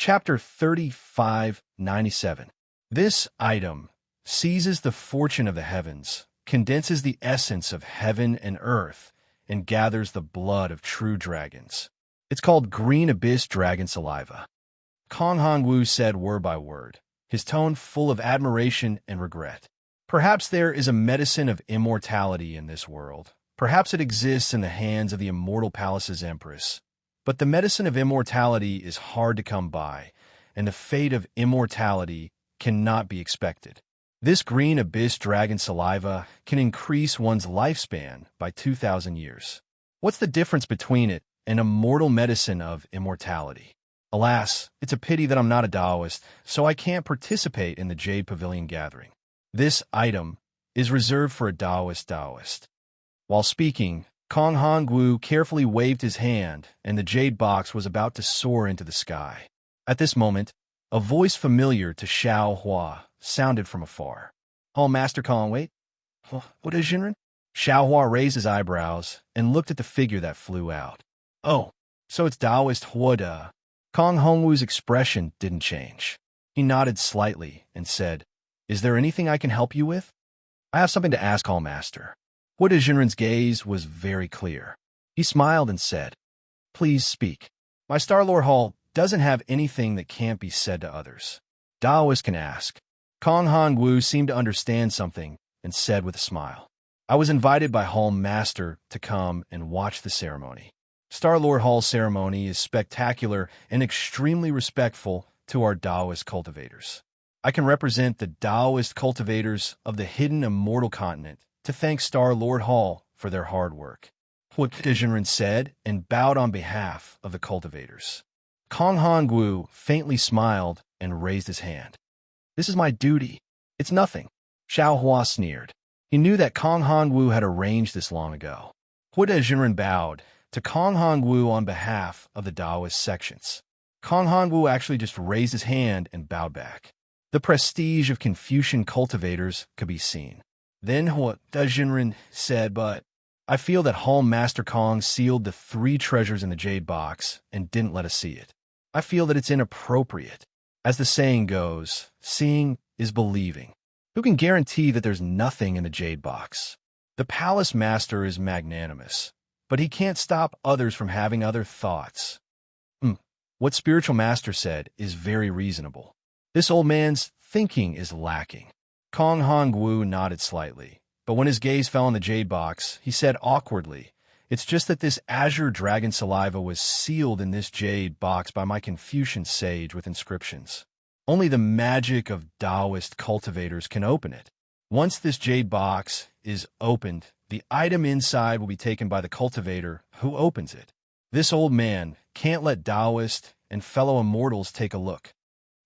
Chapter 3597. This item seizes the fortune of the heavens, condenses the essence of heaven and earth, and gathers the blood of true dragons. It's called Green Abyss Dragon Saliva. Kong Hongwu said word by word, his tone full of admiration and regret. Perhaps there is a medicine of immortality in this world. Perhaps it exists in the hands of the Immortal Palace's Empress. But the medicine of immortality is hard to come by, and the fate of immortality cannot be expected. This Green Abyss Dragon Saliva can increase one's lifespan by 2,000 years. What's the difference between it and immortal medicine of immortality? Alas, it's a pity that I'm not a Taoist, so I can't participate in the Jade Pavilion gathering. This item is reserved for a Taoist. While speaking, Kong Hongwu carefully waved his hand, and the jade box was about to soar into the sky. At this moment, a voice familiar to Xiao Hua sounded from afar. "Oh, Master Kong, wait. What is Jinren?" Xiao Hua raised his eyebrows and looked at the figure that flew out. "Oh, so it's Taoist Huada." Kong Hongwu's expression didn't change. He nodded slightly and said, "Is there anything I can help you with?" "I have something to ask, Hall Master." Huada Jinren's gaze was very clear. He smiled and said, "Please speak. My Star-Lord Hall doesn't have anything that can't be said to others. Taoists can ask." Kong Hongwu seemed to understand something and said with a smile, "I was invited by Hall Master to come and watch the ceremony. Star-Lord Hall's ceremony is spectacular and extremely respectful to our Taoist cultivators. I can represent the Taoist cultivators of the hidden immortal continent to thank Star-Lord Hall for their hard work," Huada Jinren said and bowed on behalf of the cultivators. Kong Hongwu faintly smiled and raised his hand. "This is my duty. It's nothing." Xiao Hua sneered. He knew that Kong Hongwu had arranged this long ago. Huada Jinren bowed to Kong Hongwu on behalf of the Taoist sections. Kong Hongwu actually just raised his hand and bowed back. The prestige of Confucian cultivators could be seen. Then Huada Jinren said, "But I feel that Hall Master Kong sealed the 3 treasures in the jade box and didn't let us see it. I feel that it's inappropriate. As the saying goes, seeing is believing. Who can guarantee that there's nothing in the jade box? The palace master is magnanimous, but he can't stop others from having other thoughts. What spiritual master said is very reasonable. This old man's thinking is lacking." Kong Hongwu nodded slightly, but when his gaze fell on the jade box, he said awkwardly, "It's just that this azure dragon saliva was sealed in this jade box by my Confucian sage with inscriptions. Only the magic of Taoist cultivators can open it. Once this jade box is opened, the item inside will be taken by the cultivator who opens it. This old man can't let Taoist and fellow immortals take a look."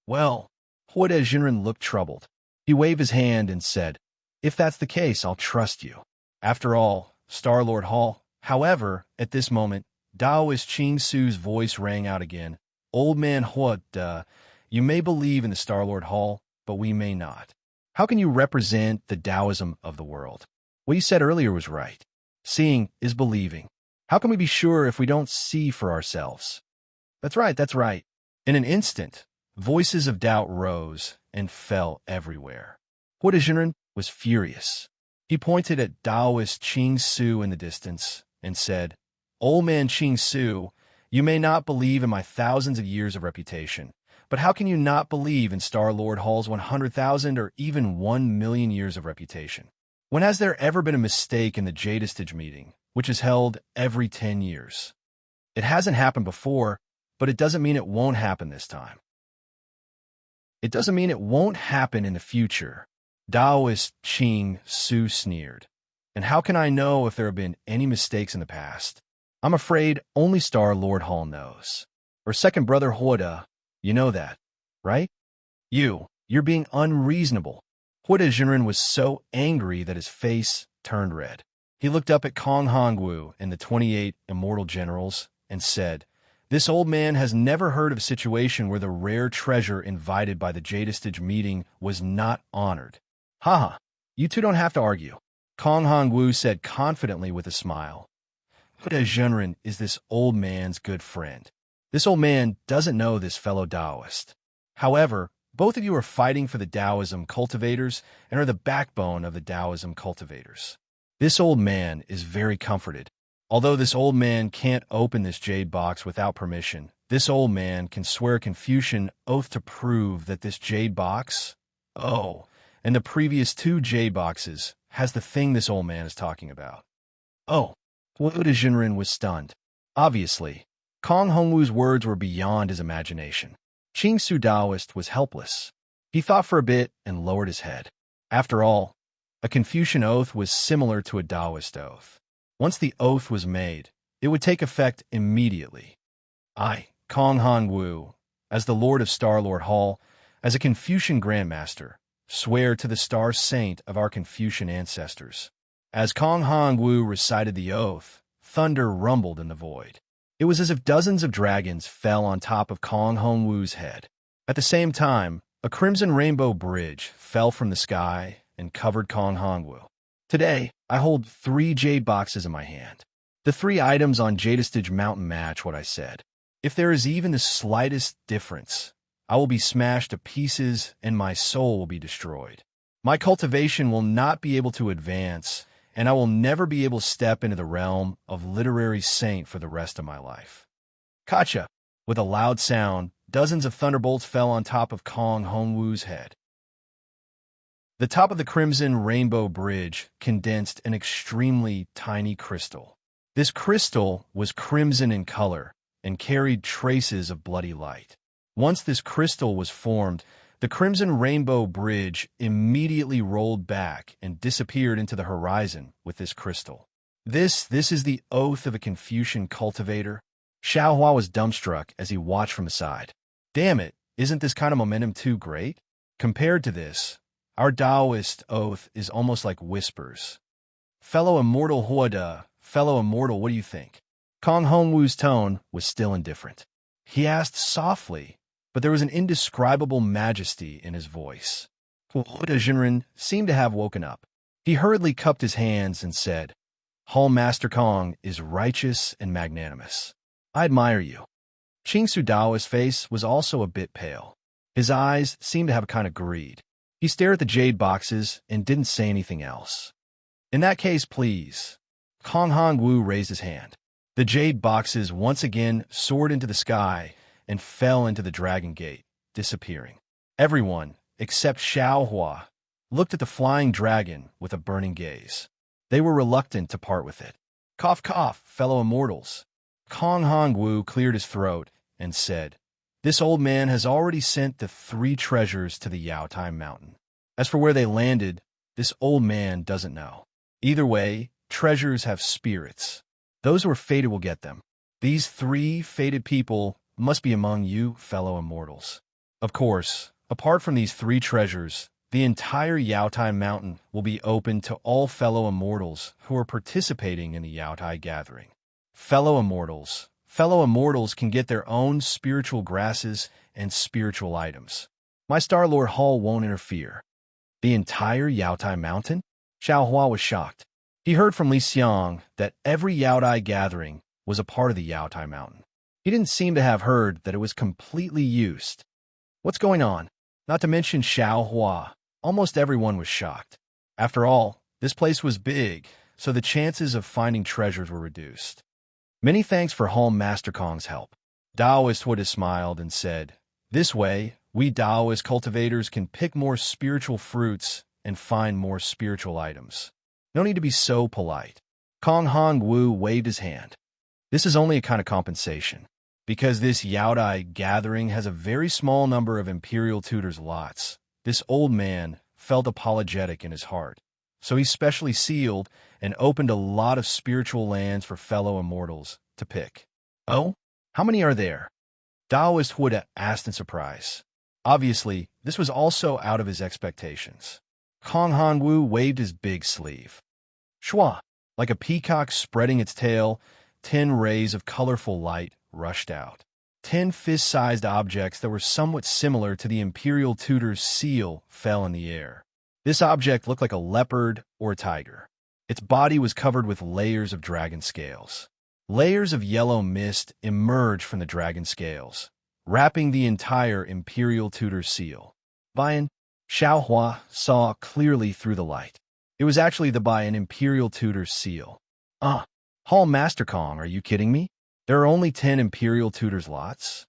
"Well," Huada Jinren looked troubled. He waved his hand and said, "If that's the case, I'll trust you. After all, Star-Lord Hall." However, at this moment, Taoist Ching Su's voice rang out again. "Old man Huada, you may believe in the Star-Lord Hall, but we may not. How can you represent the Taoism of the world? What you said earlier was right. Seeing is believing. How can we be sure if we don't see for ourselves?" That's right. In an instant, voices of doubt rose and fell everywhere. Huada Jinren was furious. He pointed at Taoist Ching Su in the distance and said, "Old man Ching Su, you may not believe in my thousands of years of reputation, but how can you not believe in Star-Lord Hall's 100,000 or even 1,000,000 years of reputation? When has there ever been a mistake in the Jadistage meeting, which is held every 10 years? It hasn't happened before, but it doesn't mean it won't happen this time. It doesn't mean it won't happen in the future." Taoist Ching Su sneered. "And how can I know if there have been any mistakes in the past? I'm afraid only Star-Lord Hall knows. Or second brother Huada, you know that, right? You're being unreasonable." Huada Jinren was so angry that his face turned red. He looked up at Kong Hongwu and the 28 immortal generals and said, "This old man has never heard of a situation where the rare treasure invited by the Jadistage meeting was not honored. Haha, you two don't have to argue." Kong Hongwu said confidently with a smile, "Huada Jinren is this old man's good friend. This old man doesn't know this fellow Taoist. However, both of you are fighting for the Taoism cultivators and are the backbone of the Taoism cultivators. This old man is very comforted. Although this old man can't open this jade box without permission, this old man can swear a Confucian oath to prove that this jade box, and the previous two jade boxes, has the thing this old man is talking about. Oh, Wu Dejinren was stunned. Obviously, Kong Hongwu's words were beyond his imagination. Qing Su Taoist was helpless. He thought for a bit and lowered his head. After all, a Confucian oath was similar to a Taoist oath. Once the oath was made, it would take effect immediately. I, Kong Hongwu, as the Lord of Starlord Hall, as a Confucian Grandmaster, swear to the Star Saint of our Confucian ancestors. As Kong Hongwu recited the oath, thunder rumbled in the void. It was as if dozens of dragons fell on top of Kong Hongwu's head. At the same time, a crimson rainbow bridge fell from the sky and covered Kong Hongwu. Today, I hold 3 jade boxes in my hand. The 3 items on Jadestage Mountain match what I said. If there is even the slightest difference, I will be smashed to pieces and my soul will be destroyed. My cultivation will not be able to advance, and I will never be able to step into the realm of literary saint for the rest of my life. Kacha! With a loud sound, dozens of thunderbolts fell on top of Kong Hongwu's head. The top of the crimson rainbow bridge condensed an extremely tiny crystal. This crystal was crimson in color and carried traces of bloody light. Once this crystal was formed, the crimson rainbow bridge immediately rolled back and disappeared into the horizon with this crystal. This is the oath of a Confucian cultivator? Xiaohua was dumbstruck as he watched from aside. Damn it, isn't this kind of momentum too great? Compared to this, our Taoist oath is almost like whispers. Fellow immortal Huada, fellow immortal, what do you think? Kong Hongwu's tone was still indifferent. He asked softly, but there was an indescribable majesty in his voice. Huada Jinren seemed to have woken up. He hurriedly cupped his hands and said, Hall Master Kong is righteous and magnanimous. I admire you. Qing Su Dao's face was also a bit pale. His eyes seemed to have a kind of greed. He stared at the jade boxes and didn't say anything else. In that case, please. Kong Hongwu raised his hand. The jade boxes once again soared into the sky and fell into the dragon gate, disappearing. Everyone, except Xiaohua, looked at the flying dragon with a burning gaze. They were reluctant to part with it. Cough, cough, fellow immortals. Kong Hongwu cleared his throat and said, This old man has already sent the 3 treasures to the Yaotai Mountain. As for where they landed, this old man doesn't know. Either way, treasures have spirits. Those who are fated will get them. These 3 fated people must be among you, fellow immortals. Of course, apart from these 3 treasures, the entire Yaotai Mountain will be open to all fellow immortals who are participating in the Yaotai gathering. Fellow immortals can get their own spiritual grasses and spiritual items. My Star-Lord Hall won't interfere. The entire Yaotai Mountain? Xiaohua was shocked. He heard from Li Xiang that every Yaotai gathering was a part of the Yaotai Mountain. He didn't seem to have heard that it was completely used. What's going on? Not to mention Xiaohua. Almost everyone was shocked. After all, this place was big, so the chances of finding treasures were reduced. Many thanks for Hall Master Kong's help. Taoist would have smiled and said, This way, we Taoist cultivators can pick more spiritual fruits and find more spiritual items. No need to be so polite. Kong Hongwu waved his hand. This is only a kind of compensation. Because this Yaotai gathering has a very small number of Imperial Tutors lots, this old man felt apologetic in his heart. So he specially sealed and opened a lot of spiritual lands for fellow immortals to pick. Oh? How many are there? Taoist Huda asked in surprise. Obviously, this was also out of his expectations. Kong Hongwu waved his big sleeve. Shua, like a peacock spreading its tail, 10 rays of colorful light rushed out. 10 fist-sized objects that were somewhat similar to the Imperial Tutor's seal fell in the air. This object looked like a leopard or a tiger. Its body was covered with layers of dragon scales. Layers of yellow mist emerge from the dragon scales, wrapping the entire Imperial Tutor seal. Bayan Xiaohua saw clearly through the light. It was actually the Bayan Imperial Tutor seal. Hall Master Kong, are you kidding me? There are only 10 Imperial Tutor's lots?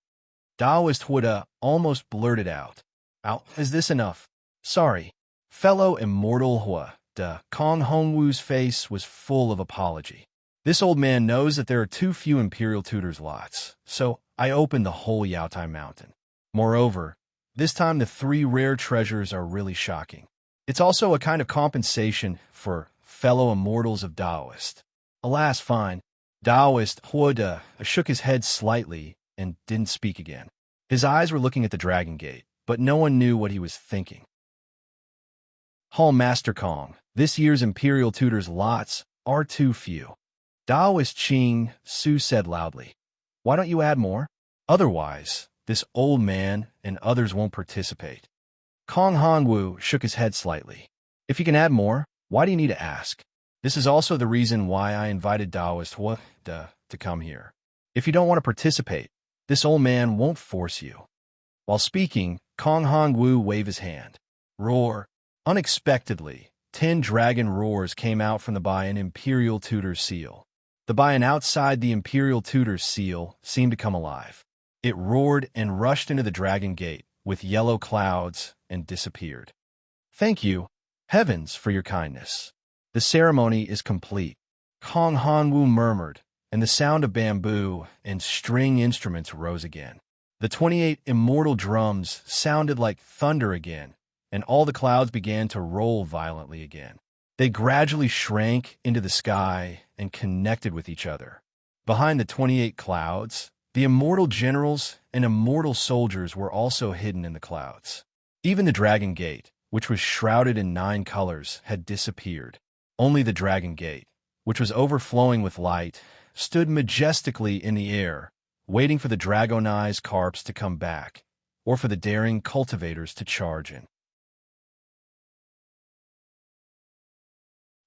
Daoist Huda almost blurted out. Is this enough? Sorry. Fellow Immortal Hua, Kong Hongwu's face was full of apology. This old man knows that there are too few Imperial Tutor's lots, so I opened the whole Yaotai Mountain. Moreover, this time the 3 rare treasures are really shocking. It's also a kind of compensation for fellow immortals of Daoist. Alas, fine. Daoist Huda shook his head slightly and didn't speak again. His eyes were looking at the Dragon Gate, but no one knew what he was thinking. Hall Master Kong, this year's Imperial Tutor's lots are too few. Daoist Qing Su said loudly. Why don't you add more? Otherwise, this old man and others won't participate. Kong Hanwu shook his head slightly. If you can add more, why do you need to ask? This is also the reason why I invited Daoist Hua to come here. If you don't want to participate, this old man won't force you. While speaking, Kong Hanwu waved his hand. Roar. Unexpectedly, 10 dragon roars came out from the Bayan Imperial Tutor's seal. The Bayan outside the Imperial Tutor's seal seemed to come alive. It roared and rushed into the Dragon Gate with yellow clouds and disappeared. Thank you, heavens, for your kindness. The ceremony is complete. Kong Hanwu murmured, and the sound of bamboo and string instruments rose again. The 28 immortal drums sounded like thunder again, and all the clouds began to roll violently again. They gradually shrank into the sky and connected with each other. Behind the 28 clouds, the immortal generals and immortal soldiers were also hidden in the clouds. Even the Dragon Gate, which was shrouded in 9 colors, had disappeared. Only the Dragon Gate, which was overflowing with light, stood majestically in the air, waiting for the dragonized carps to come back, or for the daring cultivators to charge in.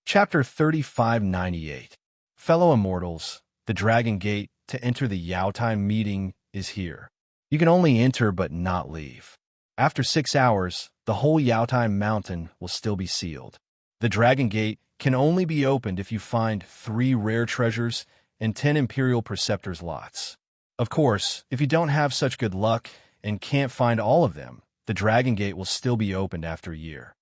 Chapter 3598. Fellow Immortals, the Dragon Gate to enter the Yaotai meeting is here. You can only enter but not leave. After 6 hours, the whole Yaotai Mountain will still be sealed. The Dragon Gate can only be opened if you find 3 rare treasures and 10 Imperial Preceptor's lots. Of course, if you don't have such good luck and can't find all of them, the Dragon Gate will still be opened after a year.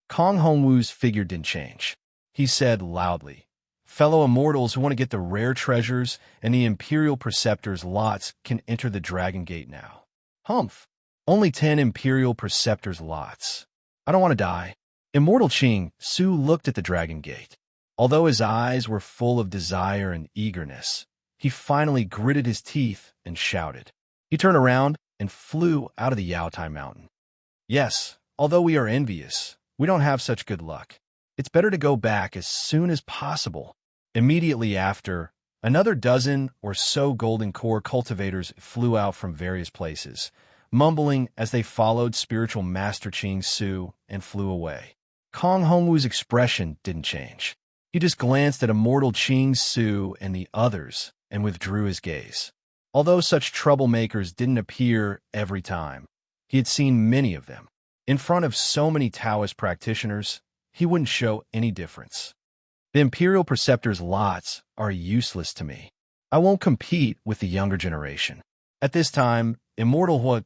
Kong Hongwu's figure didn't change. He said loudly, fellow immortals who want to get the rare treasures and the Imperial Preceptor's lots can enter the Dragon Gate now. Humph. Only 10 Imperial Preceptor's lots. I don't want to die. Immortal Qing Su looked at the Dragon Gate. Although his eyes were full of desire and eagerness, he finally gritted his teeth and shouted. He turned around and flew out of the Yaotai Mountain. Yes, although we are envious, we don't have such good luck. It's better to go back as soon as possible. Immediately after, another dozen or so golden core cultivators flew out from various places, mumbling as they followed spiritual master Qing Su and flew away. Kong Hongwu's expression didn't change. He just glanced at immortal Qing Su and the others and withdrew his gaze. Although such troublemakers didn't appear every time, he had seen many of them. In front of so many Taoist practitioners, he wouldn't show any difference. The Imperial Preceptor's lots are useless to me. I won't compete with the younger generation. At this time, Immortal Hua,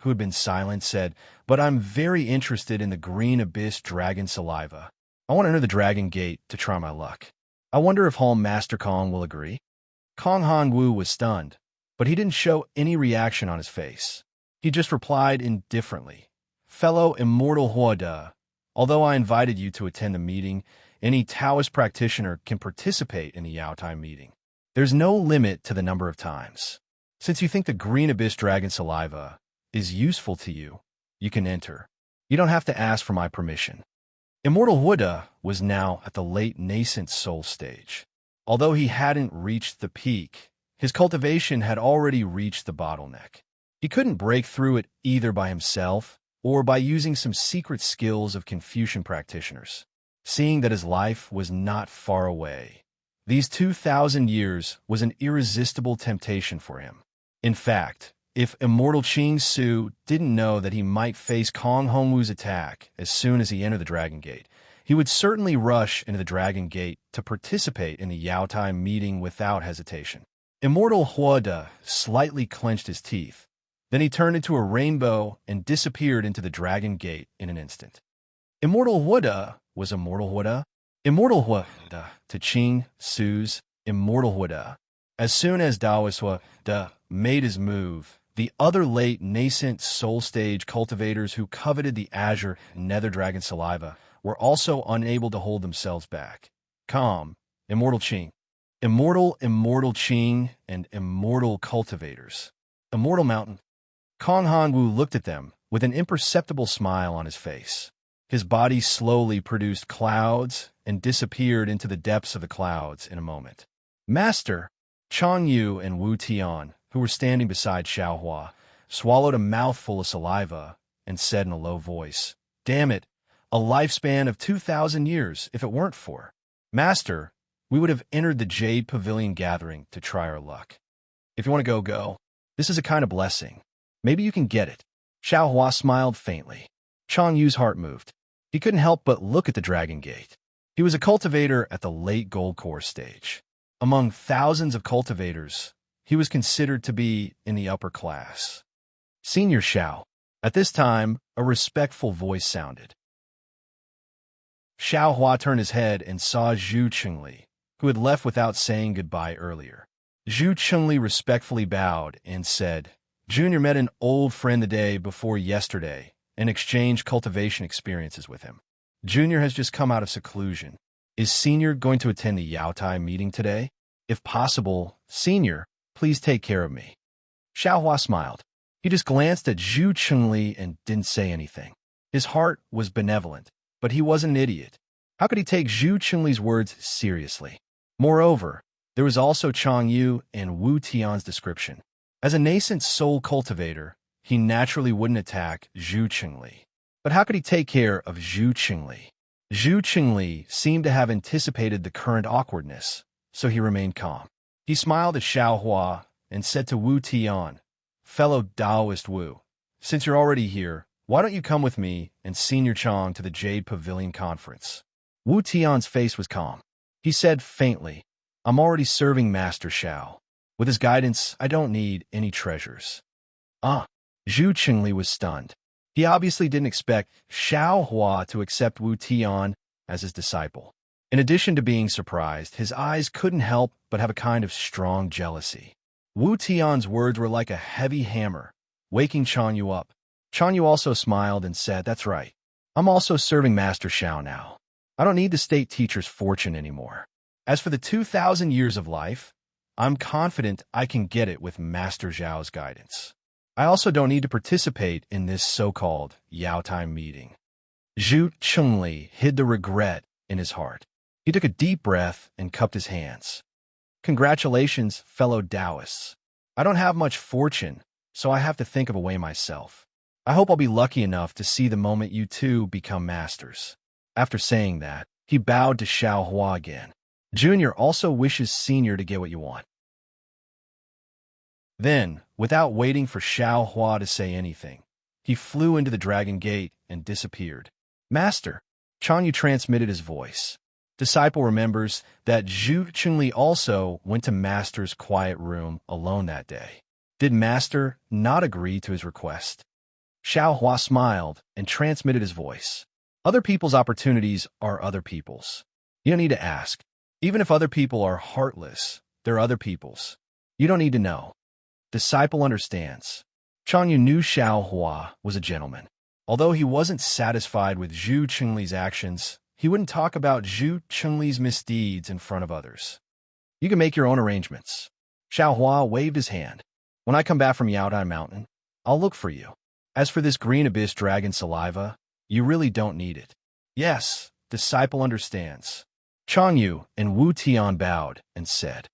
who had been silent, said, but I'm very interested in the Green Abyss Dragon Saliva. I want to enter the Dragon Gate to try my luck. I wonder if Hall Master Kong will agree. Kong Hongwu was stunned, but he didn't show any reaction on his face. He just replied indifferently, fellow Immortal Hua, although I invited you to attend the meeting, any Taoist practitioner can participate in the Yaotai meeting. There's no limit to the number of times. Since you think the Green Abyss Dragon Saliva is useful to you, you can enter. You don't have to ask for my permission. Immortal Huda was now at the late nascent soul stage. Although he hadn't reached the peak, his cultivation had already reached the bottleneck. He couldn't break through it either by himself or by using some secret skills of Confucian practitioners. Seeing that his life was not far away, These 2,000 years was an irresistible temptation for him. In fact, if immortal Qing Su didn't know that he might face Kong Hongwu's attack as soon as he entered the Dragon Gate, he would certainly rush into the Dragon Gate to participate in the Yaotai meeting without hesitation. Immortal Huada slightly clenched his teeth. Then he turned into a rainbow and disappeared into the Dragon Gate in an instant. Immortal Huada was Immortal Huada. Immortal Huada to Qing Su's Immortal Huada. As soon as Taoist Huada made his move, the other late nascent soul stage cultivators who coveted the azure nether dragon saliva were also unable to hold themselves back. Calm, Immortal Qing. Immortal Qing, and Immortal Cultivators. Immortal Mountain. Kong Hongwu looked at them with an imperceptible smile on his face. His body slowly produced clouds and disappeared into the depths of the clouds in a moment. Master, Chang Yu and Wu Tian, who were standing beside Xiao Hua, swallowed a mouthful of saliva and said in a low voice, "Damn it, a lifespan of 2,000 years if it weren't for. Master, we would have entered the Jade Pavilion gathering to try our luck. If you want to go. This is a kind of blessing. Maybe you can get it." Xiao Hua smiled faintly. Chang Yu's heart moved. He couldn't help but look at the Dragon Gate. He was a cultivator at the late Gold Core stage. Among thousands of cultivators, he was considered to be in the upper class. Senior Xiao. At this time, a respectful voice sounded. Xiao Hua turned his head and saw Zhu Qingli, who had left without saying goodbye earlier. Zhu Qingli respectfully bowed and said, "Junior met an old friend the day before yesterday and exchanged cultivation experiences with him. Junior has just come out of seclusion. Is Senior going to attend the Yaotai meeting today? If possible, Senior, please take care of me." Xiao Hua smiled. He just glanced at Zhu Qingli and didn't say anything. His heart was benevolent, but he wasn't an idiot. How could he take Zhu Qingli's words seriously? Moreover, there was also Chang Yu and Wu Tian's description. As a nascent soul cultivator, he naturally wouldn't attack Zhu Qingli. But how could he take care of Zhu Qingli? Zhu Qingli seemed to have anticipated the current awkwardness, so he remained calm. He smiled at Xiao Hua and said to Wu Tian, "Fellow Taoist Wu, since you're already here, why don't you come with me and Senior Chang to the Jade Pavilion conference?" Wu Tian's face was calm. He said faintly, "I'm already serving Master Xiao. With his guidance, I don't need any treasures." Zhu Qingli was stunned. He obviously didn't expect Xiao Hua to accept Wu Tian as his disciple. In addition to being surprised, his eyes couldn't help but have a kind of strong jealousy. Wu Tian's words were like a heavy hammer, waking Chang Yu up. Chang Yu also smiled and said, "That's right. I'm also serving Master Xiao now. I don't need the state teacher's fortune anymore. As for the 2,000 years of life, I'm confident I can get it with Master Zhao's guidance. I also don't need to participate in this so-called Yaotai meeting." Zhu Qingli hid the regret in his heart. He took a deep breath and cupped his hands. "Congratulations, fellow Taoists. I don't have much fortune, so I have to think of a way myself. I hope I'll be lucky enough to see the moment you two become masters." After saying that, he bowed to Xiao Hua again. "Junior also wishes Senior to get what you want." Then, without waiting for Xiao Hua to say anything, he flew into the Dragon Gate and disappeared. "Master," Chang Yu transmitted his voice. Disciple remembers that Zhu Qingli also went to Master's quiet room alone that day. Did Master not agree to his request? Xiao Hua smiled and transmitted his voice. "Other people's opportunities are other people's. You don't need to ask. Even if other people are heartless, they're other people's. You don't need to know." Disciple understands. Chang Yu knew Xiao Hua was a gentleman. Although he wasn't satisfied with Zhu Qingli's actions, he wouldn't talk about Zhu Qingli's misdeeds in front of others. "You can make your own arrangements." Xiao Hua waved his hand. "When I come back from Yaodai Mountain, I'll look for you. As for this green abyss dragon saliva, you really don't need it." "Yes, disciple understands." Chang Yu and Wu Tian bowed and said,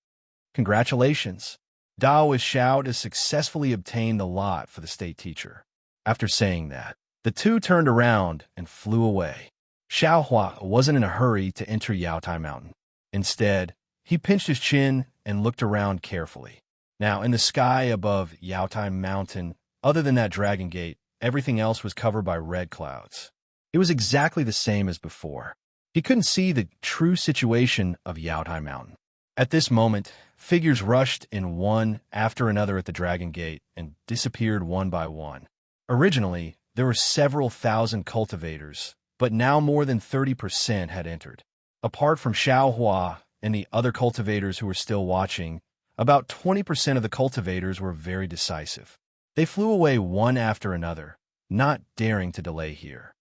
"Congratulations. Taoist Xiao has successfully obtained the lot for the state teacher." After saying that, the two turned around and flew away. Xiao Hua wasn't in a hurry to enter Yaotai Mountain. Instead, He pinched his chin and looked around carefully. Now, in the sky above Yaotai Mountain, other than that dragon gate, everything else was covered by red clouds. It was exactly the same as before. He couldn't see the true situation of Yaotai Mountain. At this moment, figures rushed in one after another at the dragon gate and disappeared one by one. Originally, there were several thousand cultivators, but now more than 30% had entered. Apart from Xiao Hua and the other cultivators who were still watching, about 20% of the cultivators were very decisive. They flew away one after another, not daring to delay here.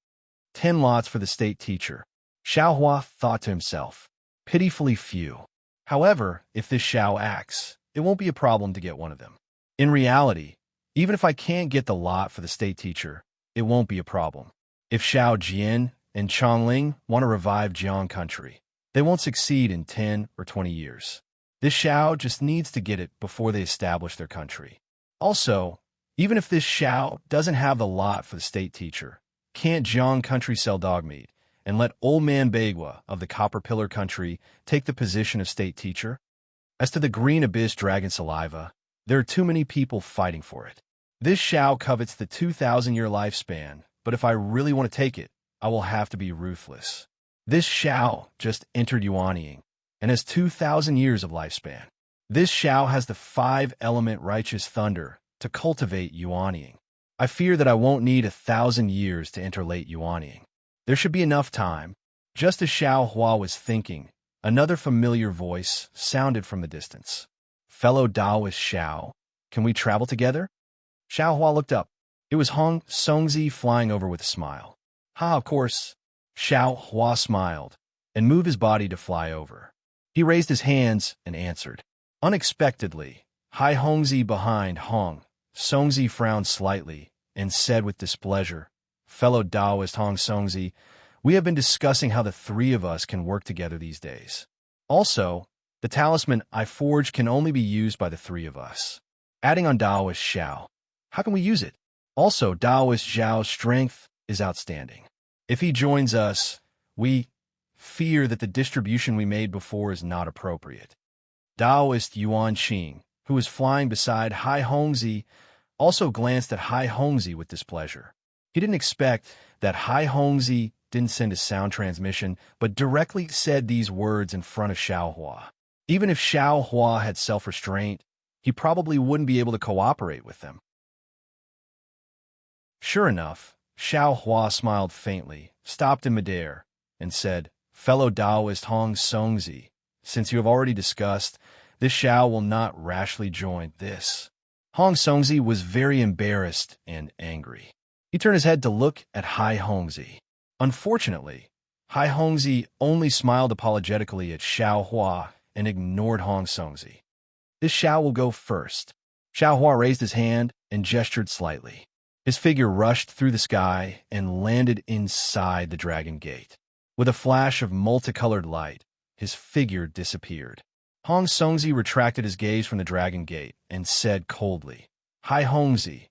10 lots for the state teacher. Xiao Hua thought to himself. Pitifully few. However, if this Xiao acts, it won't be a problem to get one of them. In reality, even if I can't get the lot for the state teacher, it won't be a problem. If Xiao Jian and Chongling want to revive Jiang country, they won't succeed in 10 or 20 years. This Xiao just needs to get it before they establish their country. Also, even if this Xiao doesn't have the lot for the state teacher, can't Jiang country sell dog meat and let old man Bagua of the Copper Pillar country take the position of state teacher? As to the green abyss dragon saliva, there are too many people fighting for it. This Xiao covets the 2,000-year lifespan, but if I really want to take it, I will have to be ruthless. This Xiao just entered Yuanying and has 2,000 years of lifespan. This Xiao has the 5-element righteous thunder to cultivate Yuanying. I fear that I won't need 1,000 years to enter late Yuanying. There should be enough time. Just as Xiao Hua was thinking, another familiar voice sounded from the distance. Fellow Taoist Xiao, can we travel together? Xiao Hua looked up. It was Hong Songzi flying over with a smile. Ha, of course. Xiao Hua smiled and moved his body to fly over. He raised his hands and answered. Unexpectedly, Hai Hongzi behind Hong Songzi frowned slightly and said with displeasure, Fellow Taoist Hong Songzi, we have been discussing how the three of us can work together these days. Also, the talisman I forged can only be used by the three of us. Adding on Taoist Xiao, how can we use it? Also, Taoist Zhao's strength is outstanding. If he joins us, we fear that the distribution we made before is not appropriate. Taoist Yuan Qing, who was flying beside Hai Hongzi, also glanced at Hai Hongzi with displeasure. He didn't expect that Hai Hongzi didn't send a sound transmission, but directly said these words in front of Xiao Hua. Even if Xiao Hua had self-restraint, he probably wouldn't be able to cooperate with them. Sure enough, Xiao Hua smiled faintly, stopped in midair, and said, Fellow Taoist Hong Songzi, since you have already discussed, this Xiao will not rashly join this. Hong Songzi was very embarrassed and angry. He turned his head to look at Hai Hongzi. Unfortunately, Hai Hongzi only smiled apologetically at Xiao Hua and ignored Hong Songzi. This Xiao will go first. Xiao Hua raised his hand and gestured slightly. His figure rushed through the sky and landed inside the dragon gate. With a flash of multicolored light, his figure disappeared. Hong Songzi retracted his gaze from the dragon gate and said coldly, Hai Hongzi,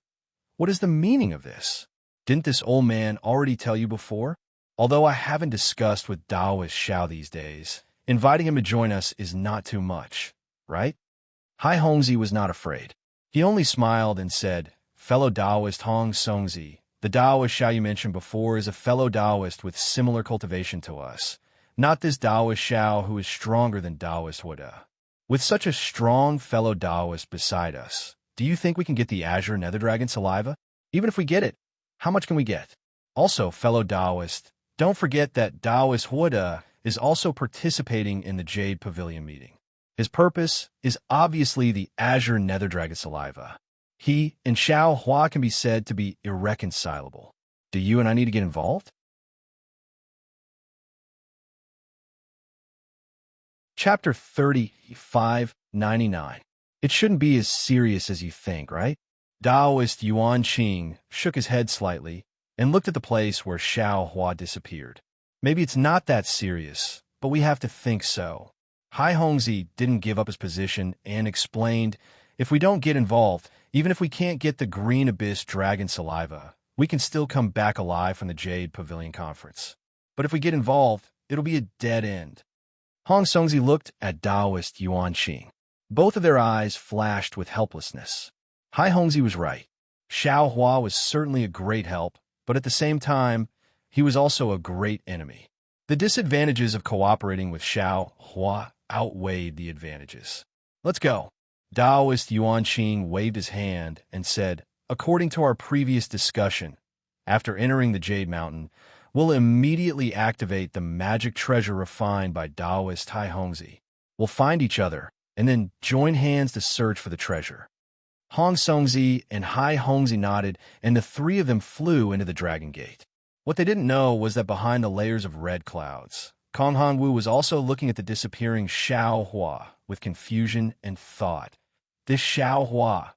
what is the meaning of this? Didn't this old man already tell you before? Although I haven't discussed with Taoist Xiao these days, inviting him to join us is not too much, right? Hai Hongzi was not afraid. He only smiled and said, Fellow Taoist Hong Songzi, the Taoist Xiao you mentioned before is a fellow Taoist with similar cultivation to us, not this Taoist Xiao who is stronger than Taoist Huda. With such a strong fellow Taoist beside us, do you think we can get the Azure Nether Dragon saliva? Even if we get it, how much can we get? Also, fellow Taoist, don't forget that Taoist Huda is also participating in the Jade Pavilion meeting. His purpose is obviously the Azure Nether Dragon saliva. He and Xiao Hua can be said to be irreconcilable. Do you and I need to get involved? Chapter 3599. It shouldn't be as serious as you think, right? Taoist Yuan Qing shook his head slightly and looked at the place where Xiao Hua disappeared. Maybe it's not that serious, but we have to think so. Hai Hongzi didn't give up his position and explained, if we don't get involved, even if we can't get the Green Abyss Dragon saliva, we can still come back alive from the Jade Pavilion Conference. But if we get involved, it'll be a dead end. Hong Songzi looked at Taoist Yuan Qing. Both of their eyes flashed with helplessness. Hai Hongzi was right. Xiao Hua was certainly a great help, but at the same time, he was also a great enemy. The disadvantages of cooperating with Xiao Hua outweighed the advantages. Let's go. Taoist Yuan Qing waved his hand and said, according to our previous discussion, after entering the Jade Mountain, we'll immediately activate the magic treasure refined by Taoist Hai Hongzi. We'll find each other, and then join hands to search for the treasure. Hong Songzi and Hai Hongzi nodded, and the three of them flew into the Dragon Gate. What they didn't know was that behind the layers of red clouds, Kong Hanwu was also looking at the disappearing Xiao Hua with confusion and thought. This Xiao Hua,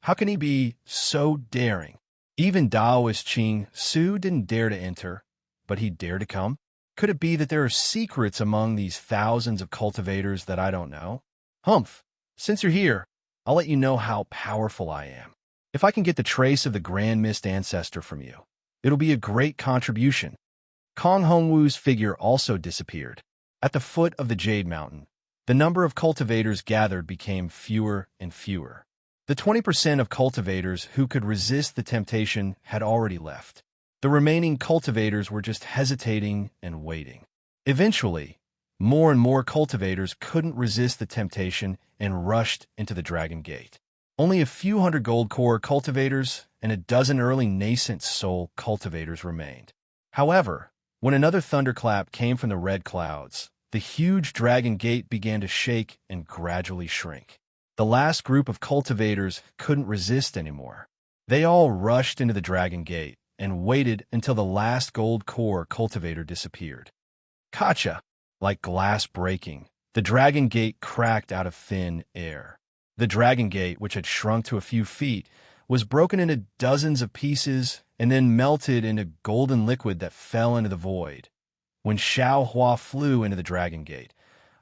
how can he be so daring? Even Taoist Qing Su didn't dare to enter, but he dared to come? Could it be that there are secrets among these thousands of cultivators that I don't know? Humph, since you're here, I'll let you know how powerful I am. If I can get the trace of the Grand Mist ancestor from you, it'll be a great contribution. Kong Hongwu's figure also disappeared. At the foot of the Jade Mountain, the number of cultivators gathered became fewer and fewer. The 20% of cultivators who could resist the temptation had already left. The remaining cultivators were just hesitating and waiting. Eventually, more and more cultivators couldn't resist the temptation and rushed into the Dragon Gate. Only a few hundred gold core cultivators and a dozen early nascent soul cultivators remained. However, when another thunderclap came from the red clouds, the huge Dragon Gate began to shake and gradually shrink. The last group of cultivators couldn't resist anymore. They all rushed into the Dragon Gate and waited until the last gold core cultivator disappeared. Kacha! Like glass breaking, the Dragon Gate cracked out of thin air. The Dragon Gate, which had shrunk to a few feet, was broken into dozens of pieces and then melted into golden liquid that fell into the void. When Xiao Hua flew into the Dragon Gate,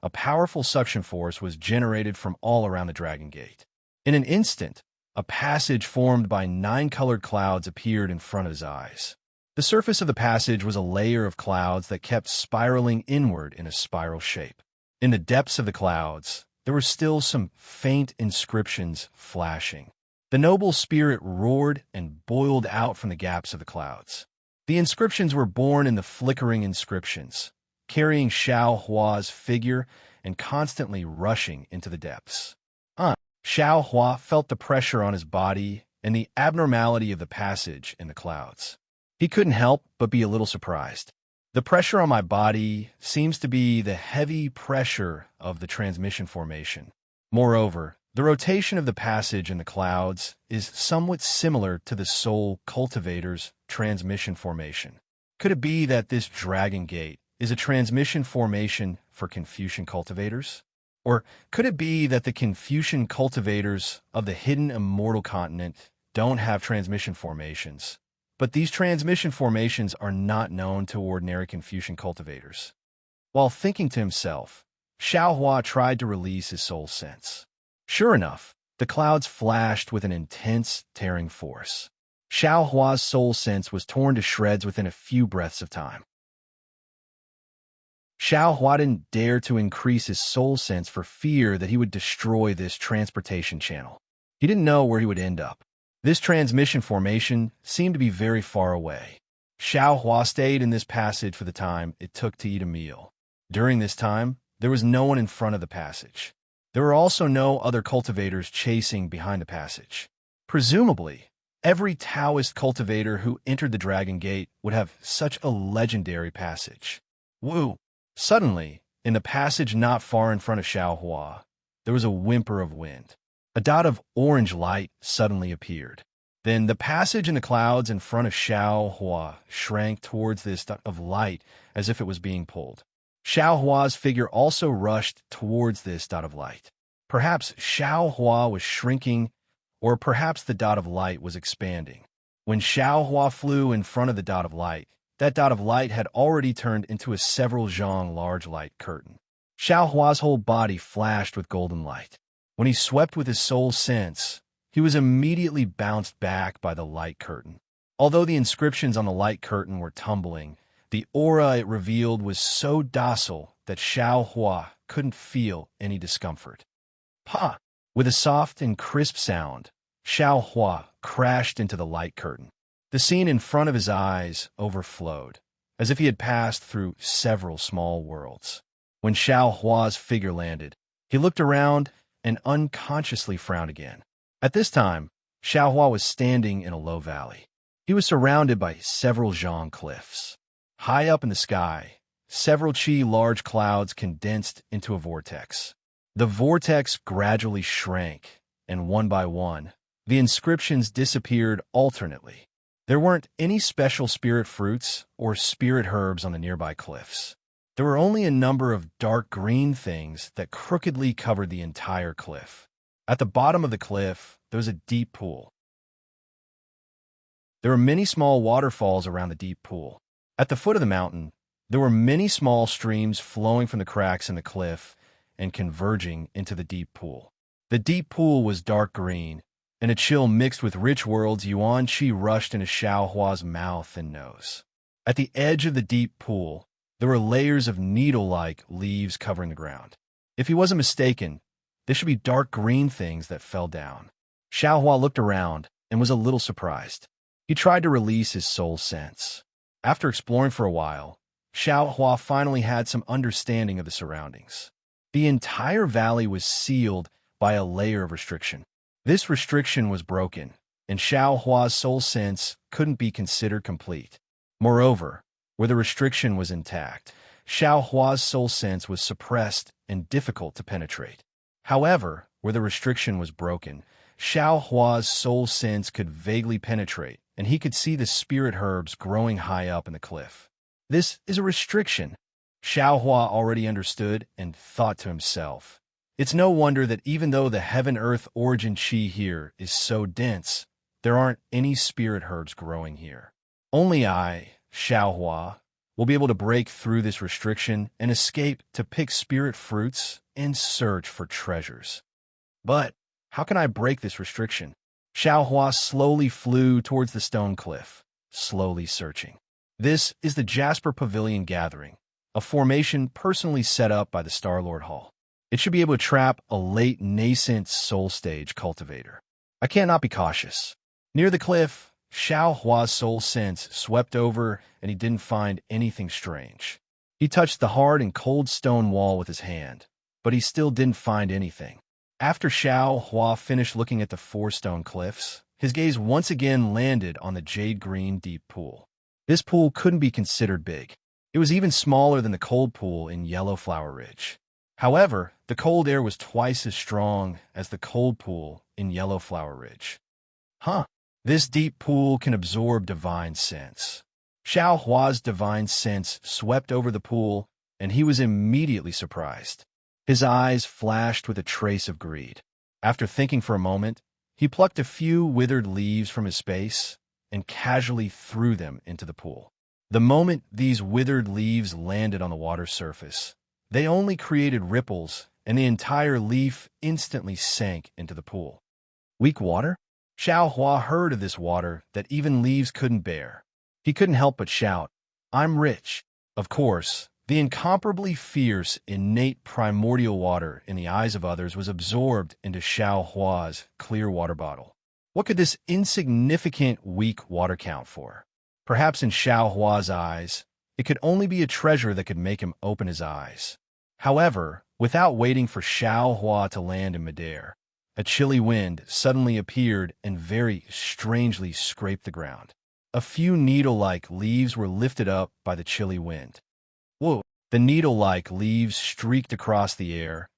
a powerful suction force was generated from all around the Dragon Gate. In an instant, a passage formed by 9 colored clouds appeared in front of his eyes. The surface of the passage was a layer of clouds that kept spiraling inward in a spiral shape. In the depths of the clouds, there were still some faint inscriptions flashing. The noble spirit roared and boiled out from the gaps of the clouds. The inscriptions were born in the flickering inscriptions, carrying Xiao Hua's figure and constantly rushing into the depths. Xiao Hua felt the pressure on his body and the abnormality of the passage in the clouds. He couldn't help but be a little surprised. The pressure on my body seems to be the heavy pressure of the transmission formation. Moreover, the rotation of the passage in the clouds is somewhat similar to the soul cultivator's transmission formation. Could it be that this Dragon Gate is a transmission formation for Confucian cultivators? Or could it be that the Confucian cultivators of the hidden immortal continent don't have transmission formations, but these transmission formations are not known to ordinary Confucian cultivators? While thinking to himself, Xiao Hua tried to release his soul sense. Sure enough, the clouds flashed with an intense, tearing force. Xiao Hua's soul sense was torn to shreds within a few breaths of time. Xiao Hua didn't dare to increase his soul sense for fear that he would destroy this transportation channel. He didn't know where he would end up. This transmission formation seemed to be very far away. Xiao Hua stayed in this passage for the time it took to eat a meal. During this time, there was no one in front of the passage. There were also no other cultivators chasing behind the passage. Presumably, every Taoist cultivator who entered the Dragon Gate would have such a legendary passage. Woo! Suddenly, in the passage not far in front of Xiao Hua, there was a whimper of wind. A dot of orange light suddenly appeared. Then the passage in the clouds in front of Xiao Hua shrank towards this dot of light as if it was being pulled. Xiao Hua's figure also rushed towards this dot of light. Perhaps Xiao Hua was shrinking, or perhaps the dot of light was expanding. When Xiao Hua flew in front of the dot of light, that dot of light had already turned into a several zhang large light curtain. Xiao Hua's whole body flashed with golden light. When he swept with his soul sense, he was immediately bounced back by the light curtain. Although the inscriptions on the light curtain were tumbling, the aura it revealed was so docile that Xiao Hua couldn't feel any discomfort. Pa! With a soft and crisp sound, Xiao Hua crashed into the light curtain. The scene in front of his eyes overflowed, as if he had passed through several small worlds. When Xiao Hua's figure landed, he looked around and unconsciously frowned again. At this time, Xiao Hua was standing in a low valley. He was surrounded by several zhang cliffs. High up in the sky, several large clouds condensed into a vortex. The vortex gradually shrank, and one by one, the inscriptions disappeared alternately. There weren't any special spirit fruits or spirit herbs on the nearby cliffs. There were only a number of dark green things that crookedly covered the entire cliff. At the bottom of the cliff, there was a deep pool. There were many small waterfalls around the deep pool. At the foot of the mountain, there were many small streams flowing from the cracks in the cliff and converging into the deep pool. The deep pool was dark green, and a chill mixed with rich worlds yuan qi rushed into Xiao Hua's mouth and nose. At the edge of the deep pool, there were layers of needle-like leaves covering the ground. If he wasn't mistaken, they should be dark green things that fell down. Xiao Hua looked around and was a little surprised. He tried to release his soul sense. After exploring for a while, Xiao Hua finally had some understanding of the surroundings. The entire valley was sealed by a layer of restriction. This restriction was broken, and Xiao Hua's soul sense couldn't be considered complete. Moreover, where the restriction was intact, Xiao Hua's soul sense was suppressed and difficult to penetrate. However, where the restriction was broken, Xiao Hua's soul sense could vaguely penetrate, and he could see the spirit herbs growing high up in the cliff. This is a restriction. Xiao Hua already understood and thought to himself. It's no wonder that even though the heaven-earth origin qi here is so dense, there aren't any spirit herbs growing here. Only I, Xiao Hua, will be able to break through this restriction and escape to pick spirit fruits and search for treasures. But how can I break this restriction? Xiao Hua slowly flew towards the stone cliff, slowly searching. This is the Jasper Pavilion Gathering, a formation personally set up by the Star-Lord Hall. It should be able to trap a late nascent soul stage cultivator. I can't not be cautious. Near the cliff, Xiao Hua's soul sense swept over and he didn't find anything strange. He touched the hard and cold stone wall with his hand, but he still didn't find anything. After Xiao Hua finished looking at the 4 stone cliffs, his gaze once again landed on the jade-green deep pool. This pool couldn't be considered big. It was even smaller than the cold pool in Yellow Flower Ridge. However, the cold air was twice as strong as the cold pool in Yellow Flower Ridge. This deep pool can absorb divine sense. Xiao Hua's divine sense swept over the pool, and he was immediately surprised. His eyes flashed with a trace of greed. After thinking for a moment, he plucked a few withered leaves from his space and casually threw them into the pool. The moment these withered leaves landed on the water's surface, they only created ripples, and the entire leaf instantly sank into the pool. Weak water? Xiao Hua heard of this water that even leaves couldn't bear. He couldn't help but shout, "I'm rich!" Of course, the incomparably fierce, innate primordial water in the eyes of others was absorbed into Xiao Hua's clear water bottle. What could this insignificant, weak water count for? Perhaps in Xiao Hua's eyes, it could only be a treasure that could make him open his eyes. However, without waiting for Xiao Hua to land in midair, a chilly wind suddenly appeared and very strangely scraped the ground. A few needle-like leaves were lifted up by the chilly wind. Whoa! The needle-like leaves streaked across the air,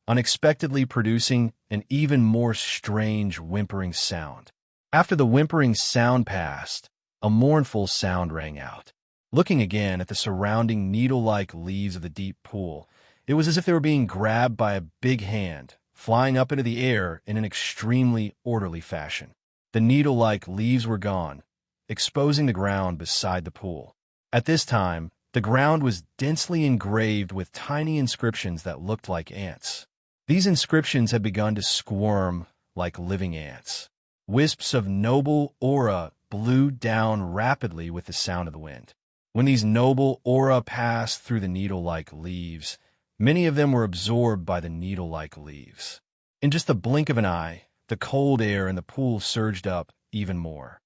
unexpectedly producing an even more strange whimpering sound. After the whimpering sound passed, a mournful sound rang out. Looking again at the surrounding needle-like leaves of the deep pool, it was as if they were being grabbed by a big hand, flying up into the air in an extremely orderly fashion. The needle-like leaves were gone, exposing the ground beside the pool. At this time, the ground was densely engraved with tiny inscriptions that looked like ants. These inscriptions had begun to squirm like living ants. Wisps of noble aura blew down rapidly with the sound of the wind. When these noble aura passed through the needle-like leaves, Many of them were absorbed by the needle-like leaves. In just the blink of an eye, the cold air in the pool surged up even more.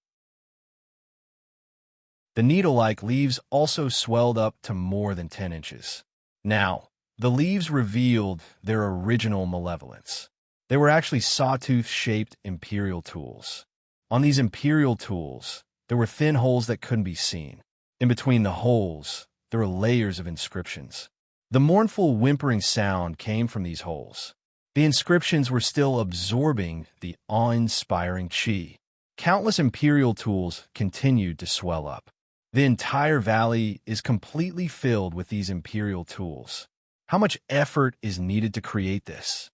The needle-like leaves also swelled up to more than 10 inches. Now, the leaves revealed their original malevolence. They were actually sawtooth-shaped imperial tools. On these imperial tools, there were thin holes that couldn't be seen. In between the holes, there were layers of inscriptions. The mournful whimpering sound came from these holes. The inscriptions were still absorbing the awe-inspiring chi. Countless imperial tools continued to swell up. The entire valley is completely filled with these imperial tools. How much effort is needed to create this?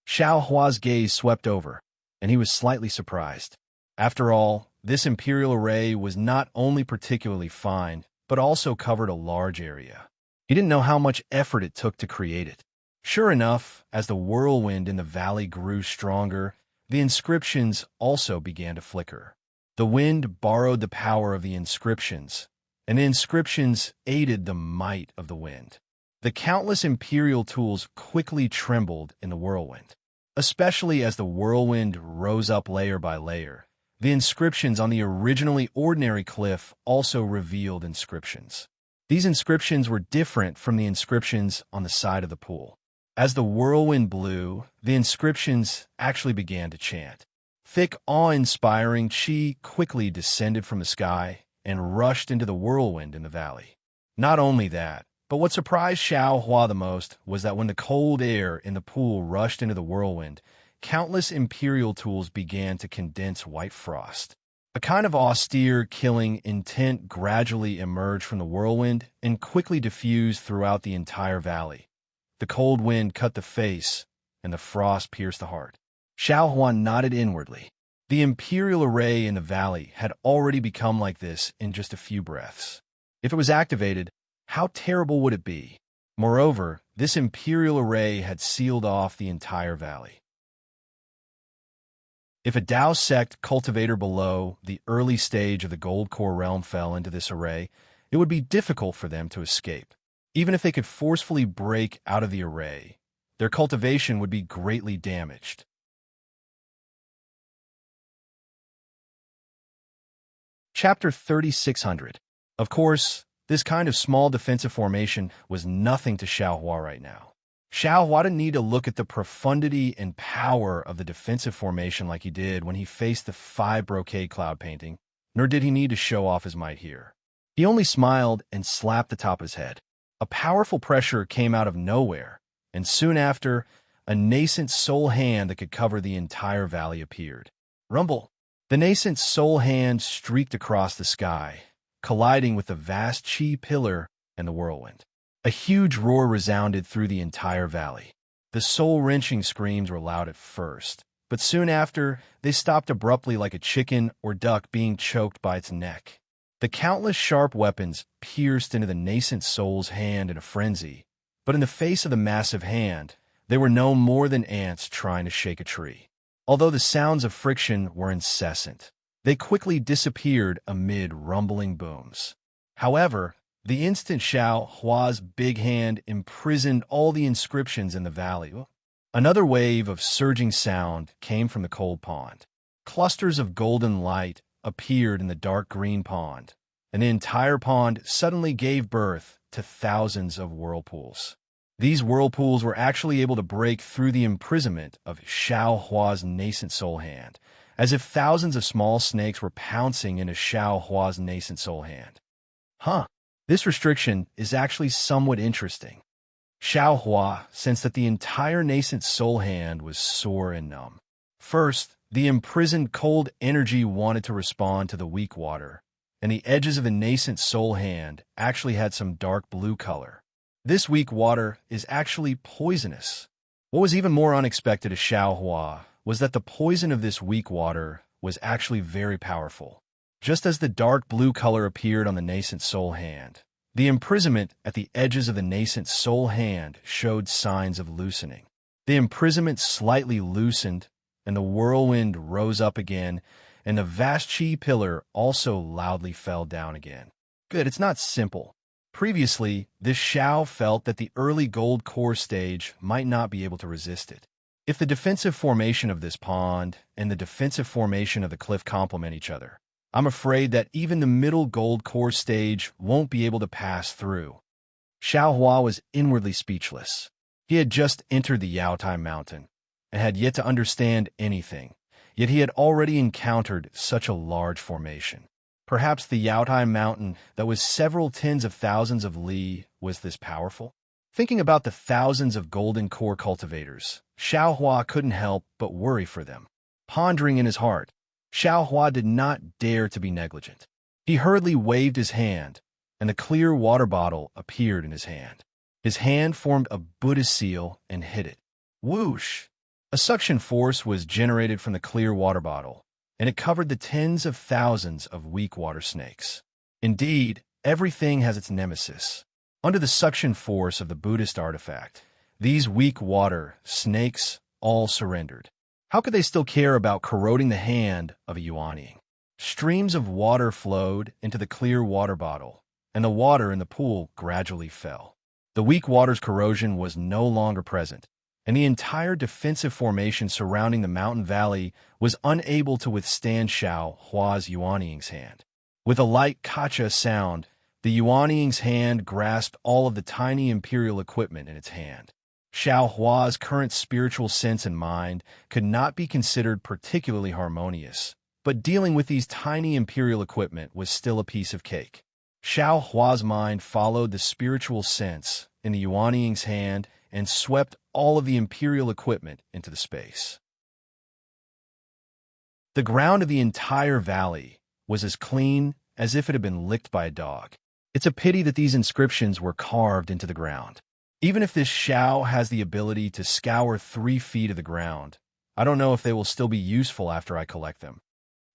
Xiao Hua's gaze swept over, and he was slightly surprised. After all, this imperial array was not only particularly fine, but also covered a large area. He didn't know how much effort it took to create it. Sure enough, as the whirlwind in the valley grew stronger, the inscriptions also began to flicker. The wind borrowed the power of the inscriptions, and the inscriptions aided the might of the wind. The countless imperial tools quickly trembled in the whirlwind. Especially as the whirlwind rose up layer by layer, the inscriptions on the originally ordinary cliff also revealed inscriptions. These inscriptions were different from the inscriptions on the side of the pool. As the whirlwind blew, the inscriptions actually began to chant. Thick, awe-inspiring chi quickly descended from the sky and rushed into the whirlwind in the valley. Not only that, but what surprised Xiao Hua the most was that when the cold air in the pool rushed into the whirlwind, countless imperial tools began to condense white frost. A kind of austere, killing intent gradually emerged from the whirlwind and quickly diffused throughout the entire valley. The cold wind cut the face, and the frost pierced the heart. Xiao Hua nodded inwardly. The imperial array in the valley had already become like this in just a few breaths. If it was activated, how terrible would it be? Moreover, this imperial array had sealed off the entire valley. If a Dao sect cultivator below the early stage of the Gold Core realm fell into this array, it would be difficult for them to escape. Even if they could forcefully break out of the array, their cultivation would be greatly damaged. Chapter 3600. Of course, this kind of small defensive formation was nothing to Xiao Hua right now. Xiao Hua didn't need to look at the profundity and power of the defensive formation like he did when he faced the 5 brocade cloud painting, nor did he need to show off his might here. He only smiled and slapped the top of his head. A powerful pressure came out of nowhere, and soon after, a nascent soul hand that could cover the entire valley appeared. Rumble! The nascent soul hand streaked across the sky, colliding with the vast chi pillar and the whirlwind. A huge roar resounded through the entire valley. The soul-wrenching screams were loud at first, but soon after, they stopped abruptly like a chicken or duck being choked by its neck. The countless sharp weapons pierced into the nascent soul's hand in a frenzy, but in the face of the massive hand, they were no more than ants trying to shake a tree. Although the sounds of friction were incessant, they quickly disappeared amid rumbling booms. However, the instant Xiao Hua's big hand imprisoned all the inscriptions in the valley, another wave of surging sound came from the cold pond. Clusters of golden light appeared in the dark green pond, and the entire pond suddenly gave birth to thousands of whirlpools. These whirlpools were actually able to break through the imprisonment of Xiao Hua's nascent soul hand, as if thousands of small snakes were pouncing into Xiao Hua's nascent soul hand. This restriction is actually somewhat interesting. Xiao Hua sensed that the entire nascent soul hand was sore and numb. First, the imprisoned cold energy wanted to respond to the weak water, and the edges of the nascent soul hand actually had some dark blue color. This weak water is actually poisonous. What was even more unexpected to Xiao Hua was that the poison of this weak water was actually very powerful. Just as the dark blue color appeared on the nascent soul hand, the imprisonment at the edges of the nascent soul hand showed signs of loosening. The imprisonment slightly loosened, and the whirlwind rose up again, and the vast chi pillar also loudly fell down again. Good, it's not simple. Previously, this Xiao felt that the early gold core stage might not be able to resist it. If the defensive formation of this pond and the defensive formation of the cliff complement each other, I'm afraid that even the middle gold core stage won't be able to pass through. Xiao Hua was inwardly speechless. He had just entered the Yaotai Mountain and had yet to understand anything, yet he had already encountered such a large formation. Perhaps the Yaotai Mountain that was several tens of thousands of li was this powerful? Thinking about the thousands of golden core cultivators, Xiao Hua couldn't help but worry for them. Pondering in his heart, Xiao Hua did not dare to be negligent. He hurriedly waved his hand, and the clear water bottle appeared in his hand. His hand formed a Buddhist seal and hit it. Whoosh! A suction force was generated from the clear water bottle, and it covered the tens of thousands of weak water snakes. Indeed, everything has its nemesis. Under the suction force of the Buddhist artifact, these weak water snakes all surrendered. How could they still care about corroding the hand of a Yuanying? Streams of water flowed into the clear water bottle, and the water in the pool gradually fell. The weak water's corrosion was no longer present, and the entire defensive formation surrounding the mountain valley was unable to withstand Xiao Hua's Yuanying's hand. With a light kacha sound, the Yuanying's hand grasped all of the tiny imperial equipment in its hand. Xiao Hua's current spiritual sense and mind could not be considered particularly harmonious, but dealing with these tiny imperial equipment was still a piece of cake. Xiao Hua's mind followed the spiritual sense in the Yuanying's hand and swept all of the imperial equipment into the space. The ground of the entire valley was as clean as if it had been licked by a dog. It's a pity that these inscriptions were carved into the ground. Even if this Xiao has the ability to scour 3 feet of the ground, I don't know if they will still be useful after I collect them.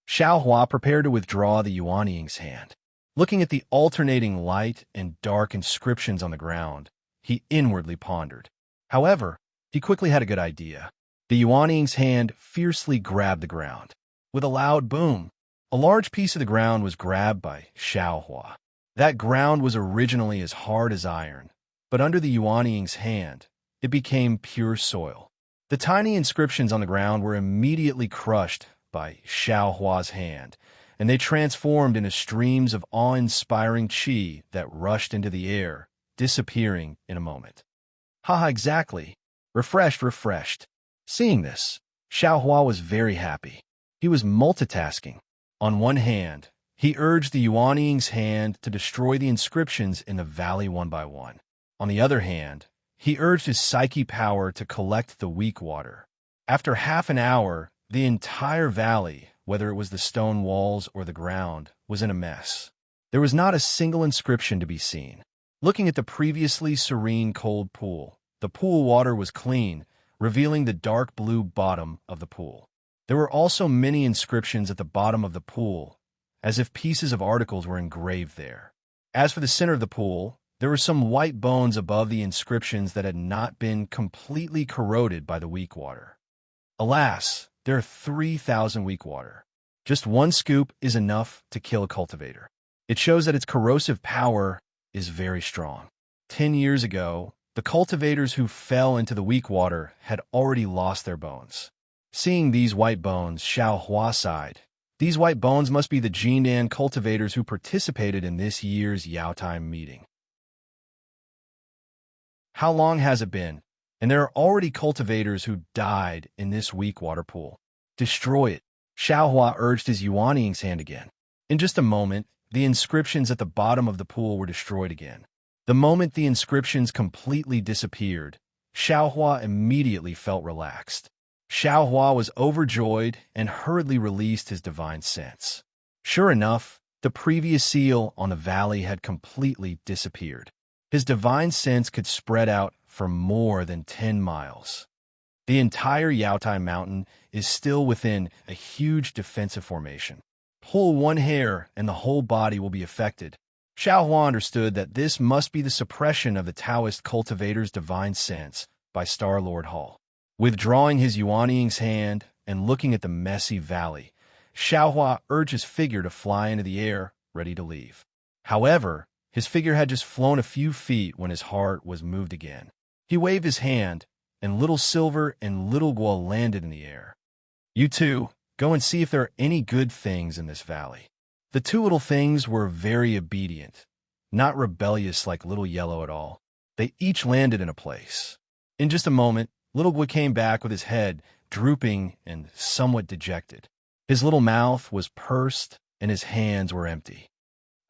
Xiao Hua prepared to withdraw the Yuanying's hand. Looking at the alternating light and dark inscriptions on the ground, he inwardly pondered. However, he quickly had a good idea. The Yuanying's hand fiercely grabbed the ground. With a loud boom, a large piece of the ground was grabbed by Xiao Hua. That ground was originally as hard as iron, but under the Yuanying's hand, it became pure soil. The tiny inscriptions on the ground were immediately crushed by Xiao Hua's hand, and they transformed into streams of awe-inspiring qi that rushed into the air, disappearing in a moment. Haha, exactly. Refreshed. Seeing this, Xiao Hua was very happy. He was multitasking. On one hand, he urged the Yuanying's hand to destroy the inscriptions in the valley one by one. On the other hand, he urged his psyche power to collect the weak water. After half an hour, the entire valley, whether it was the stone walls or the ground, was in a mess. There was not a single inscription to be seen. Looking at the previously serene cold pool, the pool water was clean, revealing the dark blue bottom of the pool. There were also many inscriptions at the bottom of the pool, as if pieces of articles were engraved there. As for the center of the pool, there were some white bones above the inscriptions that had not been completely corroded by the weak water. Alas, there are 3,000 weak water. Just one scoop is enough to kill a cultivator. It shows that its corrosive power is very strong. 10 years ago, the cultivators who fell into the weak water had already lost their bones. Seeing these white bones, Xiao Hua sighed. These white bones must be the Jindan cultivators who participated in this year's Yaotai meeting. How long has it been? And there are already cultivators who died in this weak water pool. Destroy it. Xiao Hua urged his Yuanying's hand again. In just a moment, the inscriptions at the bottom of the pool were destroyed again. The moment the inscriptions completely disappeared, Xiao Hua immediately felt relaxed. Xiao Hua was overjoyed and hurriedly released his divine sense. Sure enough, the previous seal on the valley had completely disappeared. His divine sense could spread out for more than 10 miles. The entire Yaotai Mountain is still within a huge defensive formation. Pull one hair and the whole body will be affected. Xiao Hua understood that this must be the suppression of the Taoist cultivator's divine sense by Star-Lord Hall. Withdrawing his Yuanying's hand and looking at the messy valley, Xiao Hua urged his figure to fly into the air, ready to leave. However, His figure had just flown a few feet when his heart was moved again. He waved his hand, and Little Silver and Little Gull landed in the air. "You two, go and see if there are any good things in this valley." The two little things were very obedient, not rebellious like Little Yellow at all. They each landed in a place. In just a moment, Little Gull came back with his head drooping and somewhat dejected. His little mouth was pursed, and his hands were empty.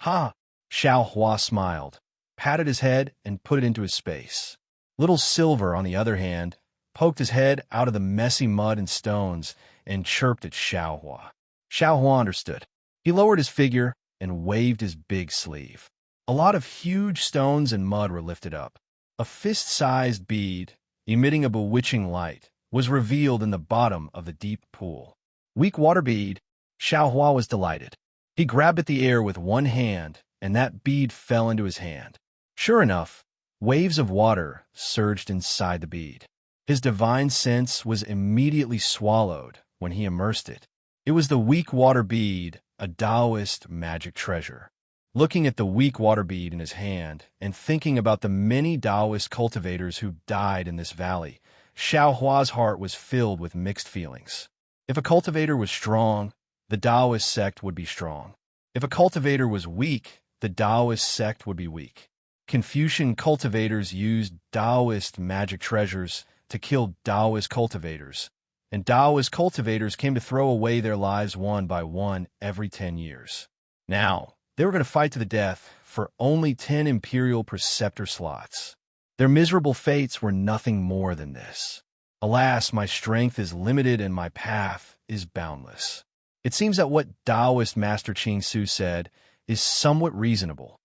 "Ha!" Xiao Hua smiled, patted his head, and put it into his space. Little Silver, on the other hand, poked his head out of the messy mud and stones and chirped at Xiao Hua. Xiao Hua understood. He lowered his figure and waved his big sleeve. A lot of huge stones and mud were lifted up. A fist-sized bead, emitting a bewitching light, was revealed in the bottom of the deep pool. "Weak water bead." Xiao Hua was delighted. He grabbed at the air with one hand, and that bead fell into his hand. Sure enough, waves of water surged inside the bead. His divine sense was immediately swallowed when he immersed it. It was the weak water bead, a Taoist magic treasure. Looking at the weak water bead in his hand and thinking about the many Taoist cultivators who died in this valley, Xiao Hua's heart was filled with mixed feelings. If a cultivator was strong, the Taoist sect would be strong. If a cultivator was weak, the Taoist sect would be weak. Confucian cultivators used Taoist magic treasures to kill Taoist cultivators, and Taoist cultivators came to throw away their lives one by one every 10 years. Now, they were going to fight to the death for only 10 imperial preceptor slots. Their miserable fates were nothing more than this. "Alas, my strength is limited and my path is boundless." It seems that what Taoist Master Ching Su said is somewhat reasonable.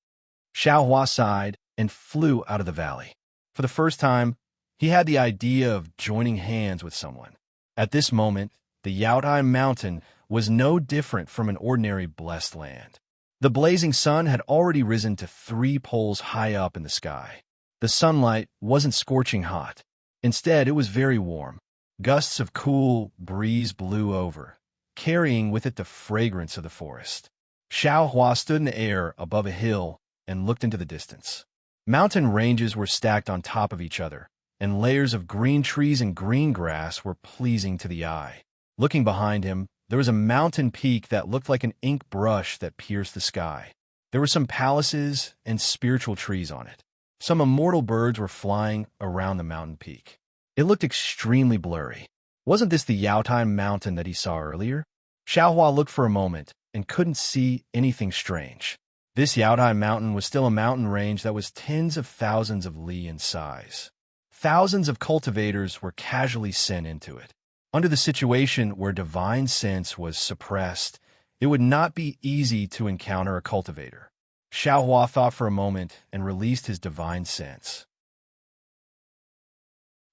Xiao Hua sighed and flew out of the valley. For the first time, he had the idea of joining hands with someone. At this moment, the Yaotai Mountain was no different from an ordinary blessed land. The blazing sun had already risen to 3 poles high up in the sky. The sunlight wasn't scorching hot. Instead, it was very warm. Gusts of cool breeze blew over, carrying with it the fragrance of the forest. Xiao Hua stood in the air above a hill and looked into the distance. Mountain ranges were stacked on top of each other, and layers of green trees and green grass were pleasing to the eye. Looking behind him, there was a mountain peak that looked like an ink brush that pierced the sky. There were some palaces and spiritual trees on it. Some immortal birds were flying around the mountain peak. It looked extremely blurry. Wasn't this the Yaotai Mountain that he saw earlier? Xiao Hua looked for a moment and couldn't see anything strange. This Yaotai Mountain was still a mountain range that was tens of thousands of li in size. Thousands of cultivators were casually sent into it. Under the situation where divine sense was suppressed, it would not be easy to encounter a cultivator. Xiao Hua thought for a moment and released his divine sense.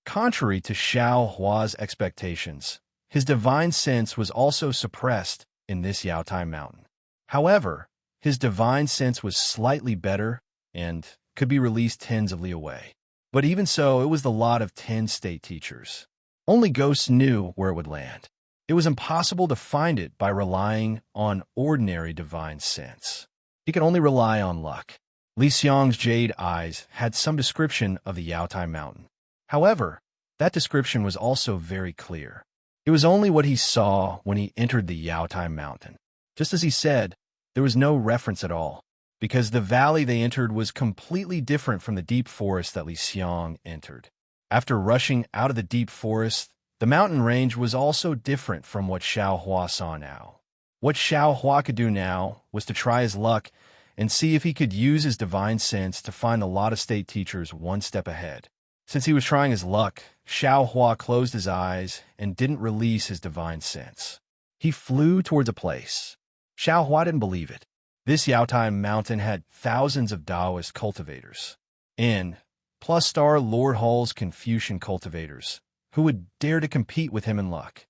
Contrary to Xiao Hua's expectations, his divine sense was also suppressed in this Yaotai Mountain. However, his divine sense was slightly better and could be released tens of li away. But even so, it was the lot of 10 state teachers. Only ghosts knew where it would land. It was impossible to find it by relying on ordinary divine sense. He could only rely on luck. Li Xiang's jade eyes had some description of the Yaotai Mountain. However, that description was also very clear. It was only what he saw when he entered the Yaotai Mountain. Just as he said, there was no reference at all, because the valley they entered was completely different from the deep forest that Li Xiang entered. After rushing out of the deep forest, the mountain range was also different from what Xiao Hua saw now. What Xiao Hua could do now was to try his luck and see if he could use his divine sense to find a lot of state teachers one step ahead. Since he was trying his luck, Xiao Hua closed his eyes and didn't release his divine sense. He flew towards a place. Xiao Hua didn't believe it. This Yaotai Mountain had thousands of Taoist cultivators. In plus star Lord Hall's Confucian cultivators, who would dare to compete with him in luck.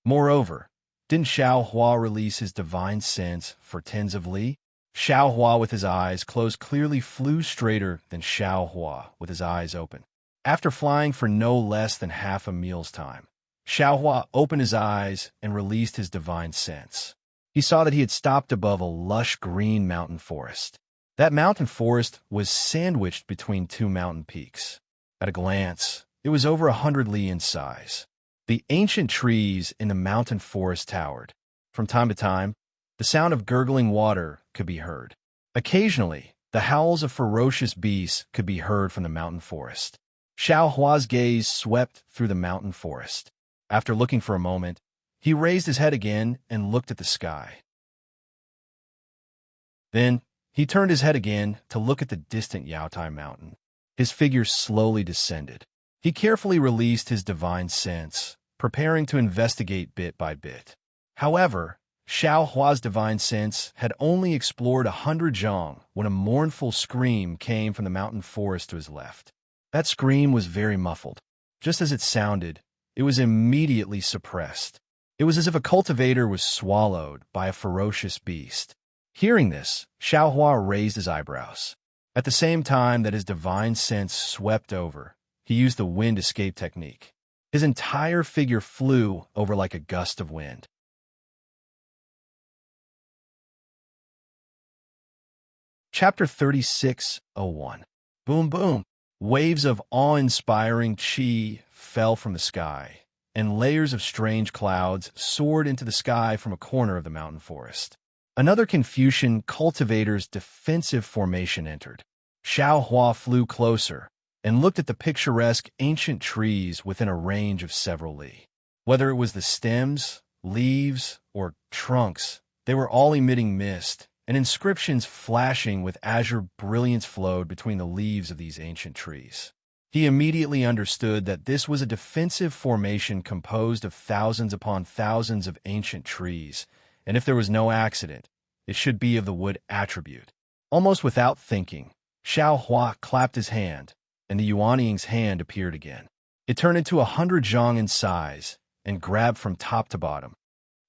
Moreover, didn't Xiao Hua release his divine sense for tens of li? Xiao Hua with his eyes closed clearly flew straighter than Xiao Hua with his eyes open. After flying for no less than half a meal's time, Xiao Hua opened his eyes and released his divine sense. He saw that he had stopped above a lush green mountain forest. That mountain forest was sandwiched between two mountain peaks. At a glance, it was over 100 li in size. The ancient trees in the mountain forest towered. From time to time, the sound of gurgling water could be heard. Occasionally, the howls of ferocious beasts could be heard from the mountain forest. Xiao Hua's gaze swept through the mountain forest. After looking for a moment, he raised his head again and looked at the sky. Then, he turned his head again to look at the distant Yaotai mountain. His figure slowly descended. He carefully released his divine sense, preparing to investigate bit by bit. However, Xiao Hua's divine sense had only explored 100 zhang when a mournful scream came from the mountain forest to his left. That scream was very muffled. Just as it sounded, it was immediately suppressed. It was as if a cultivator was swallowed by a ferocious beast. Hearing this, Xiao Hua raised his eyebrows. At the same time that his divine sense swept over, he used the wind escape technique. His entire figure flew over like a gust of wind. Chapter 36:01. Boom boom. Waves of awe-inspiring qi fell from the sky, and layers of strange clouds soared into the sky from a corner of the mountain forest. Another Confucian cultivator's defensive formation entered. Xiao Hua flew closer and looked at the picturesque ancient trees within a range of several li. Whether it was the stems, leaves, or trunks, they were all emitting mist, and inscriptions flashing with azure brilliance flowed between the leaves of these ancient trees. He immediately understood that this was a defensive formation composed of thousands upon thousands of ancient trees, and if there was no accident, it should be of the wood attribute. Almost without thinking, Xiao Hua clapped his hand, and the Yuanying's hand appeared again. It turned into 100 zhang in size and grabbed from top to bottom.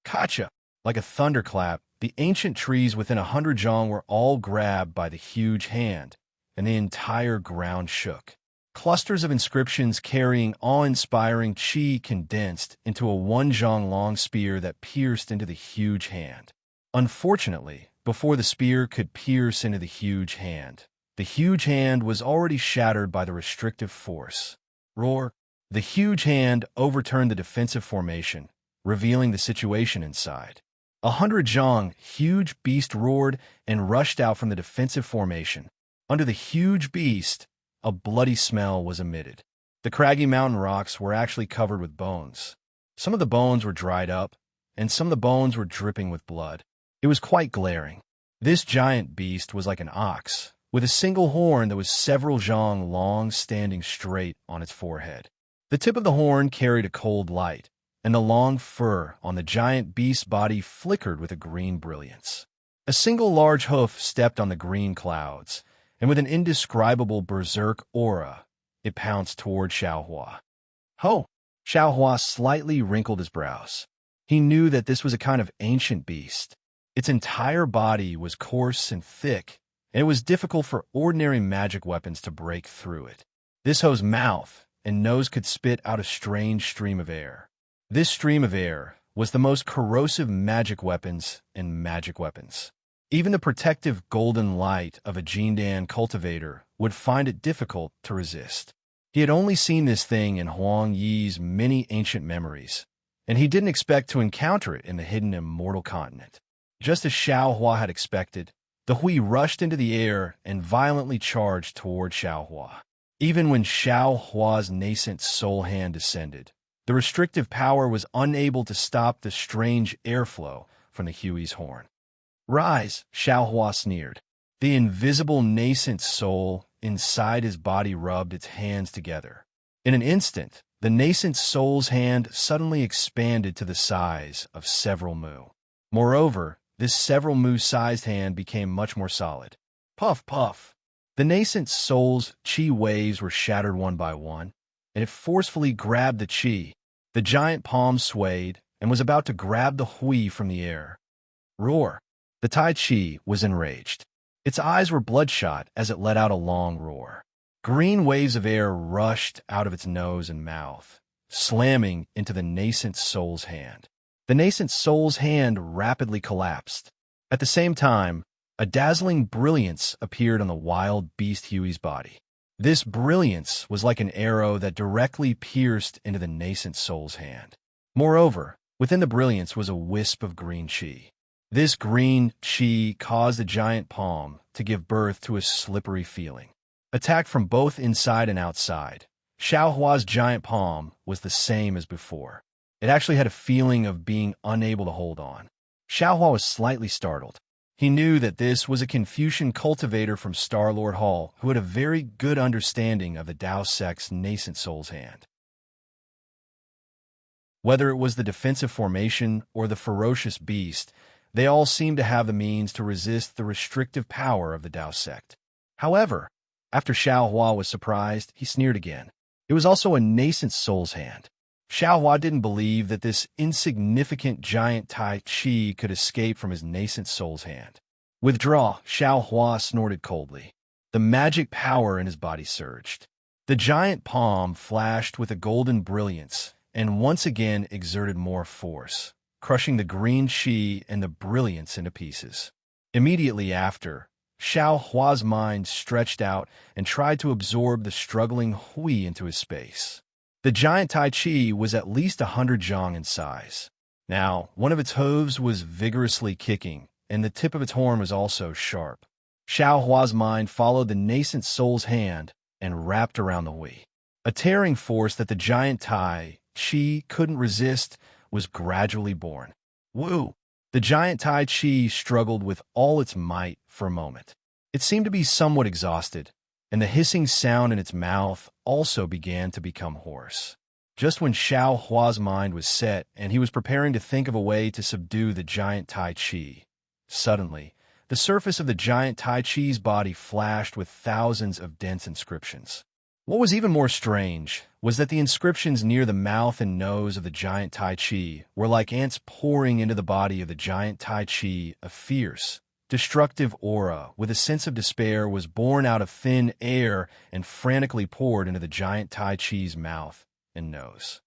Kacha! Like a thunderclap, the ancient trees within 100 zhang were all grabbed by the huge hand, and the entire ground shook. Clusters of inscriptions carrying awe-inspiring qi condensed into a 1 zhang long spear that pierced into the huge hand. Unfortunately, before the spear could pierce into the huge hand was already shattered by the restrictive force. Roar! The huge hand overturned the defensive formation, revealing the situation inside. 100 zhang, huge beast roared and rushed out from the defensive formation. Under the huge beast, a bloody smell was emitted. The craggy mountain rocks were actually covered with bones. Some of the bones were dried up, and some of the bones were dripping with blood. It was quite glaring. This giant beast was like an ox, with a single horn that was several zhang long standing straight on its forehead. The tip of the horn carried a cold light, and the long fur on the giant beast's body flickered with a green brilliance. A single large hoof stepped on the green clouds, and with an indescribable berserk aura, it pounced toward Xiao Hua. Ho! Xiao Hua slightly wrinkled his brows. He knew that this was a kind of ancient beast. Its entire body was coarse and thick, and it was difficult for ordinary magic weapons to break through it. This ho's mouth and nose could spit out a strange stream of air. This stream of air was the most corrosive magic weapons in magic weapons. Even the protective golden light of a Jindan cultivator would find it difficult to resist. He had only seen this thing in Huang Yi's many ancient memories, and he didn't expect to encounter it in the hidden immortal continent. Just as Xiao Hua had expected, the Hui rushed into the air and violently charged toward Xiao Hua. Even when Xiao Hua's nascent soul hand descended, the restrictive power was unable to stop the strange airflow from the Hui's horn. Rise, Xiao Hua sneered. The invisible nascent soul inside his body rubbed its hands together. In an instant, the nascent soul's hand suddenly expanded to the size of several mu. Moreover, this several mu-sized hand became much more solid. Puff, puff. The nascent soul's qi waves were shattered one by one, and it forcefully grabbed the qi. The giant palm swayed and was about to grab the Hui from the air. Roar! The Tai Chi was enraged. Its eyes were bloodshot as it let out a long roar. Green waves of air rushed out of its nose and mouth, slamming into the nascent soul's hand. The nascent soul's hand rapidly collapsed. At the same time, A dazzling brilliance appeared on the wild beast Huey's body. This brilliance was like an arrow that directly pierced into the nascent soul's hand. Moreover, within the brilliance was a wisp of green chi. This green chi caused the giant palm to give birth to a slippery feeling. Attacked from both inside and outside, Xiaohua's giant palm was the same as before. It actually had a feeling of being unable to hold on. Xiaohua was slightly startled. He knew that this was a Confucian cultivator from Star-Lord Hall who had a very good understanding of the Dao sect's nascent soul's hand. Whether it was the defensive formation or the ferocious beast, they all seemed to have the means to resist the restrictive power of the Dao sect. However, after Xiaohua was surprised, he sneered again. It was also a nascent soul's hand. Xiaohua didn't believe that this insignificant giant Tai Chi could escape from his nascent soul's hand. Withdraw, Xiaohua snorted coldly. The magic power in his body surged. The giant palm flashed with a golden brilliance and once again exerted more force, crushing the green chi and the brilliance into pieces. Immediately after, Xiaohua's mind stretched out and tried to absorb the struggling Hui into his space. The giant Tai Chi was at least 100 zhang in size. Now, one of its hooves was vigorously kicking, and the tip of its horn was also sharp. Xiaohua's mind followed the nascent soul's hand and wrapped around the Hui. A tearing force that the giant Tai Chi couldn't resist was gradually born. Woo! The giant Tai Chi struggled with all its might for a moment. It seemed to be somewhat exhausted, and the hissing sound in its mouth also began to become hoarse. Just when Xiaohua's mind was set and he was preparing to think of a way to subdue the giant Tai Chi, suddenly, the surface of the giant Tai Chi's body flashed with thousands of dense inscriptions. What was even more strange was that the inscriptions near the mouth and nose of the giant Tai Chi were like ants pouring into the body of the giant Tai Chi. A fierce, destructive aura with a sense of despair was born out of thin air and frantically poured into the giant Tai Chi's mouth and nose.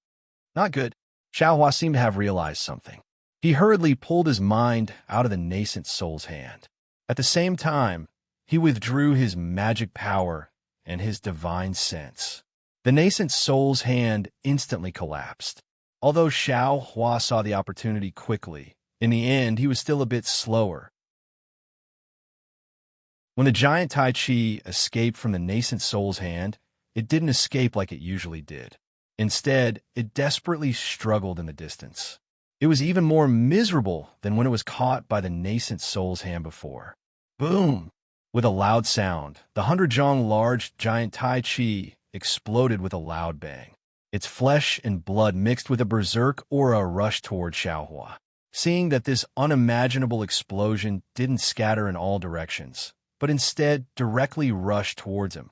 Not good. Xiaohua seemed to have realized something. He hurriedly pulled his mind out of the nascent soul's hand. At the same time, he withdrew his magic power and his divine sense. The nascent soul's hand instantly collapsed. Although Xiaohua saw the opportunity quickly, in the end he was still a bit slower. When the giant Tai Chi escaped from the nascent soul's hand, it didn't escape like it usually did. Instead, it desperately struggled in the distance. It was even more miserable than when it was caught by the nascent soul's hand before. Boom! With a loud sound, the 100-zhang large giant Tai Chi exploded with a loud bang. Its flesh and blood mixed with a berserk aura rushed toward Xiaohua. Seeing that this unimaginable explosion didn't scatter in all directions, but instead directly rushed towards him,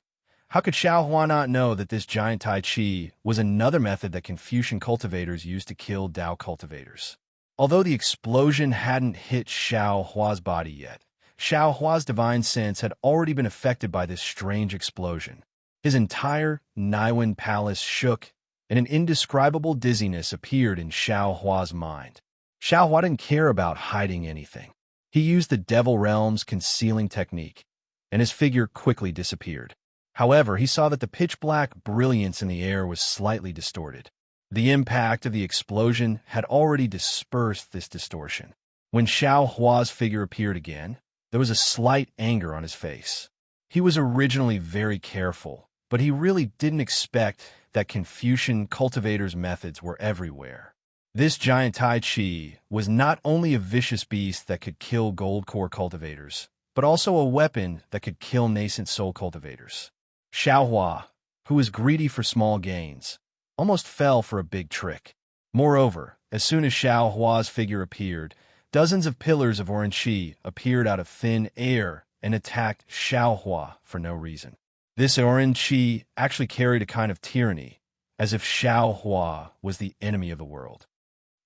how could Xiaohua not know that this giant Tai Chi was another method that Confucian cultivators used to kill Dao cultivators? Although the explosion hadn't hit Xiaohua's body yet, Xiaohua's divine sense had already been affected by this strange explosion. His entire Naiwen palace shook, and an indescribable dizziness appeared in Xiaohua's mind. Xiaohua didn't care about hiding anything. He used the Devil Realm's concealing technique, and his figure quickly disappeared. However, he saw that the pitch-black brilliance in the air was slightly distorted. The impact of the explosion had already dispersed this distortion. When Xiaohua's figure appeared again, there was a slight anger on his face. He was originally very careful, but he really didn't expect that Confucian cultivators' methods were everywhere. This giant Tai Chi was not only a vicious beast that could kill gold core cultivators, but also a weapon that could kill nascent soul cultivators. Xiaohua, who was greedy for small gains, almost fell for a big trick. Moreover, as soon as Xiaohua's figure appeared, dozens of pillars of orange chi appeared out of thin air and attacked Xiaohua for no reason. This orange chi actually carried a kind of tyranny, as if Xiaohua was the enemy of the world.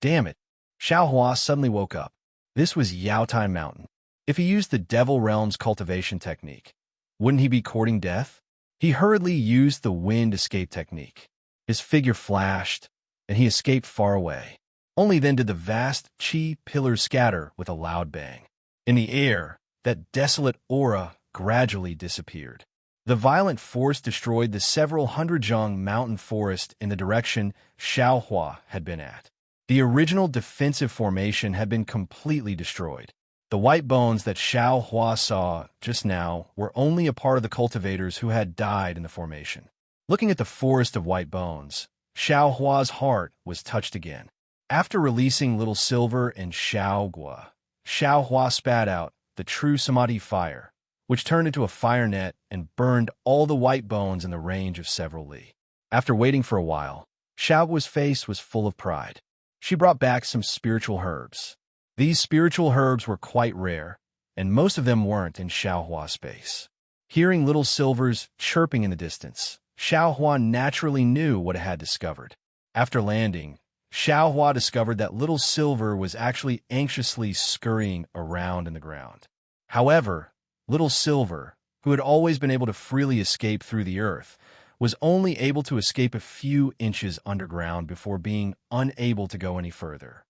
Damn it! Xiaohua suddenly woke up. This was Yaotai Mountain. If he used the Devil Realm's cultivation technique, wouldn't he be courting death? He hurriedly used the wind escape technique. His figure flashed, and he escaped far away. Only then did the vast chi pillars scatter with a loud bang. In the air, that desolate aura gradually disappeared. The violent force destroyed the several hundred-zhang mountain forest in the direction Xiaohua had been at. The original defensive formation had been completely destroyed. The white bones that Xiaohua saw just now were only a part of the cultivators who had died in the formation. Looking at the forest of white bones, Xiaohua's heart was touched again. After releasing Little Silver and Xiaogua, Xiaohua spat out the true Samadhi fire, which turned into a fire net and burned all the white bones in the range of several li. After waiting for a while, Xiaogua's face was full of pride. She brought back some spiritual herbs. These spiritual herbs were quite rare, and most of them weren't in Xiaohua's space. Hearing Little Silver's chirping in the distance, Xiaohua naturally knew what it had discovered. After landing, Xiaohua discovered that Little Silver was actually anxiously scurrying around in the ground. However, Little Silver, who had always been able to freely escape through the earth, was only able to escape a few inches underground before being unable to go any further.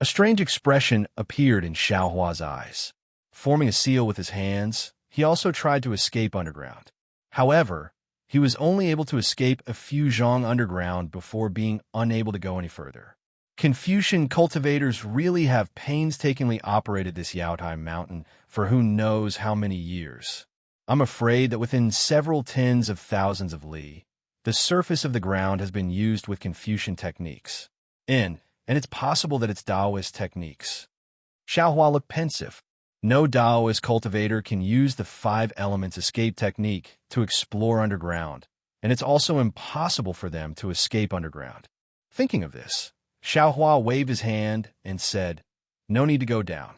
A strange expression appeared in Xiaohua's eyes. Forming a seal with his hands, he also tried to escape underground. However, he was only able to escape a few zhang underground before being unable to go any further. Confucian cultivators really have painstakingly operated this Yaotai mountain for who knows how many years. I'm afraid that within several tens of thousands of li, the surface of the ground has been used with Confucian techniques. And it's possible that it's Taoist techniques. Xiaohua looked pensive. No Taoist cultivator can use the 5 elements escape technique to explore underground, and it's also impossible for them to escape underground. Thinking of this, Xiaohua waved his hand and said, "No need to go down.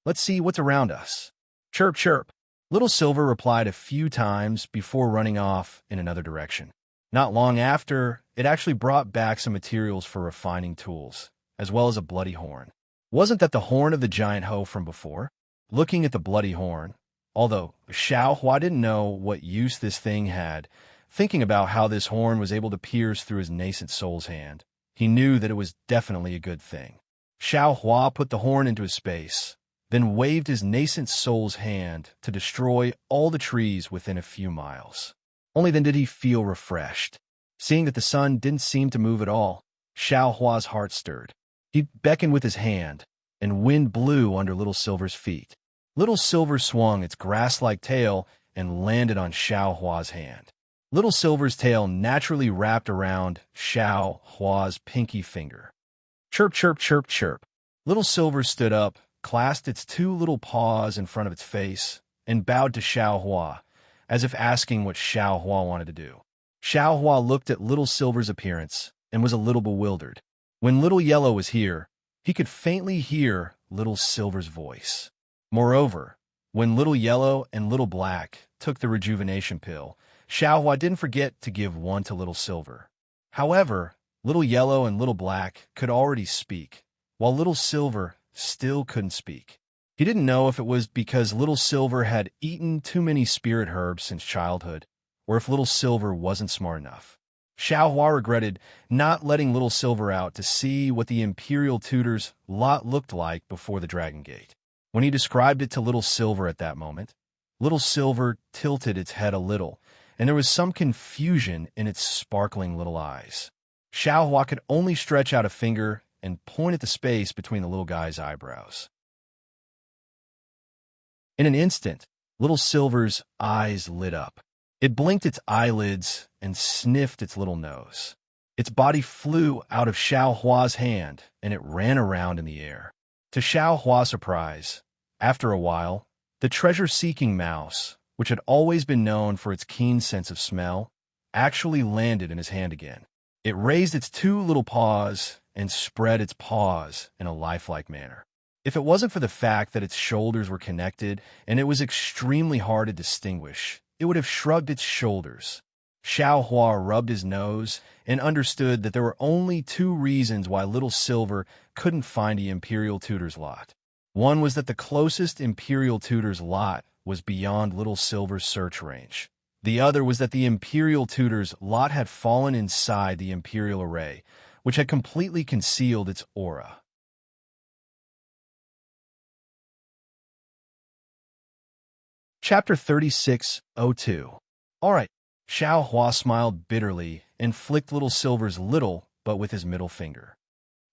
Let's see what's around us." Chirp, chirp. Little Silver replied a few times before running off in another direction. Not long after, it actually brought back some materials for refining tools, as well as a bloody horn. Wasn't that the horn of the giant hoe from before? Looking at the bloody horn, although Xiaohua didn't know what use this thing had, thinking about how this horn was able to pierce through his nascent soul's hand, he knew that it was definitely a good thing. Xiaohua put the horn into his space, then waved his nascent soul's hand to destroy all the trees within a few miles. Only then did he feel refreshed. Seeing that the sun didn't seem to move at all, Xiaohua's heart stirred. He beckoned with his hand, and wind blew under Little Silver's feet. Little Silver swung its grass-like tail and landed on Xiaohua's hand. Little Silver's tail naturally wrapped around Xiaohua's pinky finger. Chirp, chirp, chirp, chirp. Little Silver stood up, clasped its 2 little paws in front of its face, and bowed to Xiaohua, as if asking what Xiaohua wanted to do. Xiaohua looked at Little Silver's appearance and was a little bewildered. When Little Yellow was here, he could faintly hear Little Silver's voice. Moreover, when Little Yellow and Little Black took the rejuvenation pill, Xiaohua didn't forget to give one to Little Silver. However, Little Yellow and Little Black could already speak, while Little Silver still couldn't speak. He didn't know if it was because Little Silver had eaten too many spirit herbs since childhood, or if Little Silver wasn't smart enough. Xiaohua regretted not letting Little Silver out to see what the Imperial Tutor's lot looked like before the Dragon Gate. When he described it to Little Silver at that moment, Little Silver tilted its head a little, and there was some confusion in its sparkling little eyes. Xiaohua could only stretch out a finger and point at the space between the little guy's eyebrows. In an instant, Little Silver's eyes lit up. It blinked its eyelids and sniffed its little nose. Its body flew out of Xiaohua's hand, and it ran around in the air. To Xiaohua's surprise, after a while, the treasure-seeking mouse, which had always been known for its keen sense of smell, actually landed in his hand again. It raised its 2 little paws and spread its paws in a lifelike manner. If it wasn't for the fact that its shoulders were connected and it was extremely hard to distinguish, it would have shrugged its shoulders. Xiaohua rubbed his nose and understood that there were only 2 reasons why Little Silver couldn't find the Imperial Tutor's lot. One was that the closest Imperial Tutor's lot was beyond Little Silver's search range. The other was that the Imperial Tutor's lot had fallen inside the Imperial Array, which had completely concealed its aura. Chapter 3602. All right. Xiao Hua smiled bitterly and flicked Little Silver's little, but with his middle finger.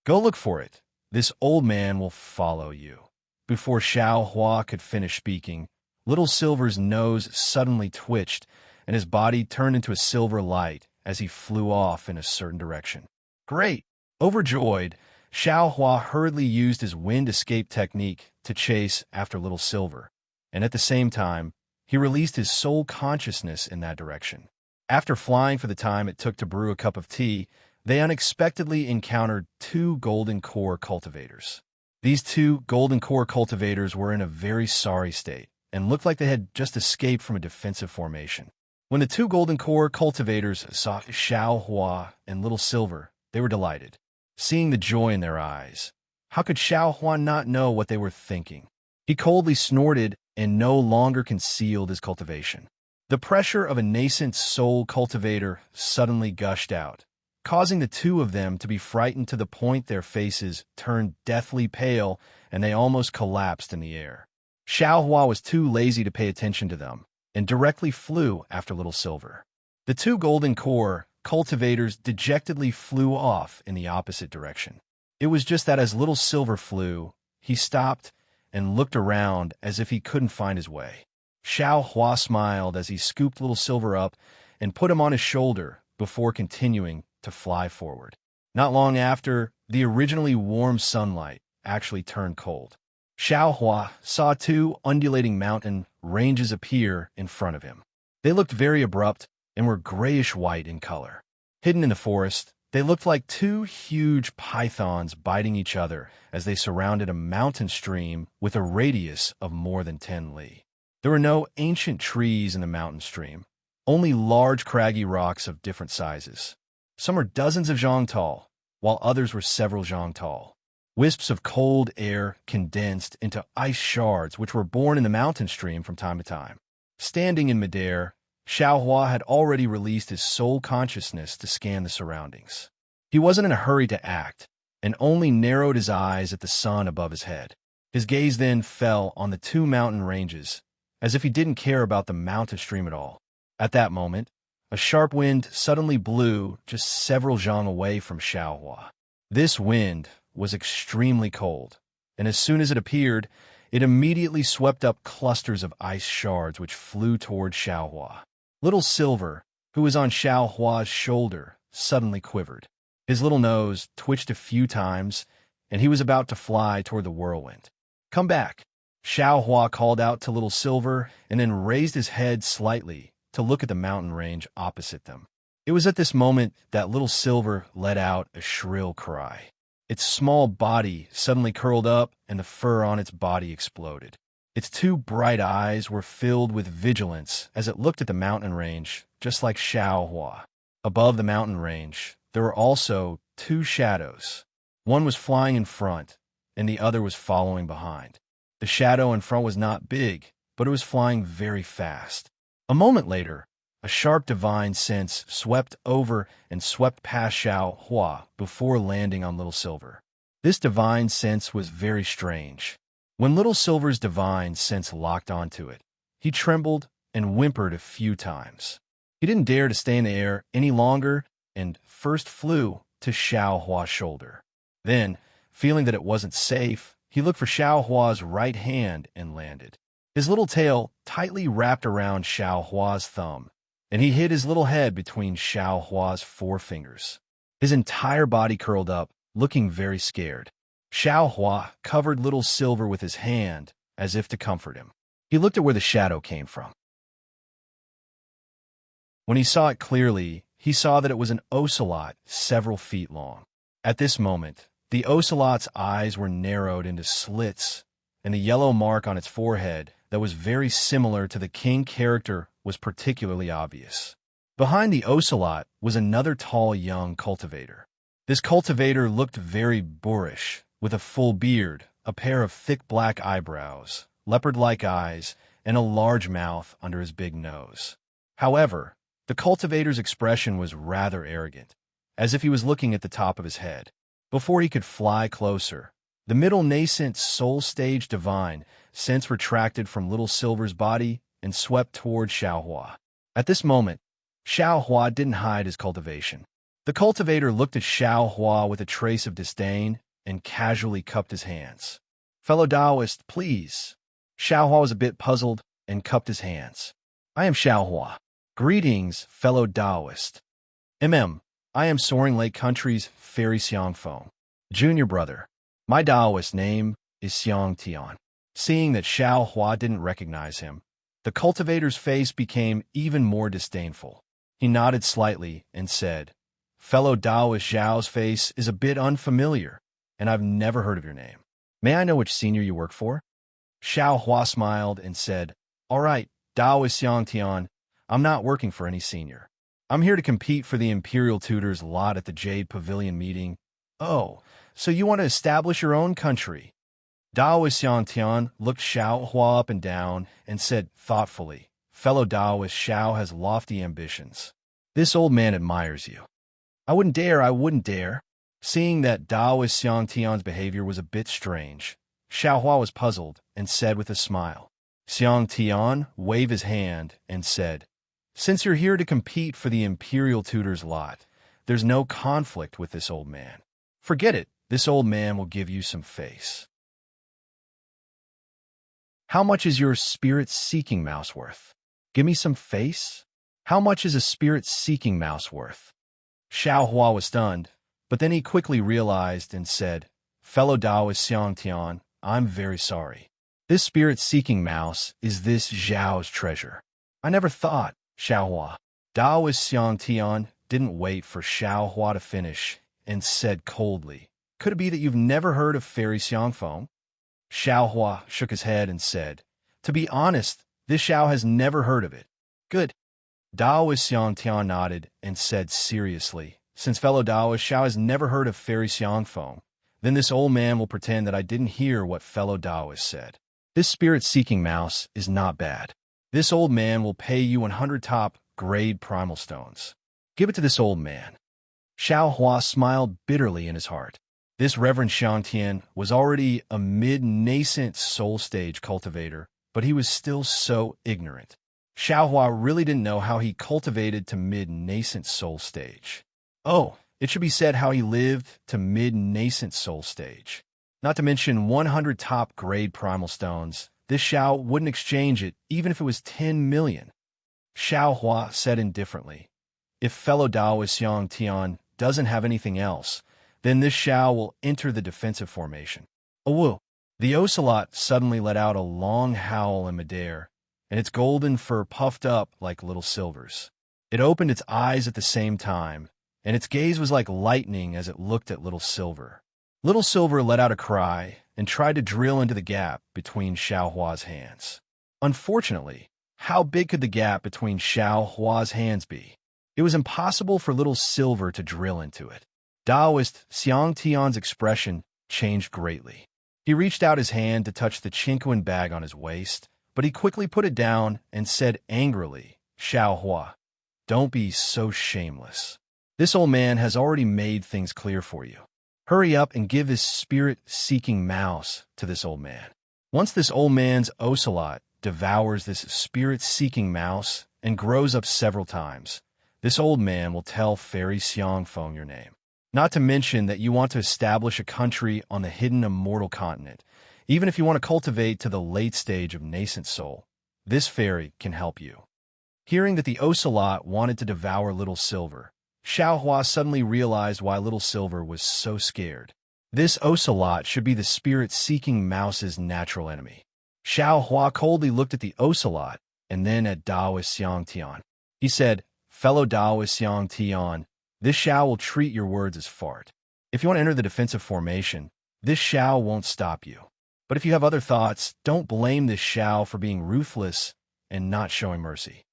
Go look for it. This old man will follow you. Before Xiao Hua could finish speaking, Little Silver's nose suddenly twitched, and his body turned into a silver light as he flew off in a certain direction. Great! Overjoyed, Xiao Hua hurriedly used his wind escape technique to chase after Little Silver, and at the same time, he released his soul consciousness in that direction. After flying for the time it took to brew a cup of tea, they unexpectedly encountered two golden core cultivators. These two golden core cultivators were in a very sorry state and looked like they had just escaped from a defensive formation. When the two golden core cultivators saw Xiao Hua and Little Silver, they were delighted, seeing the joy in their eyes. How could Xiao Hua not know what they were thinking? He coldly snorted and no longer concealed his cultivation. The pressure of a nascent soul cultivator suddenly gushed out, causing the two of them to be frightened to the point their faces turned deathly pale and they almost collapsed in the air. Xiao Hua was too lazy to pay attention to them and directly flew after Little Silver. The two golden core cultivators dejectedly flew off in the opposite direction. It was just that as Little Silver flew, he stopped and looked around as if he couldn't find his way. Xiao Hua smiled as he scooped Little Silver up and put him on his shoulder before continuing to fly forward. Not long after, the originally warm sunlight actually turned cold. Xiao Hua saw two undulating mountain ranges appear in front of him. They looked very abrupt and were grayish-white in color. Hidden in the forest, they looked like two huge pythons biting each other as they surrounded a mountain stream with a radius of more than 10 li. There were no ancient trees in the mountain stream, only large craggy rocks of different sizes. Some were dozens of zhang tall, while others were several zhang tall. Wisps of cold air condensed into ice shards which were born in the mountain stream from time to time. Standing in midair, Xiao Hua had already released his soul consciousness to scan the surroundings. He wasn't in a hurry to act, and only narrowed his eyes at the sun above his head. His gaze then fell on the two mountain ranges, as if he didn't care about the mountain stream at all. At that moment, a sharp wind suddenly blew just several zhang away from Xiao Hua. This wind was extremely cold, and as soon as it appeared, it immediately swept up clusters of ice shards which flew toward Xiao Hua. Little Silver, who was on Xiao Hua's shoulder, suddenly quivered. His little nose twitched a few times, and he was about to fly toward the whirlwind. Come back! Xiao Hua called out to Little Silver and then raised his head slightly to look at the mountain range opposite them. It was at this moment that Little Silver let out a shrill cry. Its small body suddenly curled up and the fur on its body exploded. Its two bright eyes were filled with vigilance as it looked at the mountain range, just like Xiao Hua. Above the mountain range, there were also two shadows. One was flying in front, and the other was following behind. The shadow in front was not big, but it was flying very fast. A moment later, a sharp divine sense swept over and swept past Xiao Hua before landing on Little Silver. This divine sense was very strange. When Little Silver's divine sense locked onto it, he trembled and whimpered a few times. He didn't dare to stay in the air any longer and first flew to Xiao Hua's shoulder. Then, feeling that it wasn't safe, he looked for Xiao Hua's right hand and landed. His little tail tightly wrapped around Xiao Hua's thumb, and he hid his little head between Xiao Hua's forefingers. His entire body curled up, looking very scared. Xiao Hua covered Little Silver with his hand, as if to comfort him. He looked at where the shadow came from. When he saw it clearly, he saw that it was an ocelot several feet long. At this moment, the ocelot's eyes were narrowed into slits, and the yellow mark on its forehead that was very similar to the king character was particularly obvious. Behind the ocelot was another tall young cultivator. This cultivator looked very boorish, with a full beard, a pair of thick black eyebrows, leopard-like eyes, and a large mouth under his big nose. However, the cultivator's expression was rather arrogant, as if he was looking at the top of his head. Before he could fly closer, the middle nascent soul stage divine sense retracted from Little Silver's body and swept toward Xiaohua. At this moment, Xiaohua didn't hide his cultivation. The cultivator looked at Xiaohua with a trace of disdain and casually cupped his hands. "Fellow Taoist, please." Xiaohua was a bit puzzled and cupped his hands. "I am Xiaohua. Greetings, fellow Taoist. I am Soaring Lake Country's Fairy Xiangfeng, junior brother. My Taoist name is Xiang Tian." Seeing that Xiaohua didn't recognize him, the cultivator's face became even more disdainful. He nodded slightly and said, "Fellow Taoist Zhao's face is a bit unfamiliar, and I've never heard of your name. May I know which senior you work for?" Xiaohua smiled and said, "All right, Taoist Xiang Tian, I'm not working for any senior. I'm here to compete for the Imperial Tutor's lot at the Jade Pavilion meeting." "Oh, so you want to establish your own country?" Taoist Xiang Tian looked Xiaohua up and down and said thoughtfully, "Fellow Taoist Xiao has lofty ambitions. This old man admires you." I wouldn't dare." Seeing that Taoist Xiang Tian's behavior was a bit strange, Xiaohua was puzzled and said with a smile. Xiang Tian waved his hand and said, "Since you're here to compete for the Imperial Tutor's lot, there's no conflict with this old man. Forget it, this old man will give you some face." "How much is your spirit-seeking mouse worth?" "Give me some face?" "How much is a spirit-seeking mouse worth?" Xiaohua was stunned, but then he quickly realized and said, "Fellow Taoist Xiang Tian, I'm very sorry. This spirit-seeking mouse is this Zhao's treasure." "I never thought," Xiaohua. Taoist Xiang Tian didn't wait for Xiaohua to finish and said coldly, "Could it be that you've never heard of Fairy Xiangfeng?" Xiaohua shook his head and said, "To be honest, this Xiao has never heard of it." "Good." Taoist Xiang Tian nodded and said seriously, "Since fellow Taoist Xiao has never heard of Fairy Xiangfeng, then this old man will pretend that I didn't hear what fellow Taoist said. This spirit-seeking mouse is not bad. This old man will pay you 100 top-grade primal stones. Give it to this old man." Xiaohua smiled bitterly in his heart. This Reverend Xiang Tian was already a mid-nascent soul-stage cultivator, but he was still so ignorant. Xiaohua really didn't know how he cultivated to mid-nascent soul stage. Oh, it should be said how he lived to mid-nascent soul stage. Not to mention 100 top-grade primal stones, this Xiao wouldn't exchange it even if it was 10 million. Xiaohua said indifferently, "If fellow Taoist Xiang Tian doesn't have anything else, then this Xiao will enter the defensive formation." "Awoo!" The ocelot suddenly let out a long howl in midair, and its golden fur puffed up like little silvers. It opened its eyes at the same time, and its gaze was like lightning as it looked at Little Silver. Little Silver let out a cry and tried to drill into the gap between Xiaohua's hands. Unfortunately, how big could the gap between Xiaohua's hands be? It was impossible for Little Silver to drill into it. Taoist Xiang Tian's expression changed greatly. He reached out his hand to touch the Chinquan bag on his waist, but he quickly put it down and said angrily, "Xiaohua, don't be so shameless. This old man has already made things clear for you. Hurry up and give his spirit-seeking mouse to this old man. Once this old man's ocelot devours this spirit-seeking mouse and grows up several times, this old man will tell Fairy Xiangfeng your name. Not to mention that you want to establish a country on the hidden immortal continent. Even if you want to cultivate to the late stage of nascent soul, this fairy can help you." Hearing that the ocelot wanted to devour Little Silver, Xiaohua suddenly realized why Little Silver was so scared. This ocelot should be the spirit-seeking mouse's natural enemy. Xiaohua coldly looked at the ocelot and then at Taoist Xiang Tian. He said, "Fellow Taoist Xiang Tian, this Xiao will treat your words as fart. If you want to enter the defensive formation, this Xiao won't stop you. But if you have other thoughts, don't blame this Xiao for being ruthless and not showing mercy."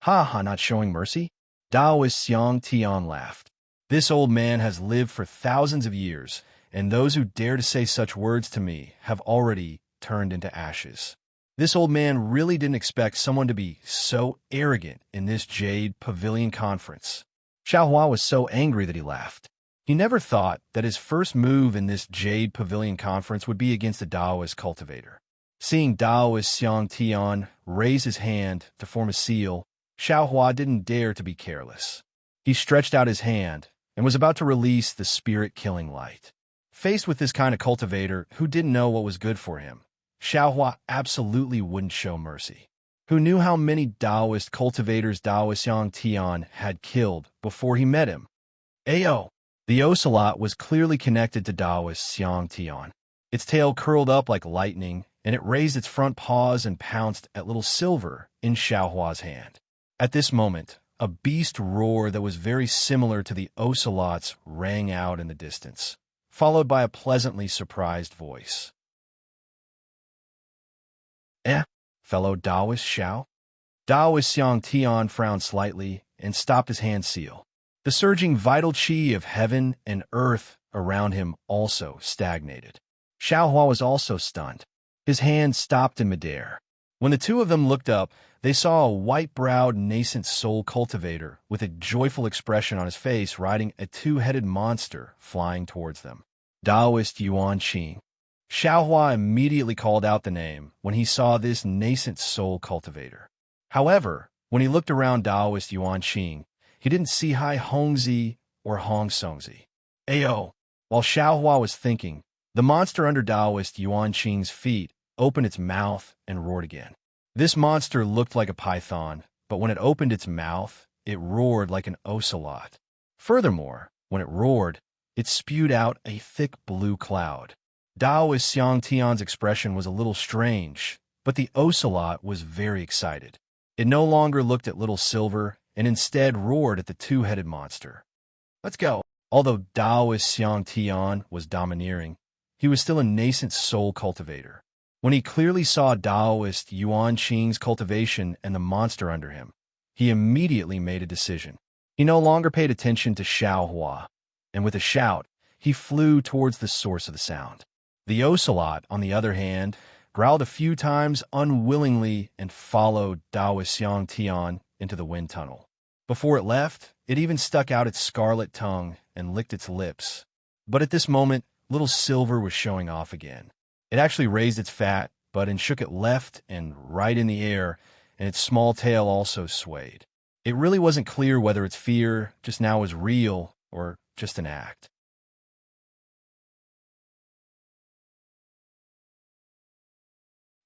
"Ha ha, not showing mercy?" Taoist Xiang Tian laughed. "This old man has lived for thousands of years, and those who dare to say such words to me have already turned into ashes. This old man really didn't expect someone to be so arrogant in this Jade Pavilion conference." Xiaohua was so angry that he laughed. He never thought that his first move in this Jade Pavilion conference would be against a Taoist cultivator. Seeing Daoist Xiang Tian raise his hand to form a seal, Xiaohua didn't dare to be careless. He stretched out his hand and was about to release the spirit-killing light. Faced with this kind of cultivator who didn't know what was good for him, Xiaohua absolutely wouldn't show mercy. Who knew how many Daoist cultivators Daoist Xiang Tian had killed before he met him? Ayo! The ocelot was clearly connected to Daoist Xiang Tian. Its tail curled up like lightning, and it raised its front paws and pounced at little Silver in Xiaohua's hand. At this moment, a beast roar that was very similar to the ocelot's rang out in the distance, followed by a pleasantly surprised voice. Fellow Daoist Xiao? Daoist Xiang Tian frowned slightly and stopped his hand seal. The surging vital qi of heaven and earth around him also stagnated. Xiaohua was also stunned. His hand stopped in midair. When the two of them looked up, they saw a white-browed nascent soul cultivator with a joyful expression on his face riding a two-headed monster flying towards them. Daoist Yuan Qing. Xiaohua immediately called out the name when he saw this nascent soul cultivator. However, when he looked around Daoist Yuan Qing, he didn't see Hai Hongzi or Hong Songzi. Ayo! While Xiaohua was thinking, the monster under Daoist Yuan Qing's feet opened its mouth and roared again. This monster looked like a python, but when it opened its mouth, it roared like an ocelot. Furthermore, when it roared, it spewed out a thick blue cloud. Daoist Xiang Tian's expression was a little strange, but the ocelot was very excited. It no longer looked at little Silver and instead roared at the two-headed monster. Let's go. Although Daoist Xiang Tian was domineering, he was still a nascent soul cultivator. When he clearly saw Daoist Yuan Qing's cultivation and the monster under him, he immediately made a decision. He no longer paid attention to Xiaohua, and with a shout, he flew towards the source of the sound. The ocelot, on the other hand, growled a few times unwillingly and followed Daoist Xiang Tian into the wind tunnel. Before it left, it even stuck out its scarlet tongue and licked its lips. But at this moment, little Silver was showing off again. It actually raised its fat butt and shook it left and right in the air, and its small tail also swayed. It really wasn't clear whether its fear just now was real or just an act.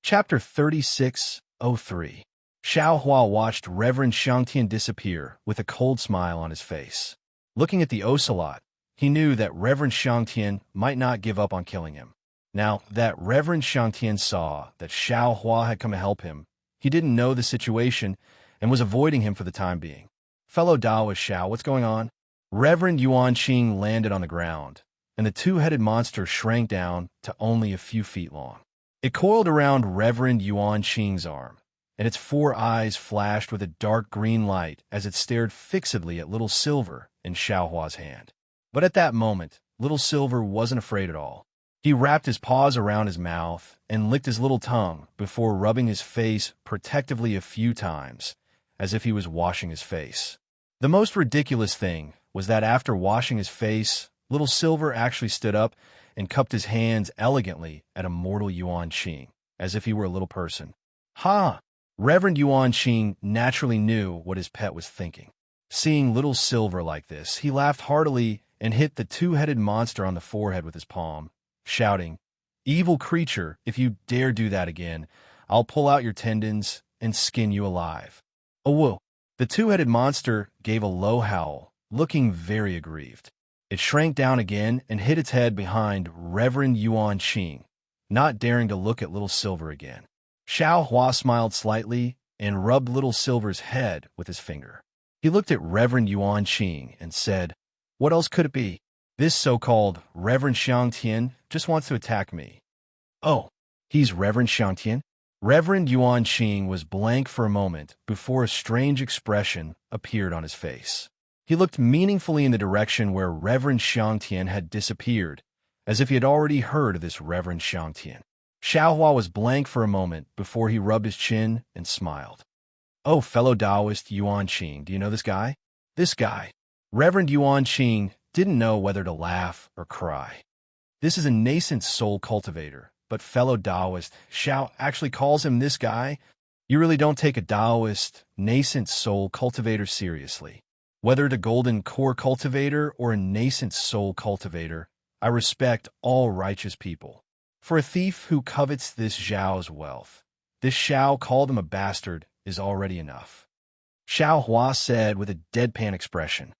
Chapter 36:03. Xiaohua watched Reverend Xiangtian disappear with a cold smile on his face. Looking at the ocelot, he knew that Reverend Xiangtian might not give up on killing him. Now that Reverend Xiangtian saw that Xiaohua had come to help him, he didn't know the situation and was avoiding him for the time being. Fellow Daoist Xiao, what's going on? Reverend Yuan Qing landed on the ground, and the two-headed monster shrank down to only a few feet long. It coiled around Reverend Yuan Qing's arm, and its four eyes flashed with a dark green light as it stared fixedly at little Silver in Xiaohua's hand. But at that moment, little Silver wasn't afraid at all. He wrapped his paws around his mouth and licked his little tongue before rubbing his face protectively a few times, as if he was washing his face. The most ridiculous thing was that after washing his face, little Silver actually stood up and cupped his hands elegantly at immortal Yuan Qing, as if he were a little person. Ha! Reverend Yuan Qing naturally knew what his pet was thinking. Seeing little Silver like this, he laughed heartily and hit the two-headed monster on the forehead with his palm, shouting, "Evil creature, if you dare do that again, I'll pull out your tendons and skin you alive." Oh, whoa! The two-headed monster gave a low howl, looking very aggrieved. It shrank down again and hid its head behind Reverend Yuan Qing, not daring to look at little Silver again. Xiaohua smiled slightly and rubbed little Silver's head with his finger. He looked at Reverend Yuan Qing and said, "What else could it be? This so-called Reverend Xiangtian just wants to attack me." Oh, he's Reverend Xiangtian? Reverend Yuan Qing was blank for a moment before a strange expression appeared on his face. He looked meaningfully in the direction where Reverend Xiangtian had disappeared, as if he had already heard of this Reverend Xiangtian. Xiaohua was blank for a moment before he rubbed his chin and smiled. "Oh, fellow Daoist Yuan Qing, do you know this guy?" This guy. Reverend Yuan Qing didn't know whether to laugh or cry. This is a nascent soul cultivator but fellow Taoist, Xiao actually calls him this guy. You really don't take a Taoist, nascent soul cultivator seriously. Whether the golden core cultivator or a nascent soul cultivator, I respect all righteous people. For a thief who covets this Zhao's wealth, this Xiao called him a bastard is already enough. Xiao Hua said with a deadpan expression,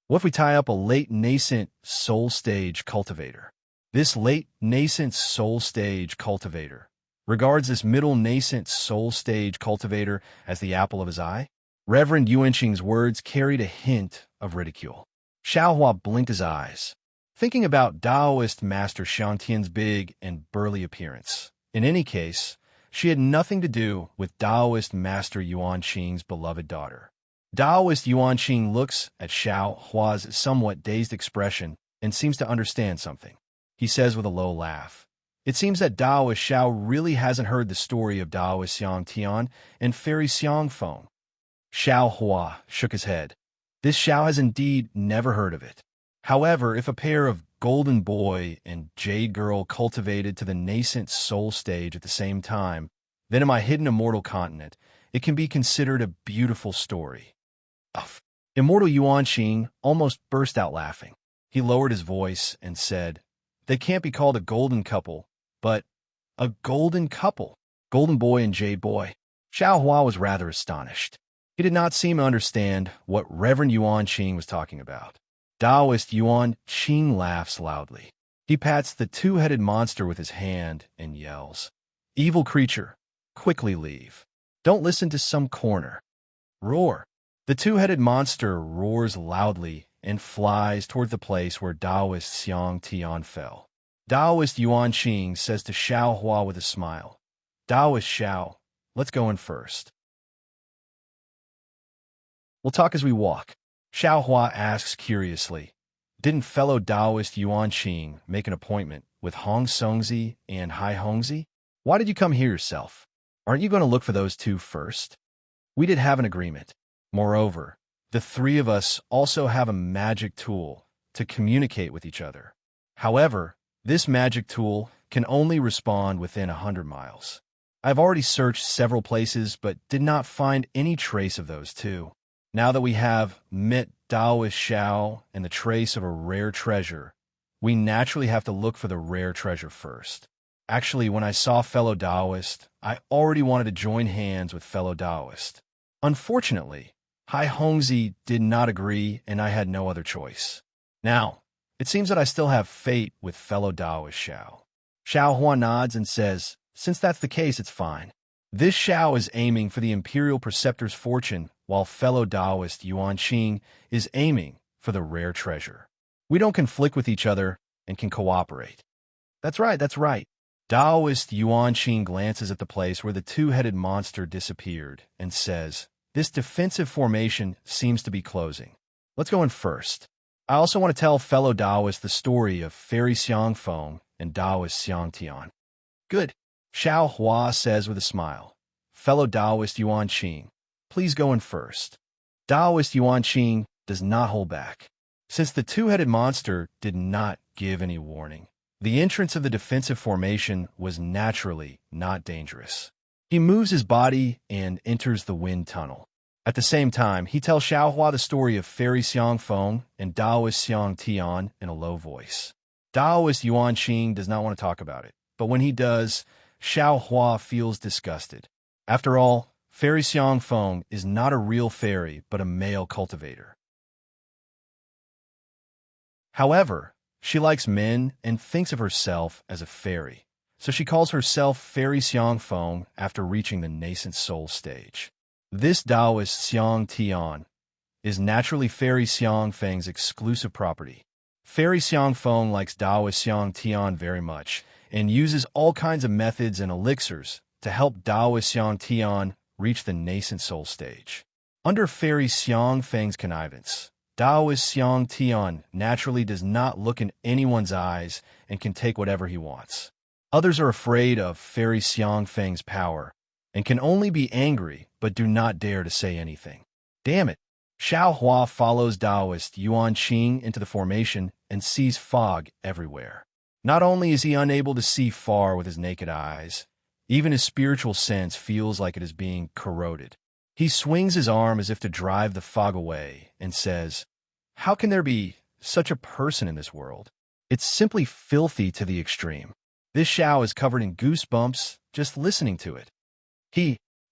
"What if we tie up a late nascent soul stage cultivator?" This late nascent soul stage cultivator regards this middle nascent soul stage cultivator as the apple of his eye. Reverend Yuanqing's words carried a hint of ridicule. Xiao Hua blinked his eyes, thinking about Taoist Master Shantian's big and burly appearance. In any case, she had nothing to do with Taoist Master Yuanqing's beloved daughter. Taoist Yuanqing looks at Xiao Hua's somewhat dazed expression and seems to understand something. He says with a low laugh, "It seems that Taoist Xiao really hasn't heard the story of Taoist Xiang Tian and Fairy Xiang Feng." Xiao Hua shook his head. This Xiao has indeed never heard of it. However, if a pair of golden boy and jade girl cultivated to the nascent soul stage at the same time, then in my hidden immortal continent, it can be considered a beautiful story. Ugh. Immortal Yuanqing almost burst out laughing. He lowered his voice and said, "They can't be called a golden couple, but a golden couple. Golden boy and jade boy." Xiao Hua was rather astonished. He did not seem to understand what Reverend Yuanqing was talking about. Taoist Yuanqing laughs loudly. He pats the two-headed monster with his hand and yells, "Evil creature, quickly leave. Don't listen to some corner." Roar. The two-headed monster roars loudly and flies toward the place where Taoist Xiang Tian fell. Taoist Yuanqing says to Xiao Hua with a smile, "Taoist Xiao, let's go in first. We'll talk as we walk." Xiao Hua asks curiously, "Didn't fellow Taoist Yuanqing make an appointment with Hong Songzi and Hai Hongzi? Why did you come here yourself? Aren't you going to look for those two first?" "We did have an agreement. Moreover, the three of us also have a magic tool to communicate with each other. However, this magic tool can only respond within 100 miles. I've already searched several places but did not find any trace of those two. Now that we have met Taoist Xiao and the trace of a rare treasure, we naturally have to look for the rare treasure first. Actually, when I saw fellow Taoist, I already wanted to join hands with fellow Taoist. Unfortunately, Hai Hongzi did not agree and I had no other choice. Now, it seems that I still have fate with fellow Taoist Xiao." Xiao Hua nods and says, "Since that's the case, it's fine. This Xiao is aiming for the Imperial Preceptor's fortune, while fellow Taoist Yuanqing is aiming for the rare treasure. We don't conflict with each other and can cooperate." That's right, that's right. Taoist Yuanqing glances at the place where the two-headed monster disappeared and says, "This defensive formation seems to be closing. Let's go in first. I also want to tell fellow Taoists the story of Fairy Xiang Feng and Taoist Xiang Tian." "Good," Xiao Hua says with a smile. "Fellow Taoist Yuanqing, please go in first." Taoist Yuanqing does not hold back. Since the two-headed monster did not give any warning, the entrance of the defensive formation was naturally not dangerous. He moves his body and enters the wind tunnel. At the same time, he tells Xiao Hua the story of Fairy Xiang Feng and Taoist Xiang Tian in a low voice. Taoist Yuanqing does not want to talk about it, but when he does, Xiao Hua feels disgusted. After all, Fairy Xiang Feng is not a real fairy, but a male cultivator. However, she likes men and thinks of herself as a fairy, so she calls herself Fairy Xiang Feng after reaching the nascent soul stage. This Taoist Xiang Tian is naturally Fairy Xiang Feng's exclusive property. Fairy Xiang Feng likes Taoist Xiang Tian very much and uses all kinds of methods and elixirs to help Taoist Xiang Tian reach the nascent soul stage. Under Fairy Xiang Feng's connivance, Taoist Xiang Tian naturally does not look in anyone's eyes and can take whatever he wants. Others are afraid of Fairy Xiang Feng's power and can only be angry but do not dare to say anything. Damn it! Xiao Hua follows Taoist Yuanqing into the formation and sees fog everywhere. Not only is he unable to see far with his naked eyes, even his spiritual sense feels like it is being corroded. He swings his arm as if to drive the fog away and says, "How can there be such a person in this world? It's simply filthy to the extreme. This Xiao is covered in goosebumps just listening to it."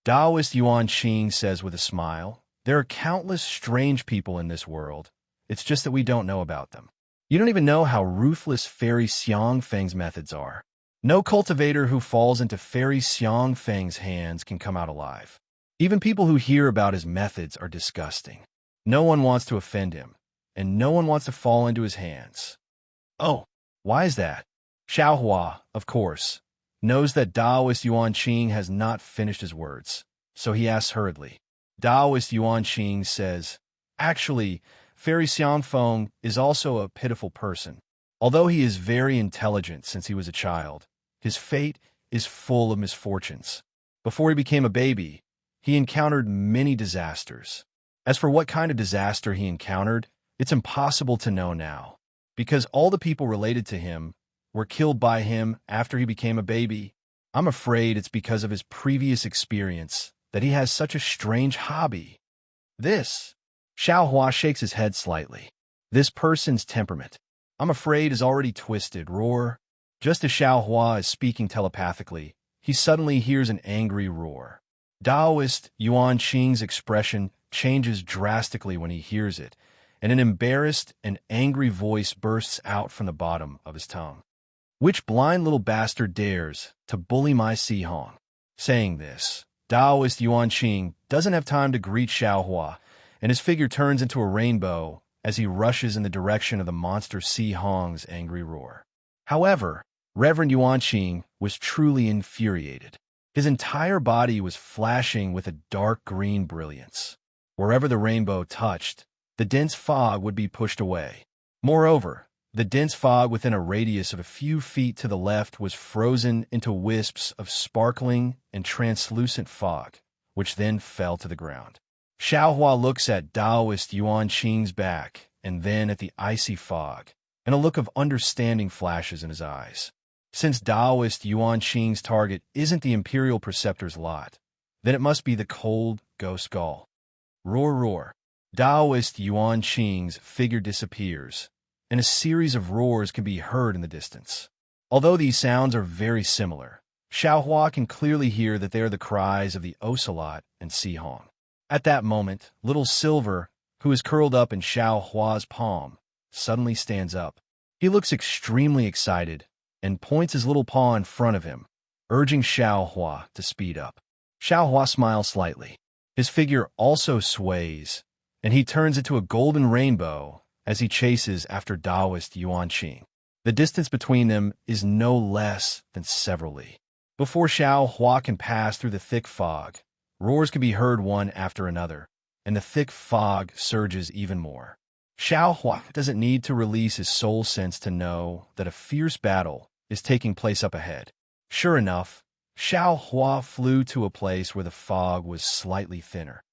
Taoist Yuan Qing says with a smile, "There are countless strange people in this world. It's just that we don't know about them. You don't even know how ruthless Fairy Xiang Feng's methods are. No cultivator who falls into Fairy Xiang Feng's hands can come out alive. Even people who hear about his methods are disgusting. No one wants to offend him, and no one wants to fall into his hands." "Oh, why is that?" Xiaohua, of course, knows that Taoist Yuan Qing has not finished his words, so he asks hurriedly. Taoist Yuan Qing says, "Actually, Fairy Xiangfeng is also a pitiful person. Although he is very intelligent since he was a child, his fate is full of misfortunes. Before he became a baby, he encountered many disasters. As for what kind of disaster he encountered, it's impossible to know now, because all the people related to him were killed by him after he became a baby. I'm afraid it's because of his previous experience that he has such a strange hobby. This," Xiaohua shakes his head slightly, "this person's temperament, I'm afraid, is already twisted." Roar. Just as Xiaohua is speaking telepathically, he suddenly hears an angry roar. Taoist Yuan Qing's expression changes drastically when he hears it, and an embarrassed and angry voice bursts out from the bottom of his tongue. "Which blind little bastard dares to bully my Si Hong?" Saying this, Taoist Yuan Qing doesn't have time to greet Xiaohua, and his figure turns into a rainbow as he rushes in the direction of the monster Si Hong's angry roar. However, Reverend Yuan Qing was truly infuriated. His entire body was flashing with a dark green brilliance. Wherever the rainbow touched, the dense fog would be pushed away. Moreover, the dense fog within a radius of a few feet to the left was frozen into wisps of sparkling and translucent fog, which then fell to the ground. Xiaohua looks at Taoist Yuan Qing's back and then at the icy fog, and a look of understanding flashes in his eyes. Since Taoist Yuan Qing's target isn't the Imperial Preceptor's lot, then it must be the cold ghost gull. Roar, roar. Taoist Yuan Qing's figure disappears, and a series of roars can be heard in the distance. Although these sounds are very similar, Xiaohua can clearly hear that they are the cries of the ocelot and Si Hong. At that moment, little Silver, who is curled up in Xiaohua's palm, suddenly stands up. He looks extremely excited and points his little paw in front of him, urging Xiaohua to speed up. Xiaohua smiles slightly. His figure also sways, and he turns into a golden rainbow as he chases after Taoist Yuan Qing. The distance between them is no less than several li. Before Xiaohua can pass through the thick fog, roars can be heard one after another, and the thick fog surges even more. Xiaohua doesn't need to release his soul sense to know that a fierce battle is taking place up ahead. Sure enough, Xiaohua flew to a place where the fog was slightly thinner.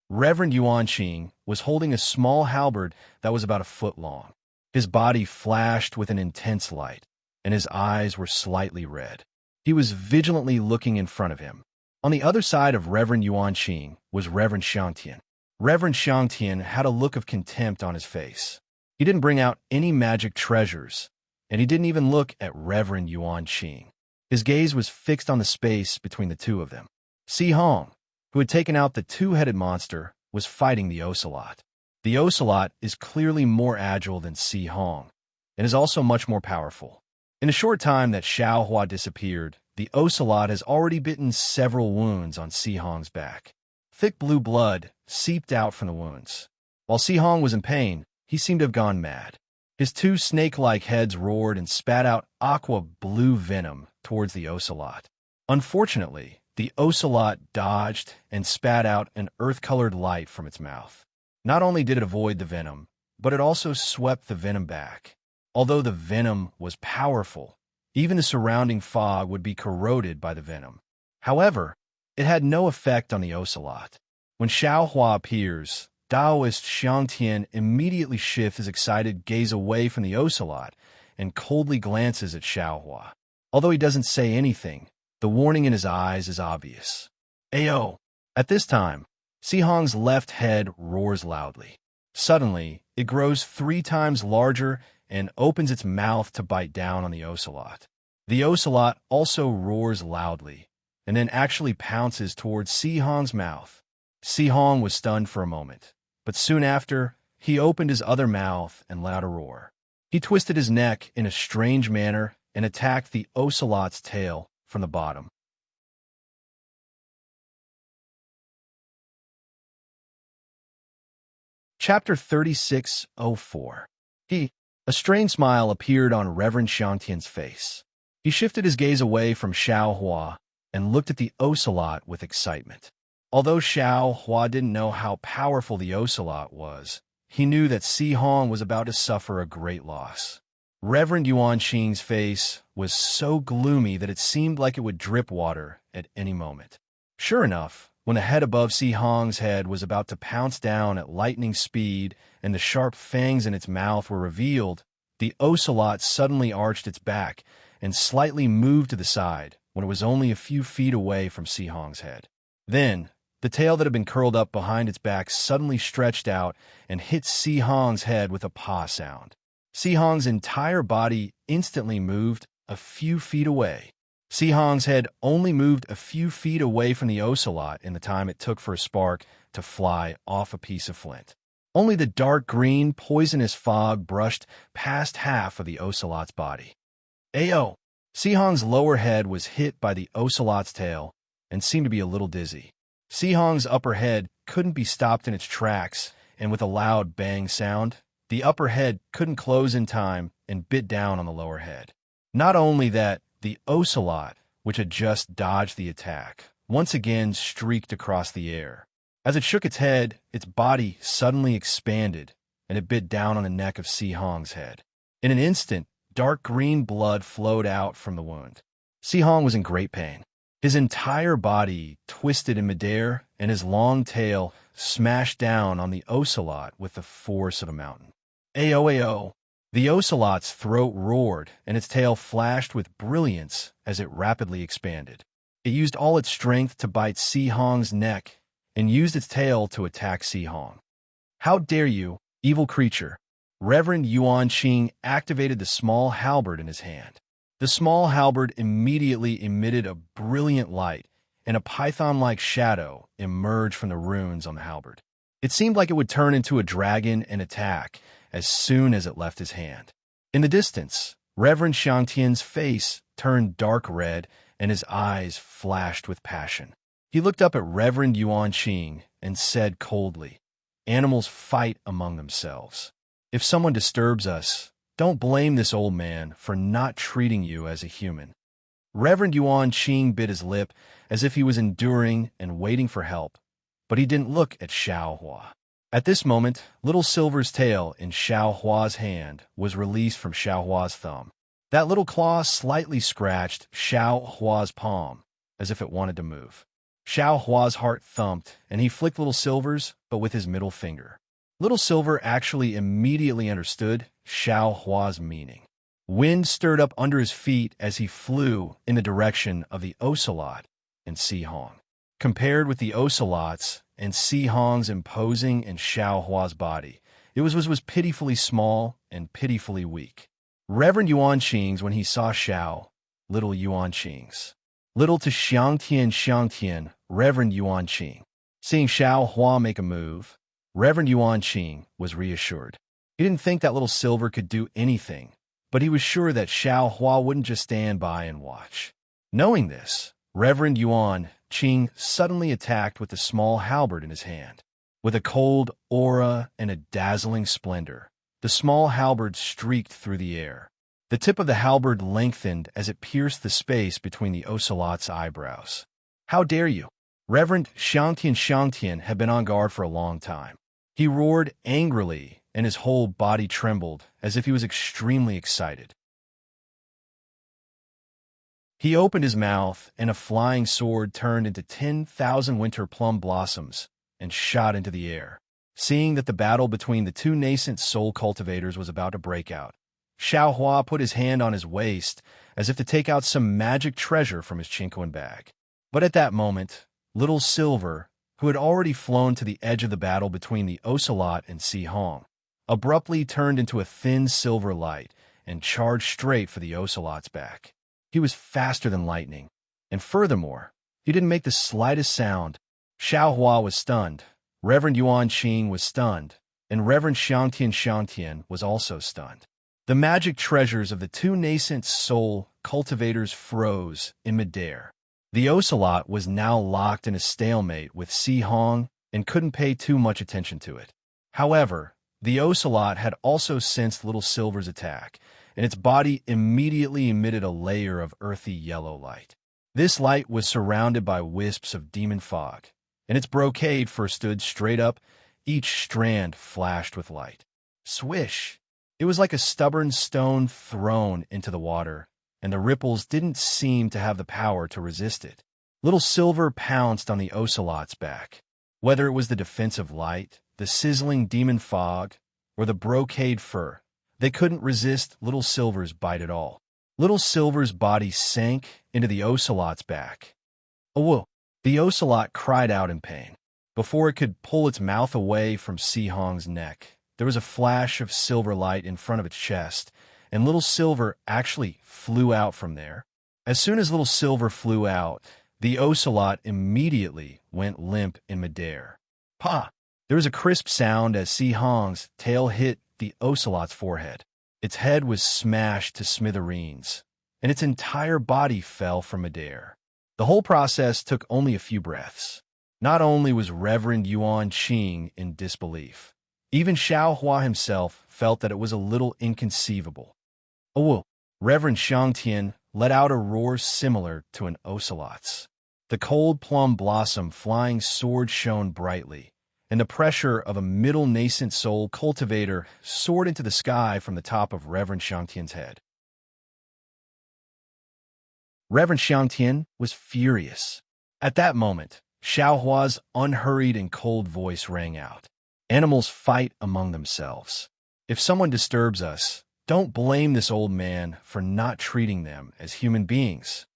Reverend Yuan Qing was holding a small halberd that was about a foot long. His body flashed with an intense light, and his eyes were slightly red. He was vigilantly looking in front of him. On the other side of Reverend Yuan Qing was Reverend Xiangtian. Reverend Xiangtian had a look of contempt on his face. He didn't bring out any magic treasures, and he didn't even look at Reverend Yuan Qing. His gaze was fixed on the space between the two of them. Si Hong, who had taken out the two-headed monster, was fighting the ocelot. The ocelot is clearly more agile than Si Hong, and is also much more powerful. In a short time that Xiaohua disappeared, the ocelot has already bitten several wounds on Si Hong's back. Thick blue blood seeped out from the wounds. While Si Hong was in pain, he seemed to have gone mad. His two snake-like heads roared and spat out aqua-blue venom towards the ocelot. Unfortunately, the ocelot dodged and spat out an earth-colored light from its mouth. Not only did it avoid the venom, but it also swept the venom back. Although the venom was powerful, even the surrounding fog would be corroded by the venom. However, it had no effect on the ocelot. When Xiaohua appears, Taoist Xiangtian immediately shifts his excited gaze away from the ocelot and coldly glances at Xiaohua. Although he doesn't say anything, the warning in his eyes is obvious. Ayo! At this time, Sihong's left head roars loudly. Suddenly, it grows 3 times larger and opens its mouth to bite down on the ocelot. The ocelot also roars loudly, and then actually pounces towards Sihong's mouth. Sihong was stunned for a moment, but soon after, he opened his other mouth and let out a roar. He twisted his neck in a strange manner and attacked the ocelot's tail from the bottom. Chapter 3604. A strange smile appeared on Reverend Xiangtian's face. He shifted his gaze away from Xiaohua and looked at the ocelot with excitement. Although Xiaohua didn't know how powerful the ocelot was, he knew that Sihong was about to suffer a great loss. Reverend Yuanqing's face was so gloomy that it seemed like it would drip water at any moment. Sure enough, when the head above Sihong's head was about to pounce down at lightning speed and the sharp fangs in its mouth were revealed, the ocelot suddenly arched its back and slightly moved to the side when it was only a few feet away from Sihong's head. Then, the tail that had been curled up behind its back suddenly stretched out and hit Sihong's head with a paw sound. Sihong's entire body instantly moved a few feet away. Sihong's head only moved a few feet away from the ocelot in the time it took for a spark to fly off a piece of flint. Only the dark green, poisonous fog brushed past half of the ocelot's body. Ayo! Sihong's lower head was hit by the ocelot's tail and seemed to be a little dizzy. Sihong's upper head couldn't be stopped in its tracks, and with a loud bang sound, the upper head couldn't close in time and bit down on the lower head. Not only that, the ocelot, which had just dodged the attack, once again streaked across the air. As it shook its head, its body suddenly expanded, and it bit down on the neck of Sihong's head. In an instant, dark green blood flowed out from the wound. Sihong was in great pain. His entire body twisted in midair, and his long tail smashed down on the ocelot with the force of a mountain. Ayo, ayo! The ocelot's throat roared, and its tail flashed with brilliance as it rapidly expanded. It used all its strength to bite Sihong's neck, and used its tail to attack Sihong. How dare you, evil creature! Reverend Yuanqing activated the small halberd in his hand. The small halberd immediately emitted a brilliant light, and a python-like shadow emerged from the runes on the halberd. It seemed like it would turn into a dragon and attack as soon as it left his hand. In the distance, Reverend Xiangtian's face turned dark red, and his eyes flashed with passion. He looked up at Reverend Yuanqing and said coldly, "Animals fight among themselves. If someone disturbs us, don't blame this old man for not treating you as a human." Reverend Yuanqing bit his lip as if he was enduring and waiting for help, but he didn't look at Xiaohua. At this moment, Little Silver's tail in Xiaohua's hand was released from Xiaohua's thumb. That little claw slightly scratched Xiaohua's palm, as if it wanted to move. Xiaohua's heart thumped, and he flicked Little Silver's, but with his middle finger. Little Silver actually immediately understood Xiaohua's meaning. Wind stirred up under his feet as he flew in the direction of the ocelot and Sihong. Compared with the ocelot's and Sihong's imposing and Xiaohua's body, it was pitifully small and pitifully weak. Reverend Yuanqing's when he saw Xiao, little Yuanqing's. Little to Xiangtian, Reverend Yuanqing. Seeing Xiaohua make a move, Reverend Yuanqing was reassured. He didn't think that Little Silver could do anything, but he was sure that Xiaohua wouldn't just stand by and watch. Knowing this, Reverend Yuanqing suddenly attacked with a small halberd in his hand. With a cold aura and a dazzling splendor, the small halberd streaked through the air. The tip of the halberd lengthened as it pierced the space between the ocelot's eyebrows. How dare you! Reverend Xiangtian had been on guard for a long time. He roared angrily, and his whole body trembled as if he was extremely excited. He opened his mouth, and a flying sword turned into 10,000 winter plum blossoms and shot into the air. Seeing that the battle between the two nascent soul cultivators was about to break out, Xiaohua put his hand on his waist as if to take out some magic treasure from his chinkoan bag. But at that moment, Little Silver, who had already flown to the edge of the battle between the Ocelot and Si Hong, abruptly turned into a thin silver light and charged straight for the Ocelot's back. He was faster than lightning, and furthermore, he didn't make the slightest sound. Xiaohua was stunned, Reverend Yuan Qing was stunned, and Reverend Xiangtian was also stunned. The magic treasures of the two nascent soul cultivators froze in midair. The Ocelot was now locked in a stalemate with Si Hong and couldn't pay too much attention to it. However, the Ocelot had also sensed Little Silver's attack, and its body immediately emitted a layer of earthy yellow light. This light was surrounded by wisps of demon fog, and its brocade fur stood straight up, each strand flashed with light. Swish! It was like a stubborn stone thrown into the water, and the ripples didn't seem to have the power to resist it. Little Silver pounced on the Ocelot's back. Whether it was the defensive light, the sizzling demon fog, or the brocade fur, they couldn't resist Little Silver's bite at all. Little Silver's body sank into the Ocelot's back. Oh, the Ocelot cried out in pain. Before it could pull its mouth away from Si Hong's neck, there was a flash of silver light in front of its chest, and Little Silver actually flew out from there. As soon as Little Silver flew out, the Ocelot immediately went limp in midair. Pa! There was a crisp sound as Si Hong's tail hit the Ocelot's forehead. Its head was smashed to smithereens, and its entire body fell from midair. The whole process took only a few breaths. Not only was Reverend Yuan Qing in disbelief, even Xiaohua himself felt that it was a little inconceivable. Oh, Reverend Xiangtian let out a roar similar to an ocelot's. The cold plum blossom flying sword shone brightly, and the pressure of a middle nascent soul cultivator soared into the sky from the top of Reverend Xiangtian's head. Reverend Xiangtian was furious. At that moment, Xiaohua's unhurried and cold voice rang out. Animals fight among themselves. If someone disturbs us, don't blame this old man for not treating them as human beings.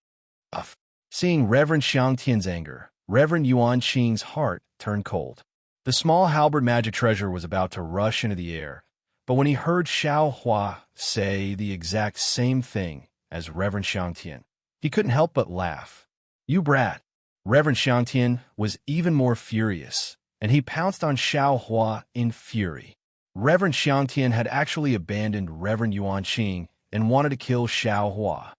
Seeing Reverend Xiangtian's anger, Reverend Yuan Qing's heart turned cold. The small halberd magic treasure was about to rush into the air, but when he heard Xiaohua say the exact same thing as Reverend Xiangtian, he couldn't help but laugh. You brat! Reverend Xiangtian was even more furious, and he pounced on Xiaohua in fury. Reverend Xiangtian had actually abandoned Reverend Yuan Qing and wanted to kill Xiaohua.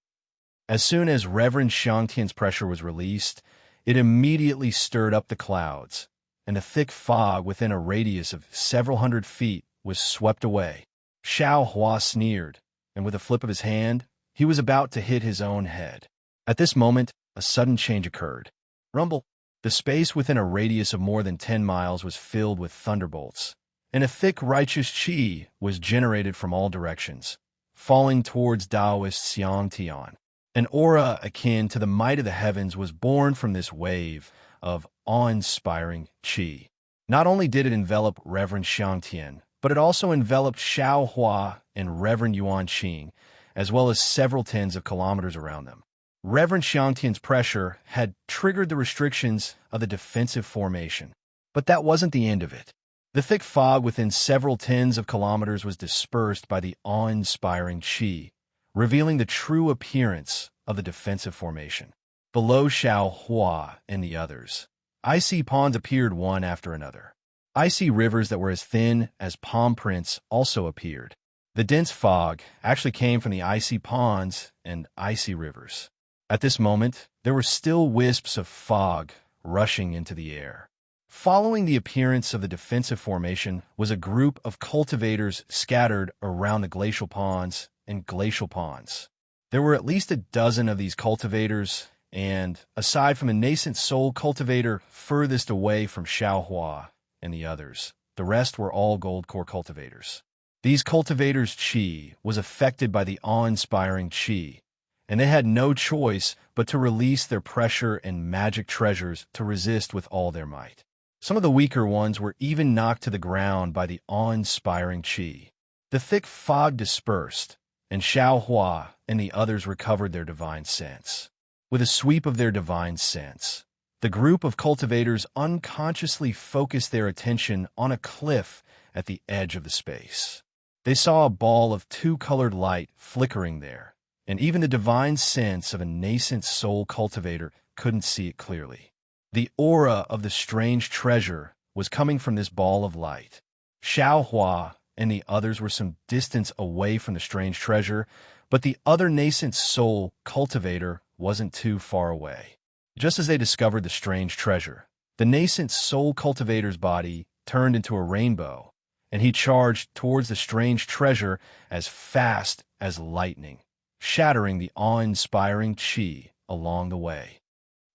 As soon as Reverend Xiangtian's pressure was released, it immediately stirred up the clouds, and a thick fog within a radius of several hundred feet was swept away. Xiaohua sneered, and with a flip of his hand, he was about to hit his own head. At this moment, a sudden change occurred. Rumble! The space within a radius of more than 10 miles was filled with thunderbolts, and a thick righteous qi was generated from all directions, falling towards Taoist Xiangtian. An aura akin to the might of the heavens was born from this wave of awe-inspiring qi. Not only did it envelop Reverend Xiangtian, but it also enveloped Xiaohua and Reverend Yuan Qing, as well as several tens of kilometers around them. Reverend Xiangtian's pressure had triggered the restrictions of the defensive formation, but that wasn't the end of it. The thick fog within several tens of kilometers was dispersed by the awe-inspiring qi, revealing the true appearance of the defensive formation. Below Xiaohua and the others, icy ponds appeared one after another. Icy rivers that were as thin as palm prints also appeared. The dense fog actually came from the icy ponds and icy rivers. At this moment, there were still wisps of fog rushing into the air. Following the appearance of the defensive formation was a group of cultivators scattered around the glacial ponds and glacial ponds. There were at least a dozen of these cultivators, and aside from the nascent soul cultivator furthest away from Xiaohua and the others, the rest were all gold core cultivators. These cultivators' qi was affected by the awe-inspiring qi, and they had no choice but to release their pressure and magic treasures to resist with all their might. Some of the weaker ones were even knocked to the ground by the awe-inspiring qi. The thick fog dispersed, and Xiao Hua and the others recovered their divine sense. With a sweep of their divine sense, the group of cultivators unconsciously focused their attention on a cliff at the edge of the space. They saw a ball of two-colored light flickering there, and even the divine sense of a nascent soul cultivator couldn't see it clearly. The aura of the strange treasure was coming from this ball of light. Xiao Hua and the others were some distance away from the strange treasure, but the other nascent soul cultivator wasn't too far away. Just as they discovered the strange treasure, the nascent soul cultivator's body turned into a rainbow, and he charged towards the strange treasure as fast as lightning, shattering the awe-inspiring qi along the way.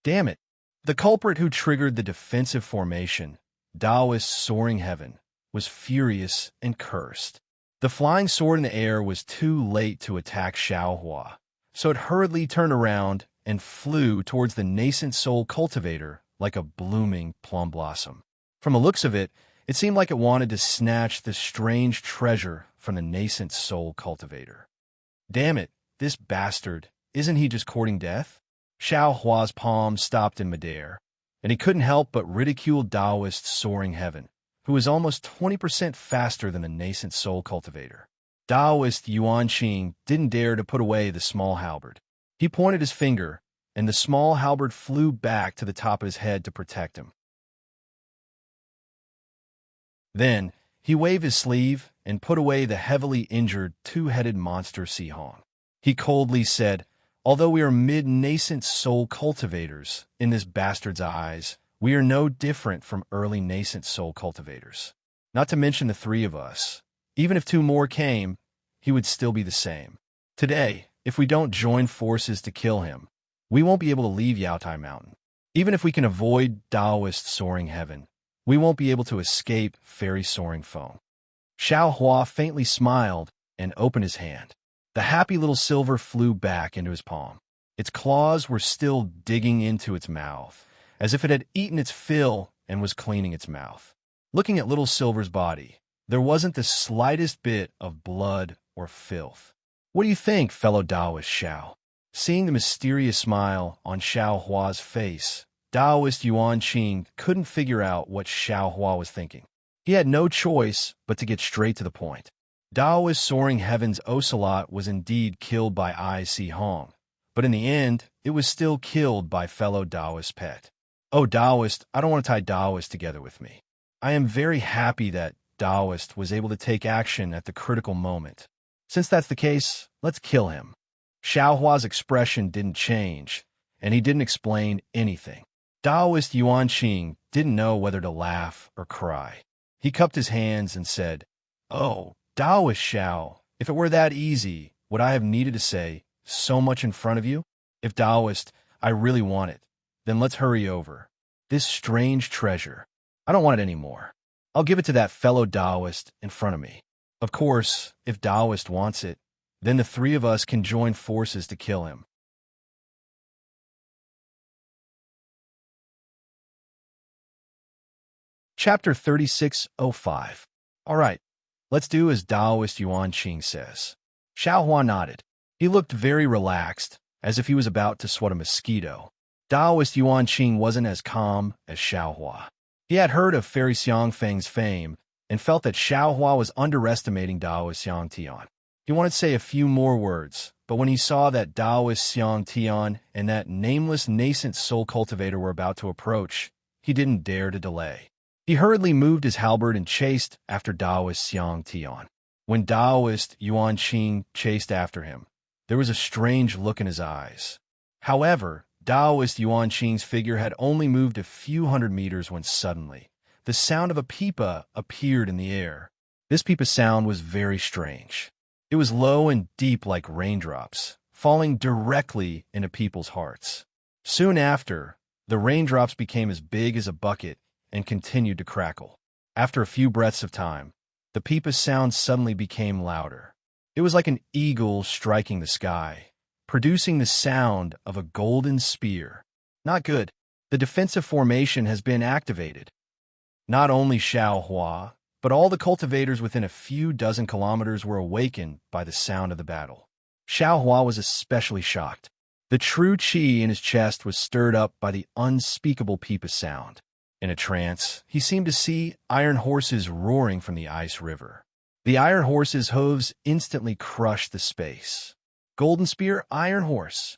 Damn it! The culprit who triggered the defensive formation, Taoist Soaring Heaven, was furious and cursed. The flying sword in the air was too late to attack Xiao Hua, so it hurriedly turned around and flew towards the nascent soul cultivator like a blooming plum blossom. From the looks of it, it seemed like it wanted to snatch the strange treasure from the nascent soul cultivator. Damn it, this bastard, isn't he just courting death? Xiao Hua's palm stopped in midair, and he couldn't help but ridicule Taoist Soaring Heaven, who was almost 20% faster than the nascent soul cultivator. Taoist Yuanqing didn't dare to put away the small halberd. He pointed his finger, and the small halberd flew back to the top of his head to protect him. Then, he waved his sleeve and put away the heavily injured two-headed monster Sihong. He coldly said, "Although we are mid-nascent soul cultivators, in this bastard's eyes, we are no different from early nascent soul cultivators. Not to mention the three of us. Even if two more came, he would still be the same. Today, if we don't join forces to kill him, we won't be able to leave Yaotai Mountain. Even if we can avoid Taoist Soaring Heaven, we won't be able to escape Fairy Soaring Foam." Xiao Hua faintly smiled and opened his hand. The happy little silver flew back into his palm. Its claws were still digging into its mouth, as if it had eaten its fill and was cleaning its mouth. Looking at little Silver's body, there wasn't the slightest bit of blood or filth. "What do you think, fellow Taoist Xiao?" Seeing the mysterious smile on Xiao Hua's face, Taoist Yuanqing couldn't figure out what Xiao Hua was thinking. He had no choice but to get straight to the point. Taoist Soaring Heaven's ocelot was indeed killed by Ai Sihong, but in the end, it was still killed by fellow Taoist pet. "Oh, Taoist, I don't want to tie Taoist together with me. I am very happy that Taoist was able to take action at the critical moment. Since that's the case, let's kill him." Xiao Hua's expression didn't change, and he didn't explain anything. Taoist Yuanqing didn't know whether to laugh or cry. He cupped his hands and said, "Oh, Taoist Xiao, if it were that easy, would I have needed to say so much in front of you? If Taoist, I really want it, then let's hurry over. This strange treasure, I don't want it anymore. I'll give it to that fellow Taoist in front of me. Of course, if Taoist wants it, then the three of us can join forces to kill him." Chapter 3605. All right, let's do as Taoist Yuanqing says. Xiao Hua nodded. He looked very relaxed, as if he was about to swat a mosquito. Taoist Yuanqing wasn't as calm as Xiao Hua. He had heard of Fairy Xiangfeng's fame and felt that Xiao Hua was underestimating Taoist Xiang Tian. He wanted to say a few more words, but when he saw that Taoist Xiang Tian and that nameless nascent soul cultivator were about to approach, he didn't dare to delay. He hurriedly moved his halberd and chased after Taoist Xiang Tian. When Taoist Yuanqing chased after him, there was a strange look in his eyes. However, Taoist Yuanqing's figure had only moved a few hundred meters when suddenly, the sound of a pipa appeared in the air. This pipa sound was very strange. It was low and deep like raindrops, falling directly into people's hearts. Soon after, the raindrops became as big as a bucket and continued to crackle. After a few breaths of time, the pipa's sound suddenly became louder. It was like an eagle striking the sky, producing the sound of a golden spear. Not good. The defensive formation has been activated. Not only Xiao Hua, but all the cultivators within a few dozen kilometers were awakened by the sound of the battle. Xiao Hua was especially shocked. The true qi in his chest was stirred up by the unspeakable peep of sound. In a trance, he seemed to see iron horses roaring from the ice river. The iron horse's hooves instantly crushed the space. Golden Spear, Iron Horse.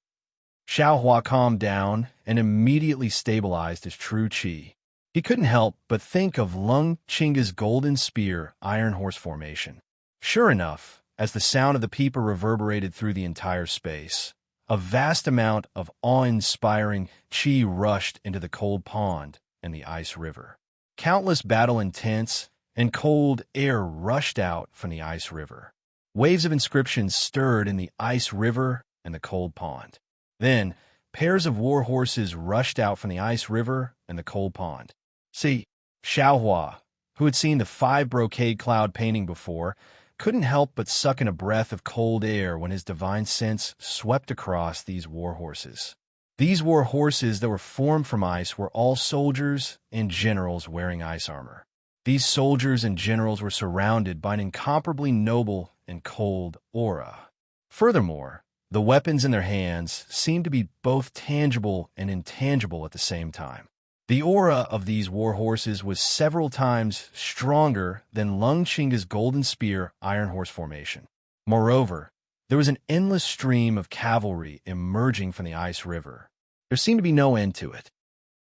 Xiao Hua calmed down and immediately stabilized his true qi. He couldn't help but think of Lung Chinga's Golden Spear, Iron Horse formation. Sure enough, as the sound of the peeper reverberated through the entire space, a vast amount of awe-inspiring qi rushed into the cold pond and the ice river. Countless battle-intense and cold air rushed out from the ice river. Waves of inscriptions stirred in the ice river and the cold pond. Then, pairs of war horses rushed out from the ice river and the cold pond. See, Xiao Hua, who had seen the 5 brocade cloud painting before, couldn't help but suck in a breath of cold air when his divine sense swept across these war horses. These war horses that were formed from ice were all soldiers and generals wearing ice armor. These soldiers and generals were surrounded by an incomparably noble and cold aura. Furthermore, the weapons in their hands seemed to be both tangible and intangible at the same time. The aura of these war horses was several times stronger than Lung Chinga's Golden Spear Iron Horse formation. Moreover, there was an endless stream of cavalry emerging from the ice river. There seemed to be no end to it.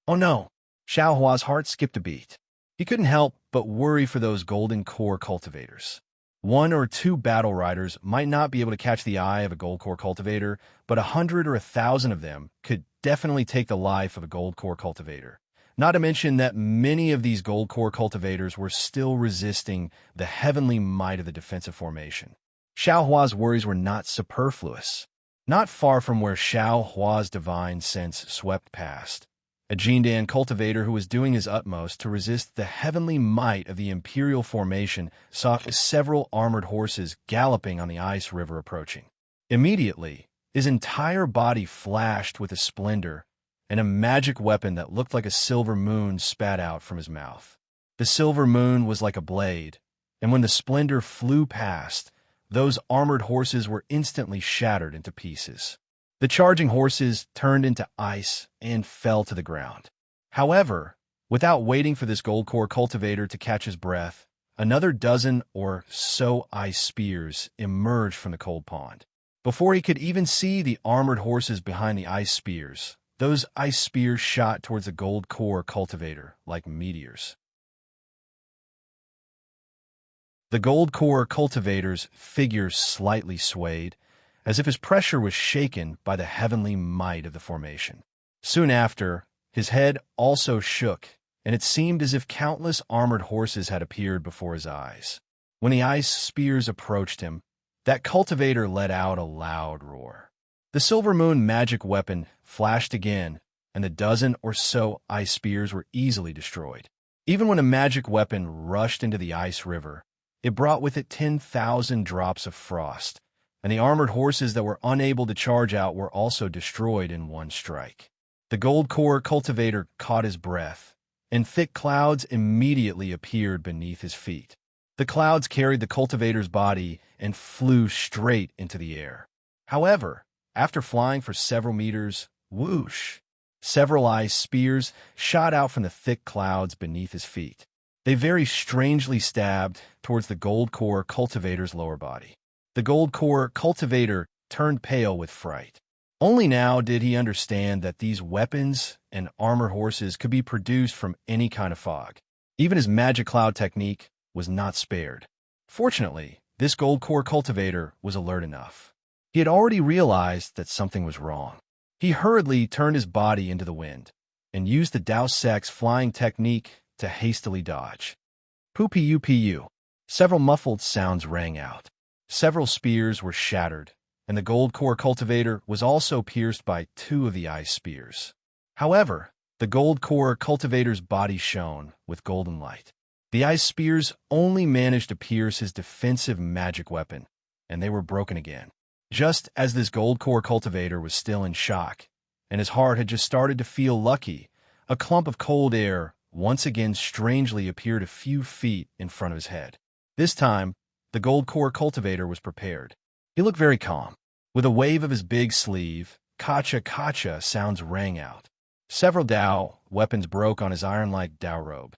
Oh no! Xiao Hua's heart skipped a beat. He couldn't help but worry for those golden core cultivators. 1 or 2 battle riders might not be able to catch the eye of a gold core cultivator, but 100 or 1,000 of them could definitely take the life of a gold core cultivator. Not to mention that many of these gold core cultivators were still resisting the heavenly might of the defensive formation. Xiao Hua's worries were not superfluous. Not far from where Xiao Hua's divine sense swept past, a Jindan cultivator who was doing his utmost to resist the heavenly might of the imperial formation saw several armored horses galloping on the ice river approaching. Immediately, his entire body flashed with a splendor, and a magic weapon that looked like a silver moon spat out from his mouth. The silver moon was like a blade, and when the splendor flew past, those armored horses were instantly shattered into pieces. The charging horses turned into ice and fell to the ground. However, without waiting for this gold core cultivator to catch his breath, another dozen or so ice spears emerged from the cold pond. Before he could even see the armored horses behind the ice spears, those ice spears shot towards the gold core cultivator like meteors. The gold core cultivator's figure slightly swayed, as if his pressure was shaken by the heavenly might of the formation. Soon after, his head also shook, and it seemed as if countless armored horses had appeared before his eyes. When the ice spears approached him, that cultivator let out a loud roar. The silver moon magic weapon flashed again, and the dozen or so ice spears were easily destroyed. Even when a magic weapon rushed into the ice river, it brought with it 10,000 drops of frost, and the armored horses that were unable to charge out were also destroyed in one strike. The gold core cultivator caught his breath, and thick clouds immediately appeared beneath his feet. The clouds carried the cultivator's body and flew straight into the air. However, after flying for several meters, whoosh, several ice spears shot out from the thick clouds beneath his feet. They very strangely stabbed towards the gold core cultivator's lower body. The gold core cultivator turned pale with fright. Only now did he understand that these weapons and armored horses could be produced from any kind of fog. Even his magic cloud technique was not spared. Fortunately, this gold core cultivator was alert enough. He had already realized that something was wrong. He hurriedly turned his body into the wind and used the Dao Sec's flying technique to hastily dodge. Poo-pu-pu. Several muffled sounds rang out. Several spears were shattered, and the gold core cultivator was also pierced by 2 of the ice spears. However, the gold core cultivator's body shone with golden light. The ice spears only managed to pierce his defensive magic weapon, and they were broken again. Just as this gold core cultivator was still in shock, and his heart had just started to feel lucky, a clump of cold air once again strangely appeared a few feet in front of his head. This time, the gold core cultivator was prepared. He looked very calm. With a wave of his big sleeve, "Kacha Kacha" sounds rang out. Several Dao weapons broke on his iron-like Dao robe.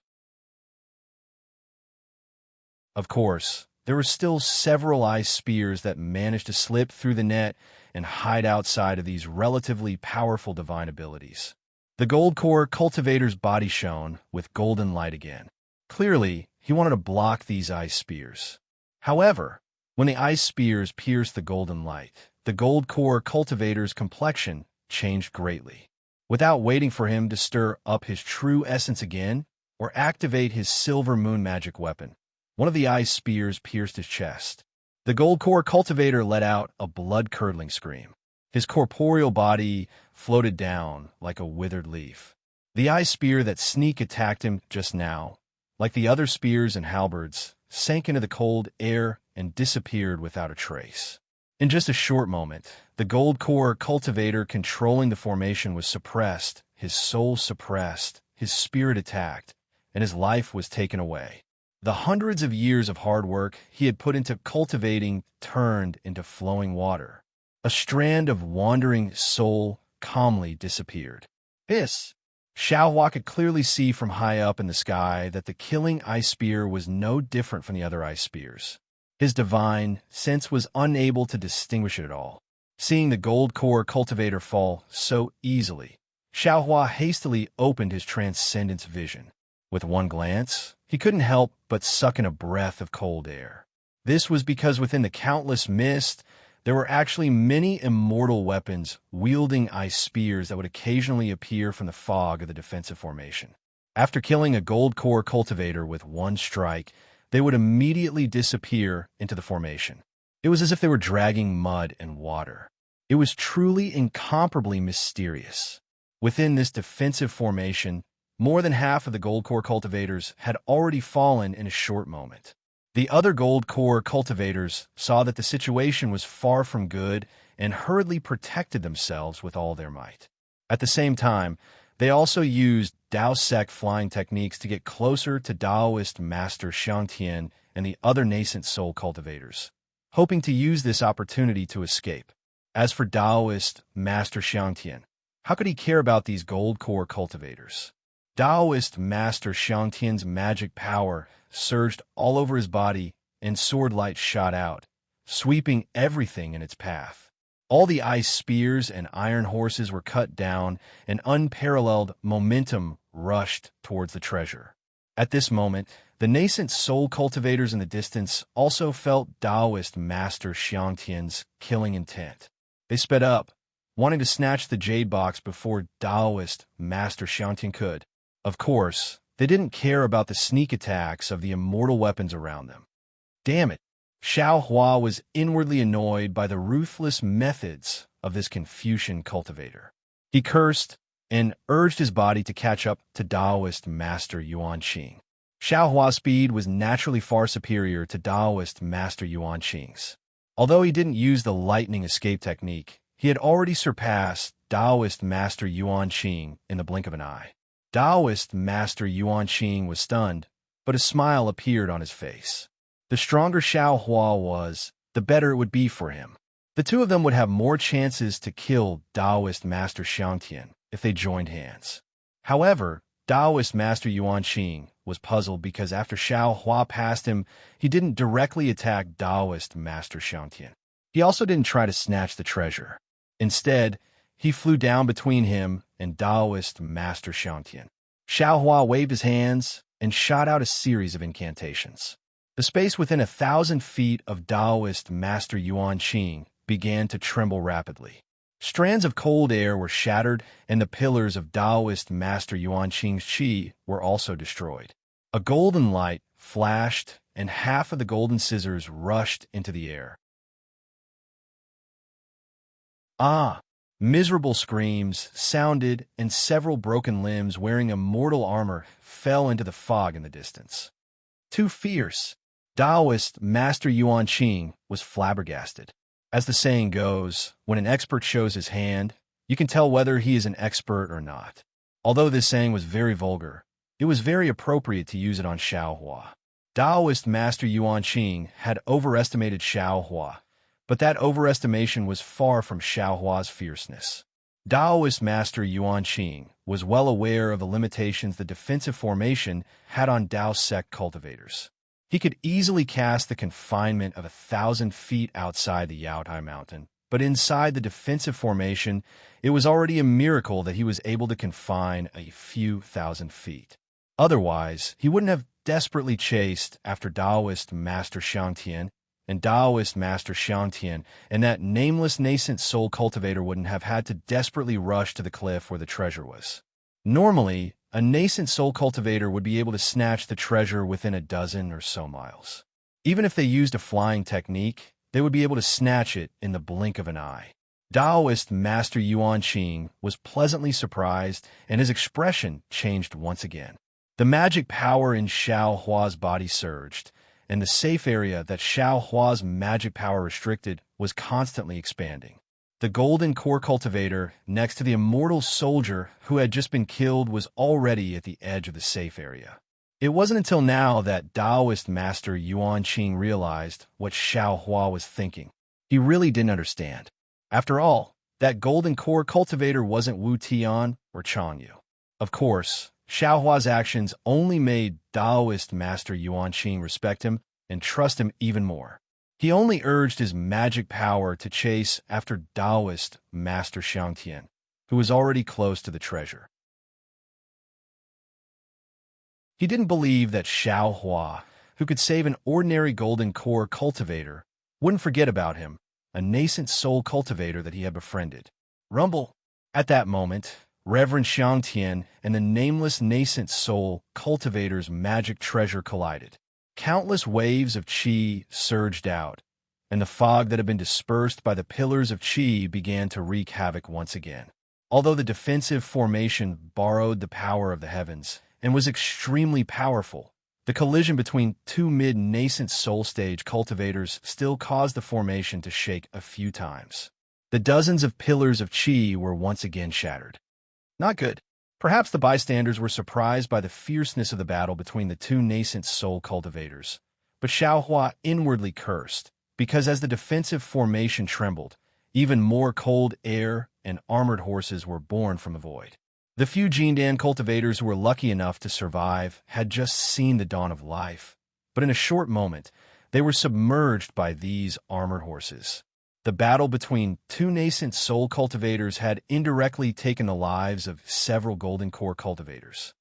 Of course, there were still several ice spears that managed to slip through the net and hide outside of these relatively powerful divine abilities. The gold core cultivator's body shone with golden light again. Clearly, he wanted to block these ice spears. However, when the ice spears pierced the golden light, the gold core cultivator's complexion changed greatly. Without waiting for him to stir up his true essence again or activate his silver moon magic weapon, one of the ice spears pierced his chest. The gold core cultivator let out a blood-curdling scream. His corporeal body floated down like a withered leaf. The ice spear that sneak attacked him just now, like the other spears and halberds, sank into the cold air and disappeared without a trace. In just a short moment, the gold core cultivator controlling the formation was suppressed, his soul suppressed, his spirit attacked, and his life was taken away. The hundreds of years of hard work he had put into cultivating turned into flowing water. A strand of wandering soul calmly disappeared. Xiaohua could clearly see from high up in the sky that the killing ice spear was no different from the other ice spears. His divine sense was unable to distinguish it at all. Seeing the gold core cultivator fall so easily, Xiaohua hastily opened his transcendence vision. With one glance, he couldn't help but suck in a breath of cold air. This was because within the countless mist, there were actually many immortal weapons wielding ice spears that would occasionally appear from the fog of the defensive formation. After killing a gold core cultivator with one strike, they would immediately disappear into the formation. It was as if they were dragging mud and water. It was truly incomparably mysterious. Within this defensive formation, more than half of the gold core cultivators had already fallen in a short moment. The other gold core cultivators saw that the situation was far from good and hurriedly protected themselves with all their might. At the same time, they also used Dao Sect flying techniques to get closer to Daoist Master Xiangtian and the other nascent soul cultivators, hoping to use this opportunity to escape. As for Daoist Master Xiangtian, how could he care about these gold core cultivators? Daoist Master Xiangtian's magic power surged all over his body, and sword light shot out, sweeping everything in its path. All the ice spears and iron horses were cut down, and unparalleled momentum rushed towards the treasure. At this moment, the nascent soul cultivators in the distance also felt Daoist Master Xiangtian's killing intent. They sped up, wanting to snatch the jade box before Daoist Master Xiangtian could. Of course, they didn't care about the sneak attacks of the immortal weapons around them. Damn it! Xiaohua was inwardly annoyed by the ruthless methods of this Confucian cultivator. He cursed and urged his body to catch up to Daoist Master Yuanqing. Xiaohua's speed was naturally far superior to Daoist Master Yuanqing's. Although he didn't use the lightning escape technique, he had already surpassed Daoist Master Yuanqing in the blink of an eye. Daoist Master Yuanqing was stunned, but a smile appeared on his face. The stronger Xiaohua was, the better it would be for him. The two of them would have more chances to kill Daoist Master Xiangtian if they joined hands. However, Daoist Master Yuanqing was puzzled because after Xiaohua passed him, he didn't directly attack Daoist Master Xiangtian. He also didn't try to snatch the treasure. Instead, he flew down between him and Daoist Master Xiangtian. Xiaohua waved his hands and shot out a series of incantations. The space within 1,000 feet of Daoist Master Yuanqing began to tremble rapidly. Strands of cold air were shattered, and the pillars of Daoist Master Yuanqing's qi were also destroyed. A golden light flashed, and half of the golden scissors rushed into the air. Ah! Miserable screams sounded, and several broken limbs wearing immortal armor fell into the fog in the distance. Too fierce! Daoist Master Yuanqing was flabbergasted. As the saying goes, when an expert shows his hand, you can tell whether he is an expert or not. Although this saying was very vulgar, It was very appropriate to use it on Xiaohua. Taoist Master Yuan Qing had overestimated Xiaohua, but that overestimation was far from Xiaohua's fierceness. Taoist Master Yuan Qing was well aware of the limitations the defensive formation had on Dao sect cultivators. He could easily cast the confinement of 1,000 feet outside the Yaotai Mountain, but inside the defensive formation, it was already a miracle that he was able to confine a few thousand feet. Otherwise, he wouldn't have desperately chased after Taoist Master Xiangtian, and Taoist Master Xiangtian, and that nameless nascent soul cultivator wouldn't have had to desperately rush to the cliff where the treasure was. Normally, a nascent soul cultivator would be able to snatch the treasure within a dozen or so miles. Even if they used a flying technique, they would be able to snatch it in the blink of an eye. Taoist Master Yuan Qing was pleasantly surprised, and his expression changed once again. The magic power in Xiao Hua's body surged, and the safe area that Xiao Hua's magic power restricted was constantly expanding. The golden core cultivator, next to the immortal soldier who had just been killed, was already at the edge of the safe area. It wasn't until now that Taoist Master Yuan Qing realized what Xiao Hua was thinking. He really didn't understand. After all, that golden core cultivator wasn't Wu Tian or Changyu. Of course, Xiao Hua's actions only made Taoist Master Yuan Qing respect him and trust him even more. He only urged his magic power to chase after Taoist Master Xiangtian, who was already close to the treasure. He didn't believe that Xiao Hua, who could save an ordinary golden core cultivator, wouldn't forget about him, a nascent soul cultivator that he had befriended. Rumble! At that moment, Reverend Xiangtian and the nameless nascent soul cultivator's magic treasure collided. Countless waves of qi surged out, and the fog that had been dispersed by the pillars of qi began to wreak havoc once again. Although the defensive formation borrowed the power of the heavens and was extremely powerful, the collision between two mid-nascent soul stage cultivators still caused the formation to shake a few times. The dozens of pillars of qi were once again shattered. Not good. Perhaps the bystanders were surprised by the fierceness of the battle between the two nascent soul cultivators, but Xiao Hua inwardly cursed, because as the defensive formation trembled, even more cold air and armored horses were born from the void. The few Jindan cultivators who were lucky enough to survive had just seen the dawn of life, but in a short moment, they were submerged by these armored horses. The battle between two nascent soul cultivators had indirectly taken the lives of several golden core cultivators.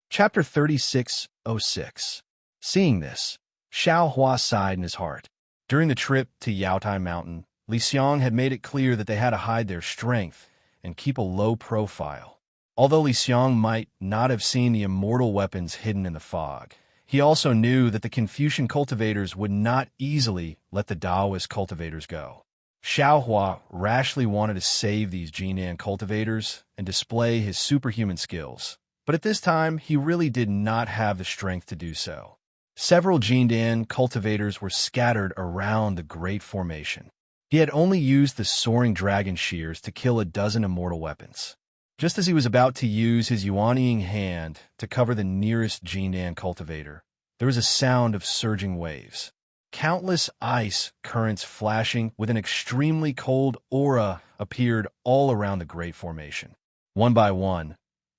Chapter 3606. Seeing this, Xiao Hua sighed in his heart. During the trip to Yaotai Mountain, Li Xiang had made it clear that they had to hide their strength and keep a low profile. Although Li Xiang might not have seen the immortal weapons hidden in the fog, he also knew that the Confucian cultivators would not easily let the Taoist cultivators go. Xiao Hua rashly wanted to save these Jinan cultivators and display his superhuman skills, but at this time he really did not have the strength to do so. Several Jindan cultivators were scattered around the great formation. He had only used the soaring dragon shears to kill a dozen immortal weapons. Just as he was about to use his Yuanying hand to cover the nearest Jindan cultivator, there was a sound of surging waves. Countless ice currents flashing with an extremely cold aura appeared all around the great formation. One by one,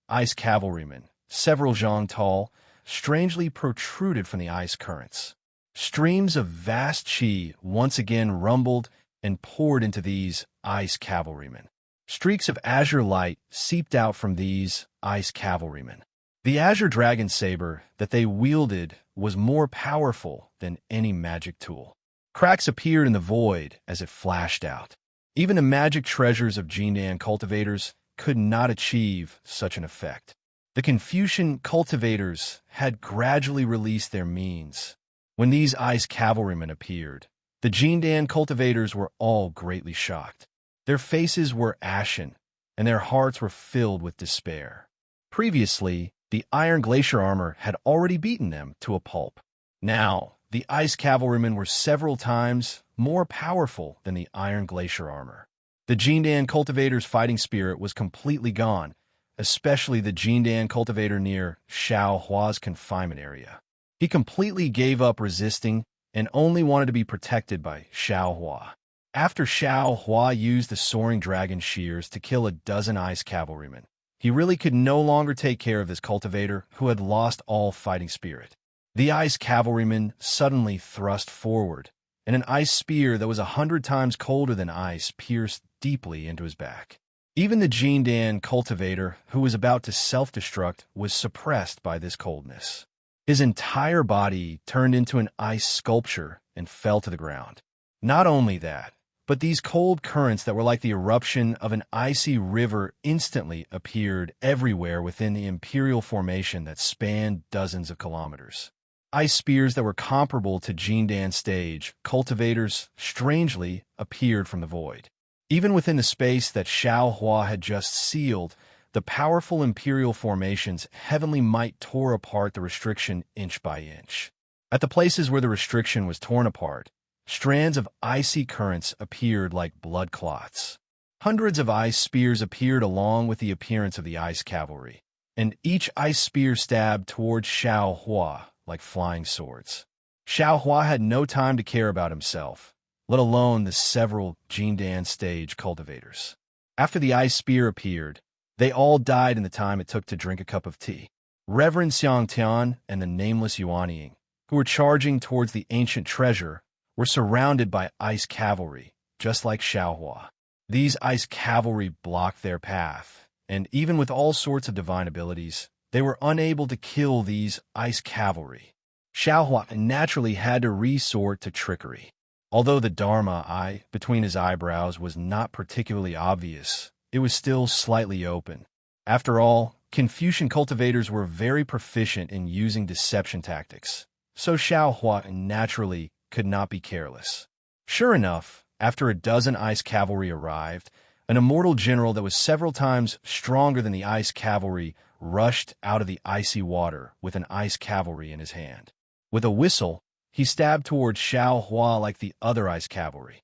ice cavalrymen, several zhang tall, strangely protruded from the ice currents. Streams of vast qi once again rumbled and poured into these ice cavalrymen. Streaks of azure light seeped out from these ice cavalrymen. The azure dragon saber that they wielded was more powerful than any magic tool. Cracks appeared in the void as it flashed out. Even the magic treasures of Jindan cultivators could not achieve such an effect. The Confucian cultivators had gradually released their means. When these ice cavalrymen appeared, the Jindan cultivators were all greatly shocked. Their faces were ashen, and their hearts were filled with despair. Previously, the iron glacier armor had already beaten them to a pulp. Now, the ice cavalrymen were several times more powerful than the iron glacier armor. The Jindan cultivator's fighting spirit was completely gone, especially the Jindan cultivator near Xiao Hua's confinement area. He completely gave up resisting and only wanted to be protected by Xiao Hua. After Xiao Hua used the soaring dragon shears to kill a dozen ice cavalrymen, he really could no longer take care of this cultivator who had lost all fighting spirit. The ice cavalryman suddenly thrust forward, and an ice spear that was 100 times colder than ice pierced deeply into his back. Even the Jindan cultivator, who was about to self-destruct, was suppressed by this coldness. His entire body turned into an ice sculpture and fell to the ground. Not only that, but these cold currents that were like the eruption of an icy river instantly appeared everywhere within the imperial formation that spanned dozens of kilometers. Ice spears that were comparable to Jindan's stage cultivators strangely appeared from the void. Even within the space that Xiao Hua had just sealed, the powerful imperial formation's heavenly might tore apart the restriction inch by inch. At the places where the restriction was torn apart, strands of icy currents appeared like blood clots. Hundreds of ice spears appeared along with the appearance of the ice cavalry, and each ice spear stabbed towards Xiao Hua like flying swords. Xiao Hua had no time to care about himself, let alone the several Jindan stage cultivators. After the ice spear appeared, they all died in the time it took to drink a cup of tea. Reverend Xiangtian and the nameless Yuanying, who were charging towards the ancient treasure, were surrounded by ice cavalry, just like Xiao Hua. These ice cavalry blocked their path, and even with all sorts of divine abilities, they were unable to kill these ice cavalry. Xiao Hua naturally had to resort to trickery. Although the Dharma eye between his eyebrows was not particularly obvious, it was still slightly open. After all, Confucian cultivators were very proficient in using deception tactics, so Xiao Hua naturally could not be careless. Sure enough, after a dozen ice cavalry arrived, an immortal general that was several times stronger than the ice cavalry rushed out of the icy water with an ice cavalry in his hand. With a whistle, he stabbed towards Xiao Hua like the other ice cavalry.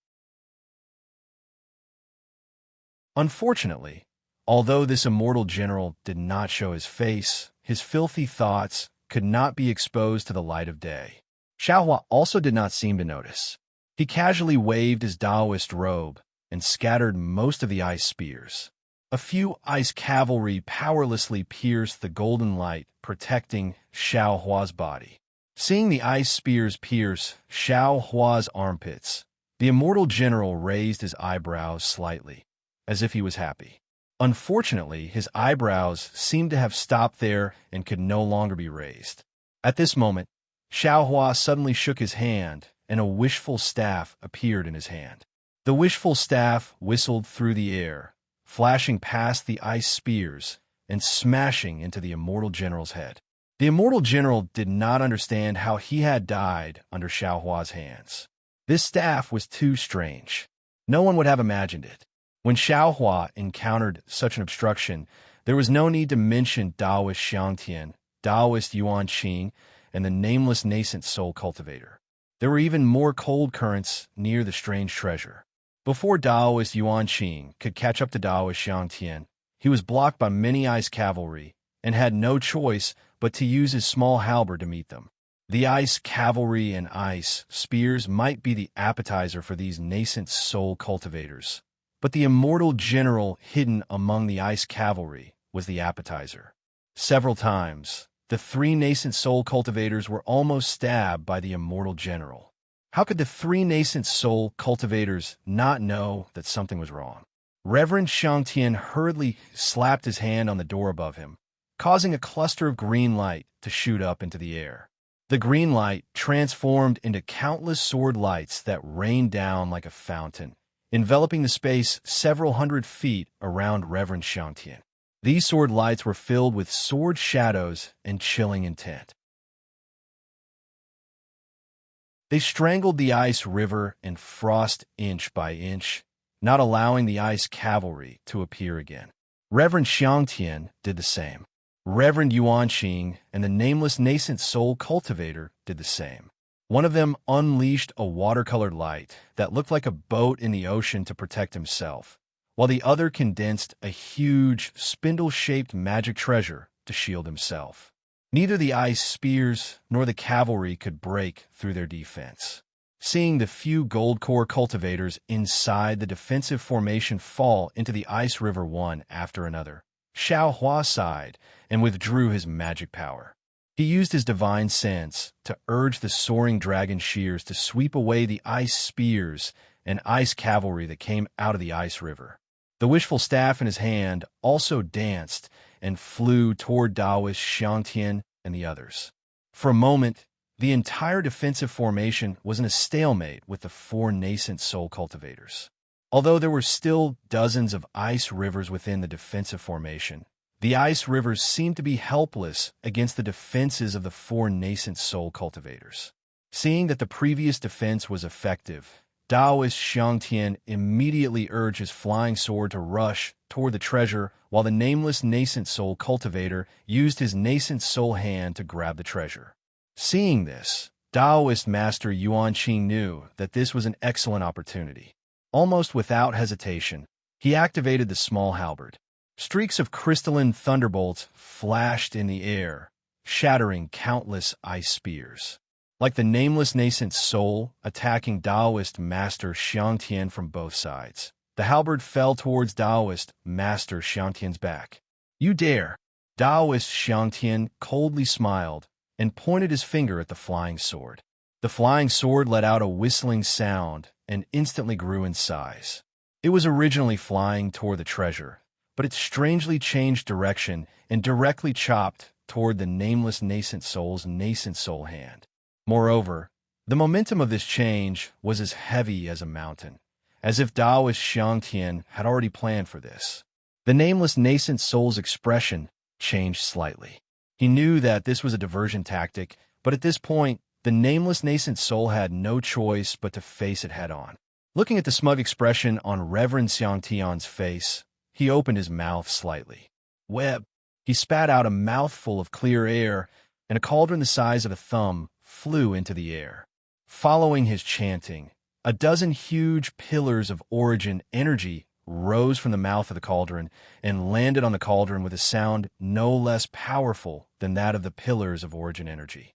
Unfortunately, although this immortal general did not show his face, his filthy thoughts could not be exposed to the light of day. Xiao Hua also did not seem to notice. He casually waved his Taoist robe and scattered most of the ice spears. A few ice cavalry powerlessly pierced the golden light, protecting Xiao Hua's body. Seeing the ice spears pierce Xiao Hua's armpits, the immortal general raised his eyebrows slightly, as if he was happy. Unfortunately, his eyebrows seemed to have stopped there and could no longer be raised. At this moment, Xiao Hua suddenly shook his hand, and a wishful staff appeared in his hand. The wishful staff whistled through the air, flashing past the ice spears and smashing into the immortal general's head. The immortal general did not understand how he had died under Xiao Hua's hands. This staff was too strange. No one would have imagined it. When Xiao Hua encountered such an obstruction, there was no need to mention Taoist Xiangtian, Taoist Yuanqing, and the nameless nascent soul cultivator. There were even more cold currents near the strange treasure. Before Taoist Yuanqing could catch up to Taoist Xiangtian, he was blocked by many ice cavalry and had no choice but to use his small halberd to meet them. The ice cavalry and ice spears might be the appetizer for these nascent soul cultivators, but the immortal general hidden among the ice cavalry was the appetizer. Several times, the three nascent soul cultivators were almost stabbed by the immortal general. How could the three nascent soul cultivators not know that something was wrong? Reverend Xiangtian hurriedly slapped his hand on the door above him, causing a cluster of green light to shoot up into the air. The green light transformed into countless sword lights that rained down like a fountain, enveloping the space several hundred feet around Reverend Xiangtian. These sword lights were filled with sword shadows and chilling intent. They strangled the ice river and frost inch by inch, not allowing the ice cavalry to appear again. Reverend Xiangtian did the same. Reverend Yuanqing and the nameless nascent soul cultivator did the same. One of them unleashed a watercolored light that looked like a boat in the ocean to protect himself, while the other condensed a huge, spindle-shaped magic treasure to shield himself. Neither the ice spears nor the cavalry could break through their defense. Seeing the few gold core cultivators inside the defensive formation fall into the ice river one after another, Xiao Hua sighed and withdrew his magic power. He used his divine sense to urge the soaring dragon shears to sweep away the ice spears and ice cavalry that came out of the ice river. The wishful staff in his hand also danced and flew toward Taoist Xiangtian and the others. For a moment, the entire defensive formation was in a stalemate with the 4 nascent soul cultivators. Although there were still dozens of ice rivers within the defensive formation, the ice rivers seemed to be helpless against the defenses of the 4 nascent soul cultivators. Seeing that the previous defense was effective, Taoist Xiangtian immediately urged his flying sword to rush toward the treasure, while the nameless nascent soul cultivator used his nascent soul hand to grab the treasure. Seeing this, Taoist Master Yuanqing knew that this was an excellent opportunity. Almost without hesitation, he activated the small halberd. Streaks of crystalline thunderbolts flashed in the air, shattering countless ice spears. Like the nameless nascent soul attacking Taoist Master Xiangtian from both sides, the halberd fell towards Taoist Master Xiangtian's back. "You dare!" Taoist Xiangtian coldly smiled and pointed his finger at the flying sword. The flying sword let out a whistling sound and instantly grew in size. It was originally flying toward the treasure, but it strangely changed direction and directly chopped toward the nameless nascent soul's nascent soul hand. Moreover, the momentum of this change was as heavy as a mountain, as if Taoist Xiangtian had already planned for this. The nameless nascent soul's expression changed slightly. He knew that this was a diversion tactic, but at this point, the nameless nascent soul had no choice but to face it head-on. Looking at the smug expression on Reverend Xiangtian's face, he opened his mouth slightly. Web! He spat out a mouthful of clear air, and a cauldron the size of a thumb flew into the air. Following his chanting, a dozen huge pillars of origin energy rose from the mouth of the cauldron and landed on the cauldron with a sound no less powerful than that of the pillars of origin energy.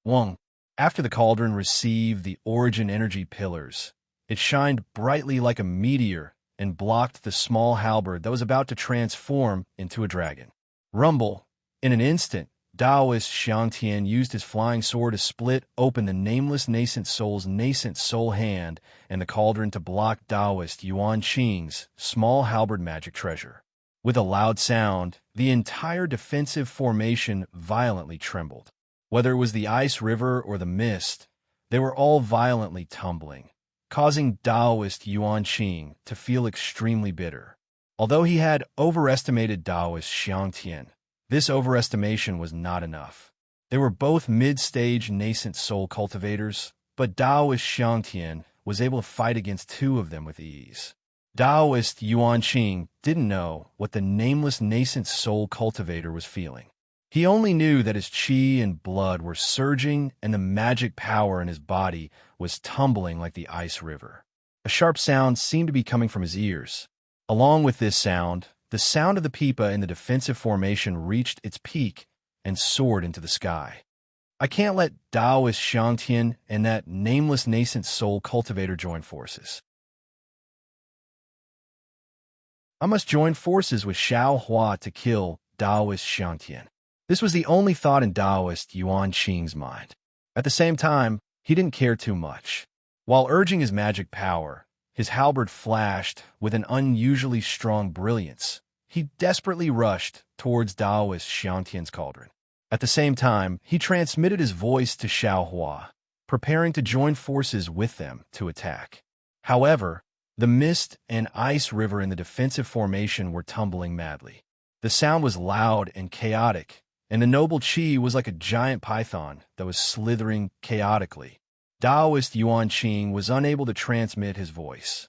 Wong. After the cauldron received the origin energy pillars, it shined brightly like a meteor and blocked the small halberd that was about to transform into a dragon. Rumble. In an instant, Taoist Xiangtian used his flying sword to split open the nameless nascent soul's nascent soul hand and the cauldron to block Taoist Yuanqing's small halberd magic treasure. With a loud sound, the entire defensive formation violently trembled. Whether it was the ice river or the mist, they were all violently tumbling, causing Taoist Yuanqing to feel extremely bitter. Although he had overestimated Taoist Xiangtian, this overestimation was not enough. They were both mid-stage nascent soul cultivators, but Taoist Xiangtian was able to fight against 2 of them with ease. Taoist Yuanqing didn't know what the nameless nascent soul cultivator was feeling. He only knew that his qi and blood were surging and the magic power in his body was tumbling like the ice river. A sharp sound seemed to be coming from his ears. Along with this sound, the sound of the pipa in the defensive formation reached its peak and soared into the sky. I can't let Taoist Xiangtian and that nameless nascent soul cultivator join forces. I must join forces with Xiao Hua to kill Taoist Xiangtian. This was the only thought in Taoist Yuanqing's mind. At the same time, he didn't care too much. While urging his magic power, his halberd flashed with an unusually strong brilliance. He desperately rushed towards Taoist Xiangtian's cauldron. At the same time, he transmitted his voice to Xiao Hua, preparing to join forces with them to attack. However, the mist and ice river in the defensive formation were tumbling madly. The sound was loud and chaotic, and the noble qi was like a giant python that was slithering chaotically. Taoist Yuanqing was unable to transmit his voice.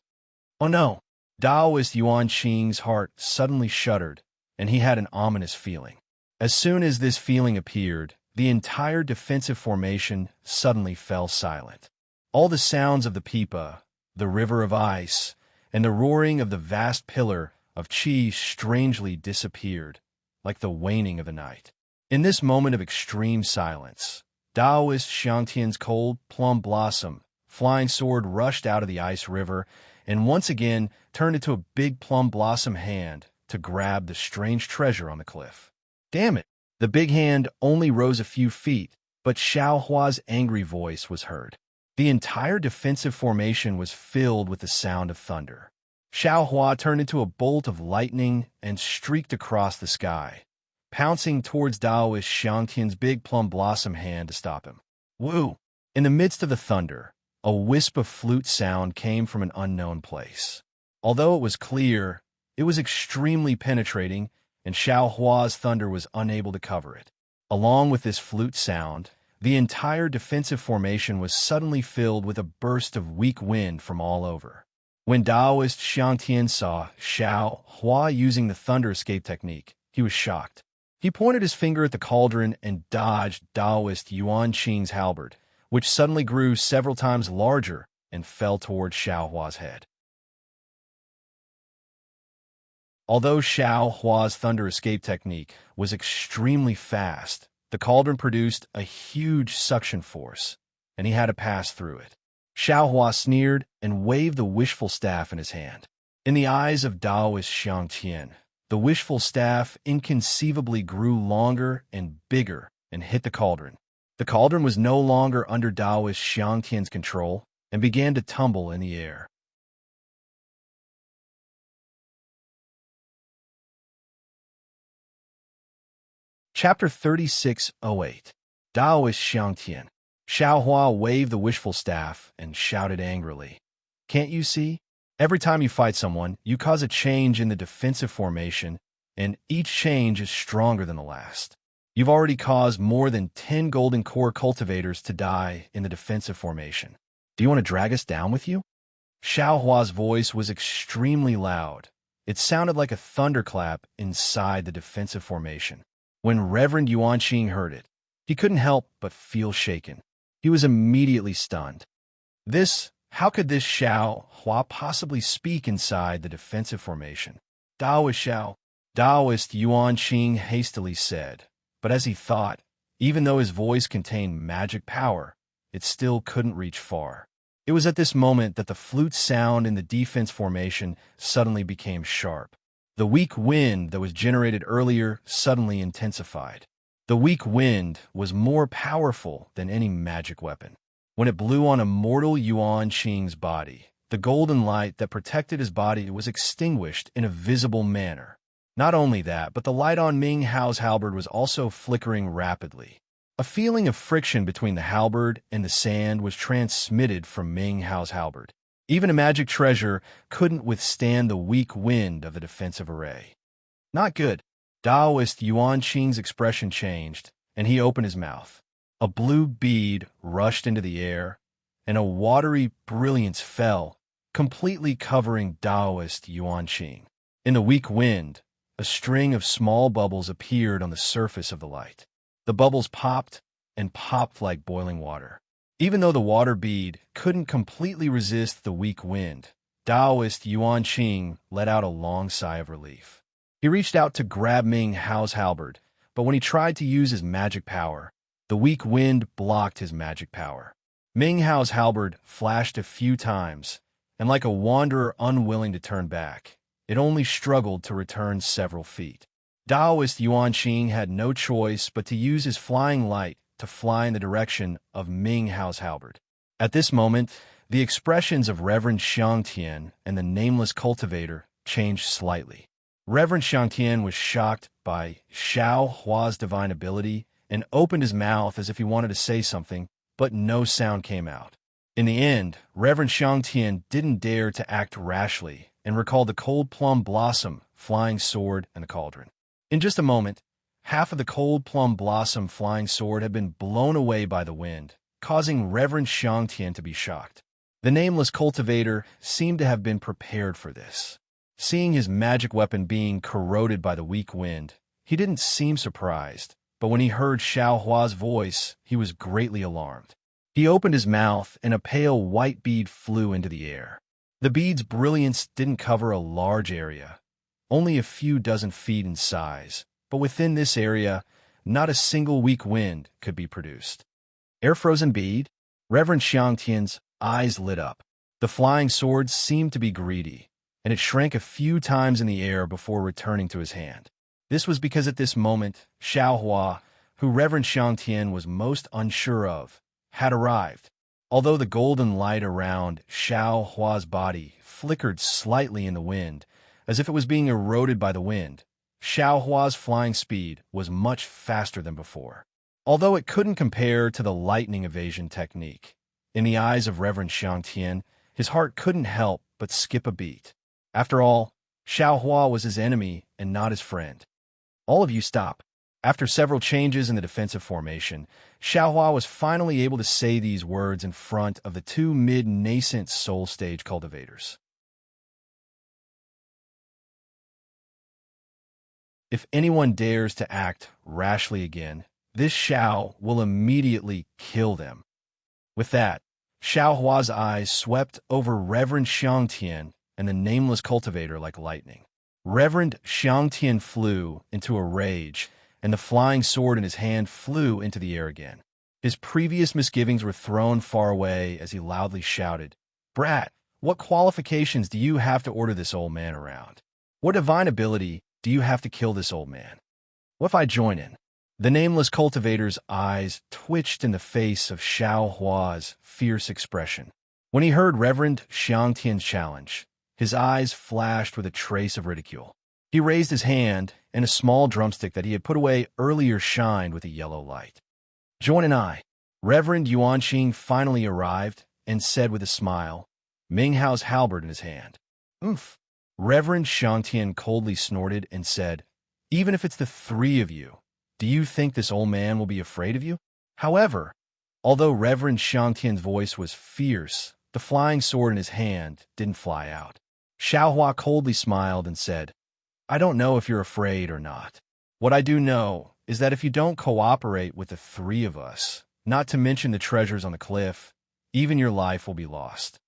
Oh no! Taoist Yuanqing's heart suddenly shuddered, and he had an ominous feeling. As soon as this feeling appeared, the entire defensive formation suddenly fell silent. All the sounds of the pipa, the river of ice, and the roaring of the vast pillar of qi strangely disappeared, like the waning of the night. In this moment of extreme silence, Taoist Xiangtian's cold plum blossom flying sword rushed out of the ice river and once again turned into a big plum blossom hand to grab the strange treasure on the cliff. Damn it! The big hand only rose a few feet, but Xiao Hua's angry voice was heard. The entire defensive formation was filled with the sound of thunder. Xiao Hua turned into a bolt of lightning and streaked across the sky, pouncing towards Taoist Xiangtian's big plum blossom hand to stop him. Woo! In the midst of the thunder, a wisp of flute sound came from an unknown place. Although it was clear, it was extremely penetrating, and Xiao Hua's thunder was unable to cover it. Along with this flute sound, the entire defensive formation was suddenly filled with a burst of weak wind from all over. When Taoist Xiangtian saw Xiao Hua using the thunder escape technique, he was shocked. He pointed his finger at the cauldron and dodged Taoist Yuan Qing's halberd, which suddenly grew several times larger and fell toward Xiao Hua's head. Although Xiao Hua's thunder escape technique was extremely fast, the cauldron produced a huge suction force, and he had to pass through it. Xiao Hua sneered and waved the wishful staff in his hand. In the eyes of Taoist Xiangtian, the wishful staff inconceivably grew longer and bigger and hit the cauldron. The cauldron was no longer under Taoist Xiangtian's control and began to tumble in the air. Chapter 3608. Taoist Xiangtian. Xiao Hua waved the wishful staff and shouted angrily, "Can't you see? Every time you fight someone, you cause a change in the defensive formation, and each change is stronger than the last. You've already caused more than 10 golden core cultivators to die in the defensive formation. Do you want to drag us down with you?" Xiao Hua's voice was extremely loud. It sounded like a thunderclap inside the defensive formation. When Reverend Yuan Qing heard it, he couldn't help but feel shaken. He was immediately stunned. How could this Xiao Hua possibly speak inside the defensive formation? Taoist Yuan Qing hastily said, but as he thought, even though his voice contained magic power, it still couldn't reach far. It was at this moment that the flute sound in the defense formation suddenly became sharp. The weak wind that was generated earlier suddenly intensified. The weak wind was more powerful than any magic weapon. When it blew on immortal Yuan Qing's body, the golden light that protected his body was extinguished in a visible manner. Not only that, but the light on Ming Hao's halberd was also flickering rapidly. A feeling of friction between the halberd and the sand was transmitted from Ming Hao's halberd. Even a magic treasure couldn't withstand the weak wind of the defensive array. Not good. Taoist Yuan Qing's expression changed, and he opened his mouth. A blue bead rushed into the air, and a watery brilliance fell, completely covering Taoist Yuan Qing. In the weak wind, a string of small bubbles appeared on the surface of the light. The bubbles popped and popped like boiling water. Even though the water bead couldn't completely resist the weak wind, Taoist Yuan Qing let out a long sigh of relief. He reached out to grab Ming Hao's halberd, but when he tried to use his magic power, the weak wind blocked his magic power. Ming Hao's halberd flashed a few times, and like a wanderer unwilling to turn back, it only struggled to return several feet. Taoist Yuan Qing had no choice but to use his flying light to fly in the direction of Ming Hao's halberd. At this moment, the expressions of Reverend Xiangtian and the nameless cultivator changed slightly. Reverend Xiangtian was shocked by Xiao Hua's divine ability and opened his mouth as if he wanted to say something, but no sound came out. In the end, Reverend Xiangtian didn't dare to act rashly and recalled the cold plum blossom, flying sword, and the cauldron. In just a moment, half of the cold plum blossom flying sword had been blown away by the wind, causing Reverend Xiangtian to be shocked. The nameless cultivator seemed to have been prepared for this. Seeing his magic weapon being corroded by the weak wind, he didn't seem surprised, but when he heard Xiao Hua's voice, he was greatly alarmed. He opened his mouth, and a pale white bead flew into the air. The bead's brilliance didn't cover a large area, only a few dozen feet in size, but within this area, not a single weak wind could be produced. Air-frozen bead? Reverend Xiangtian's eyes lit up. The flying sword seemed to be greedy, and it shrank a few times in the air before returning to his hand. This was because at this moment, Xiaohua, who Reverend Xiangtian was most unsure of, had arrived. Although the golden light around Xiaohua's body flickered slightly in the wind, as if it was being eroded by the wind, Xiaohua's flying speed was much faster than before. Although it couldn't compare to the lightning evasion technique, in the eyes of Reverend Xiangtian, his heart couldn't help but skip a beat. After all, Xiaohua was his enemy and not his friend. All of you stop. After several changes in the defensive formation, Xiaohua was finally able to say these words in front of the two mid-nascent soul stage cultivators. If anyone dares to act rashly again, this Xiao will immediately kill them. With that, Xiaohua's eyes swept over Reverend Xiangtian and the nameless cultivator like lightning. Reverend Xiangtian flew into a rage, and the flying sword in his hand flew into the air again. His previous misgivings were thrown far away as he loudly shouted, "Brat, what qualifications do you have to order this old man around? What divine ability do you have to kill this old man? What if I join in?" The nameless cultivator's eyes twitched in the face of Xiaohua's fierce expression. When he heard Reverend Xiangtian's challenge, his eyes flashed with a trace of ridicule. He raised his hand, and a small drumstick that he had put away earlier shined with a yellow light. "Join and I." Reverend Yuanqing finally arrived and said with a smile, Ming Hao's halberd in his hand. "Oomph." Reverend Xiangtian coldly snorted and said, "Even if it's the three of you, do you think this old man will be afraid of you?" However, although Reverend Xiangtian's voice was fierce, the flying sword in his hand didn't fly out. Xiaohua coldly smiled and said, "I don't know if you're afraid or not. What I do know is that if you don't cooperate with the three of us, not to mention the treasures on the cliff, even your life will be lost."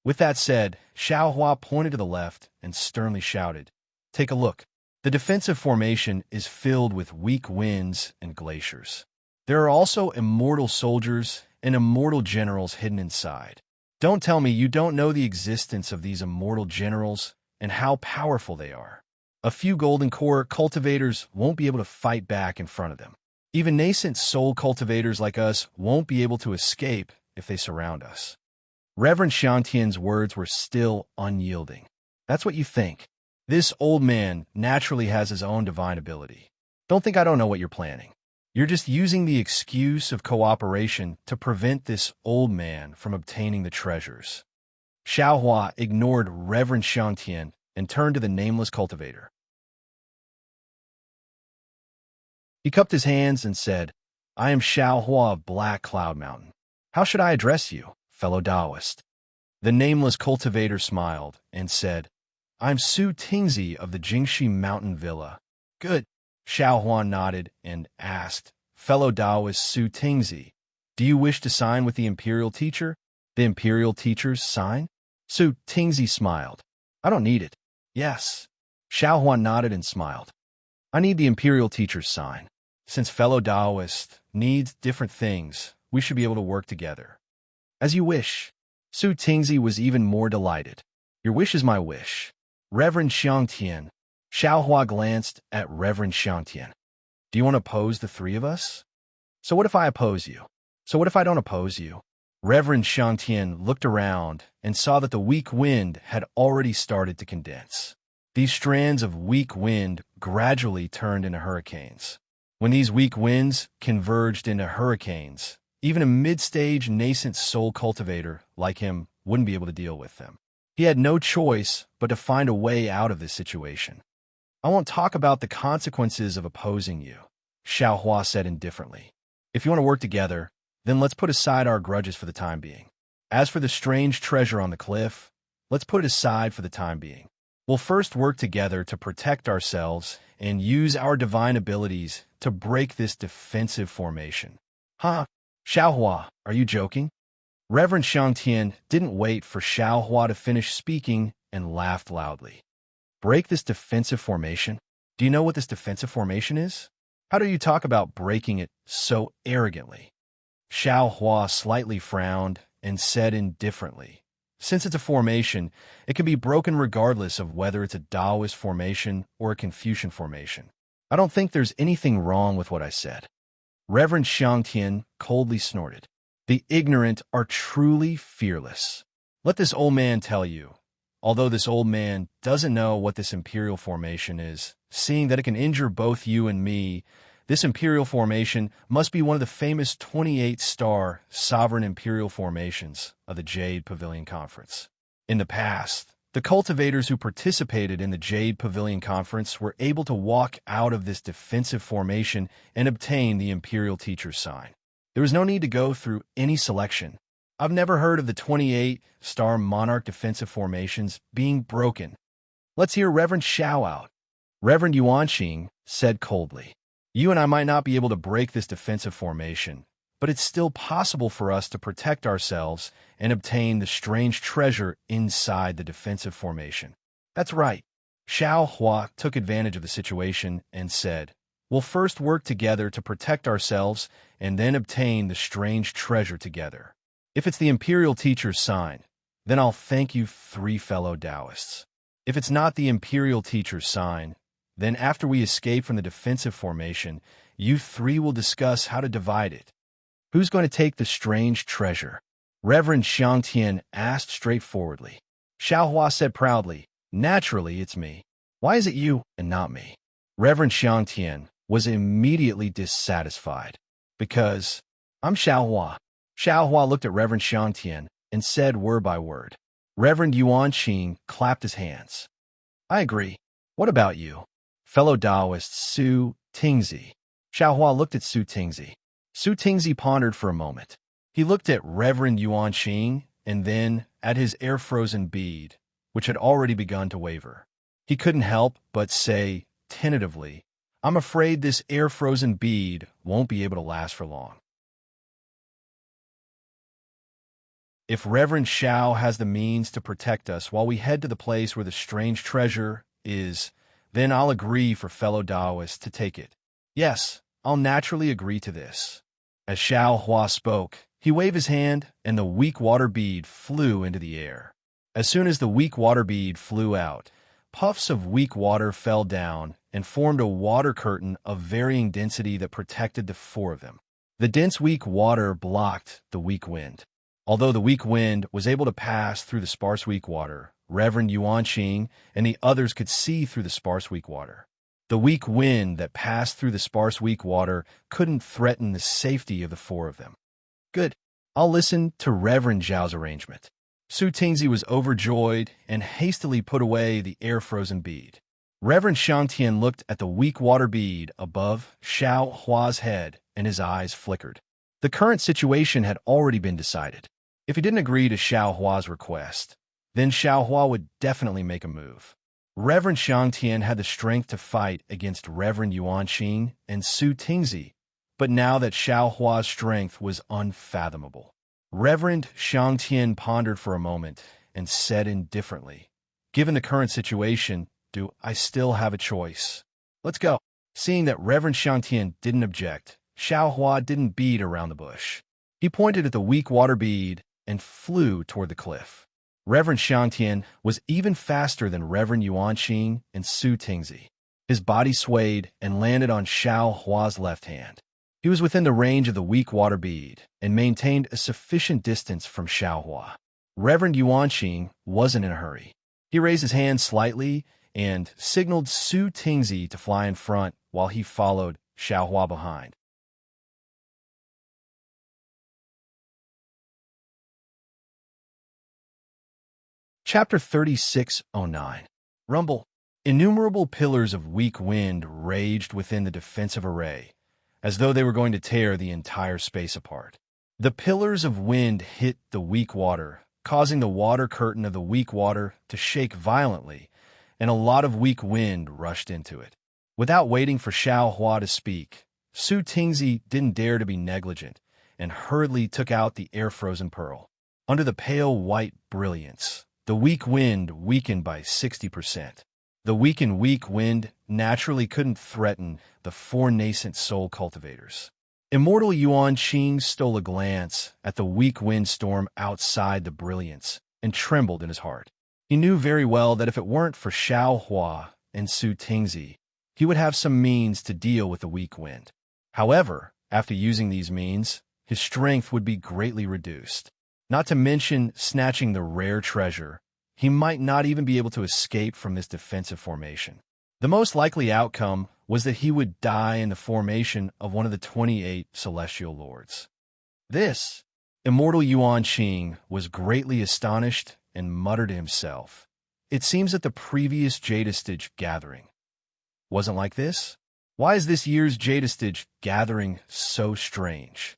With that said, Xiaohua pointed to the left and sternly shouted, "Take a look. The defensive formation is filled with weak winds and glaciers. There are also immortal soldiers and immortal generals hidden inside. Don't tell me you don't know the existence of these immortal generals and how powerful they are. A few golden core cultivators won't be able to fight back in front of them. Even nascent soul cultivators like us won't be able to escape if they surround us." Reverend Xiangtian's words were still unyielding. "That's what you think. This old man naturally has his own divine ability. Don't think I don't know what you're planning. You're just using the excuse of cooperation to prevent this old man from obtaining the treasures." Xiaohua ignored Reverend Xiangtian and turned to the nameless cultivator. He cupped his hands and said, "I am Xiaohua of Black Cloud Mountain. How should I address you, fellow Taoist?" The nameless cultivator smiled and said, "I'm Su Tingzi of the Jingxi Mountain Villa." "Good." Xiaohua nodded and asked, "Fellow Taoist Su Tingzi, do you wish to sign with the Imperial Teacher?" "The Imperial Teacher's sign?" Su Tingzi smiled. "I don't need it." "Yes." Xiaohua nodded and smiled. "I need the Imperial Teacher's sign. Since fellow Taoist needs different things, we should be able to work together." "As you wish." Su Tingzi was even more delighted. "Your wish is my wish." Reverend Xiangtian. Xiaohua glanced at Reverend Xiangtian. "Do you want to oppose the three of us?" "So what if I oppose you?" "So what if I don't oppose you?" Reverend Xiangtian looked around and saw that the weak wind had already started to condense. These strands of weak wind gradually turned into hurricanes. When these weak winds converged into hurricanes, even a mid-stage nascent soul cultivator like him wouldn't be able to deal with them. He had no choice but to find a way out of this situation. "I won't talk about the consequences of opposing you," Xiaohua said indifferently. "If you want to work together, then let's put aside our grudges for the time being. As for the strange treasure on the cliff, let's put it aside for the time being. We'll first work together to protect ourselves and use our divine abilities to break this defensive formation." "Huh? Xiaohua, are you joking?" Reverend Xiangtian didn't wait for Xiao Hua to finish speaking and laughed loudly. Break this defensive formation? Do you know what this defensive formation is? How do you talk about breaking it so arrogantly? Xiao Hua slightly frowned and said indifferently, since it's a formation, it can be broken regardless of whether it's a Taoist formation or a Confucian formation. I don't think there's anything wrong with what I said. Reverend Xiangtian coldly snorted. The ignorant are truly fearless. Let this old man tell you, although this old man doesn't know what this imperial formation is, seeing that it can injure both you and me, this imperial formation must be one of the famous 28-star sovereign imperial formations of the Jade Pavilion Conference. In the past, the cultivators who participated in the Jade Pavilion Conference were able to walk out of this defensive formation and obtain the imperial teacher's sign. There was no need to go through any selection. I've never heard of the 28-star monarch defensive formations being broken. Let's hear Reverend Xiao out. Reverend Yuanqing said coldly, you and I might not be able to break this defensive formation, but it's still possible for us to protect ourselves and obtain the strange treasure inside the defensive formation. That's right. Xiao Hua took advantage of the situation and said, we'll first work together to protect ourselves and then obtain the strange treasure together. If it's the imperial teacher's sign, then I'll thank you 3 fellow Taoists. If it's not the imperial teacher's sign, then after we escape from the defensive formation, you 3 will discuss how to divide it. Who's going to take the strange treasure? Reverend Xiangtian asked straightforwardly. Xiao Hua said proudly, naturally it's me. Why is it you and not me? Reverend Xiangtian was immediately dissatisfied. Because I'm Xiao Hua. Xiao Hua looked at Reverend Xiangtian and said word by word. Reverend Yuanqing clapped his hands. I agree. What about you? Fellow Taoist Su Tingzi. Xiao Hua looked at Su Tingzi. Su Tingzi pondered for a moment. He looked at Reverend Yuanqing and then at his air-frozen bead, which had already begun to waver. He couldn't help but say, tentatively, I'm afraid this air-frozen bead won't be able to last for long. If Reverend Xiao has the means to protect us while we head to the place where the strange treasure is, then I'll agree for fellow Taoists to take it. Yes, I'll naturally agree to this. As Xiao Hua spoke, he waved his hand and the weak water bead flew into the air. As soon as the weak water bead flew out, puffs of weak water fell down and formed a water curtain of varying density that protected the 4 of them. The dense weak water blocked the weak wind. Although the weak wind was able to pass through the sparse weak water, Reverend Yuanqing and the others could see through the sparse weak water. The weak wind that passed through the sparse weak water couldn't threaten the safety of the 4 of them. Good. I'll listen to Reverend Zhao's arrangement. Su Tingzi was overjoyed and hastily put away the air-frozen bead. Reverend Xiangtian looked at the weak water bead above Xiao Hua's head and his eyes flickered. The current situation had already been decided. If he didn't agree to Xiao Hua's request, then Xiao Hua would definitely make a move. Reverend Xiangtian had the strength to fight against Reverend Yuanqing and Su Tingzi, but now that Xiao Hua's strength was unfathomable. Reverend Xiangtian pondered for a moment and said indifferently, given the current situation, do I still have a choice? Let's go. Seeing that Reverend Xiangtian didn't object, Xiao Hua didn't beat around the bush. He pointed at the weak water bead and flew toward the cliff. Reverend Xiangtian was even faster than Reverend Yuanqing and Su Tingzi. His body swayed and landed on Xiao Hua's left hand. He was within the range of the weak water bead and maintained a sufficient distance from Xiao Hua. Reverend Yuanqing wasn't in a hurry. He raised his hand slightly and signaled Su Tingzi to fly in front while he followed Xiao Hua behind. Chapter 3609. Rumble. Innumerable pillars of weak wind raged within the defensive array, as though they were going to tear the entire space apart. The pillars of wind hit the weak water, causing the water curtain of the weak water to shake violently, and a lot of weak wind rushed into it. Without waiting for Xiao Hua to speak, Su Tingzi didn't dare to be negligent and hurriedly took out the air-frozen pearl. Under the pale white brilliance, the weak wind weakened by 60%. The weak wind naturally couldn't threaten the four nascent soul cultivators. Immortal Yuan Qing stole a glance at the weak wind storm outside the brilliance and trembled in his heart. He knew very well that if it weren't for Xiao Hua and Su Tingzi, he would have some means to deal with the weak wind. However, after using these means, his strength would be greatly reduced. Not to mention snatching the rare treasure, he might not even be able to escape from this defensive formation. The most likely outcome was that he would die in the formation of one of the 28 celestial lords. This, Immortal Yuan Qing was greatly astonished and muttered to himself, "It seems that the previous Jadestage gathering wasn't like this? Why is this year's Jadestage gathering so strange?"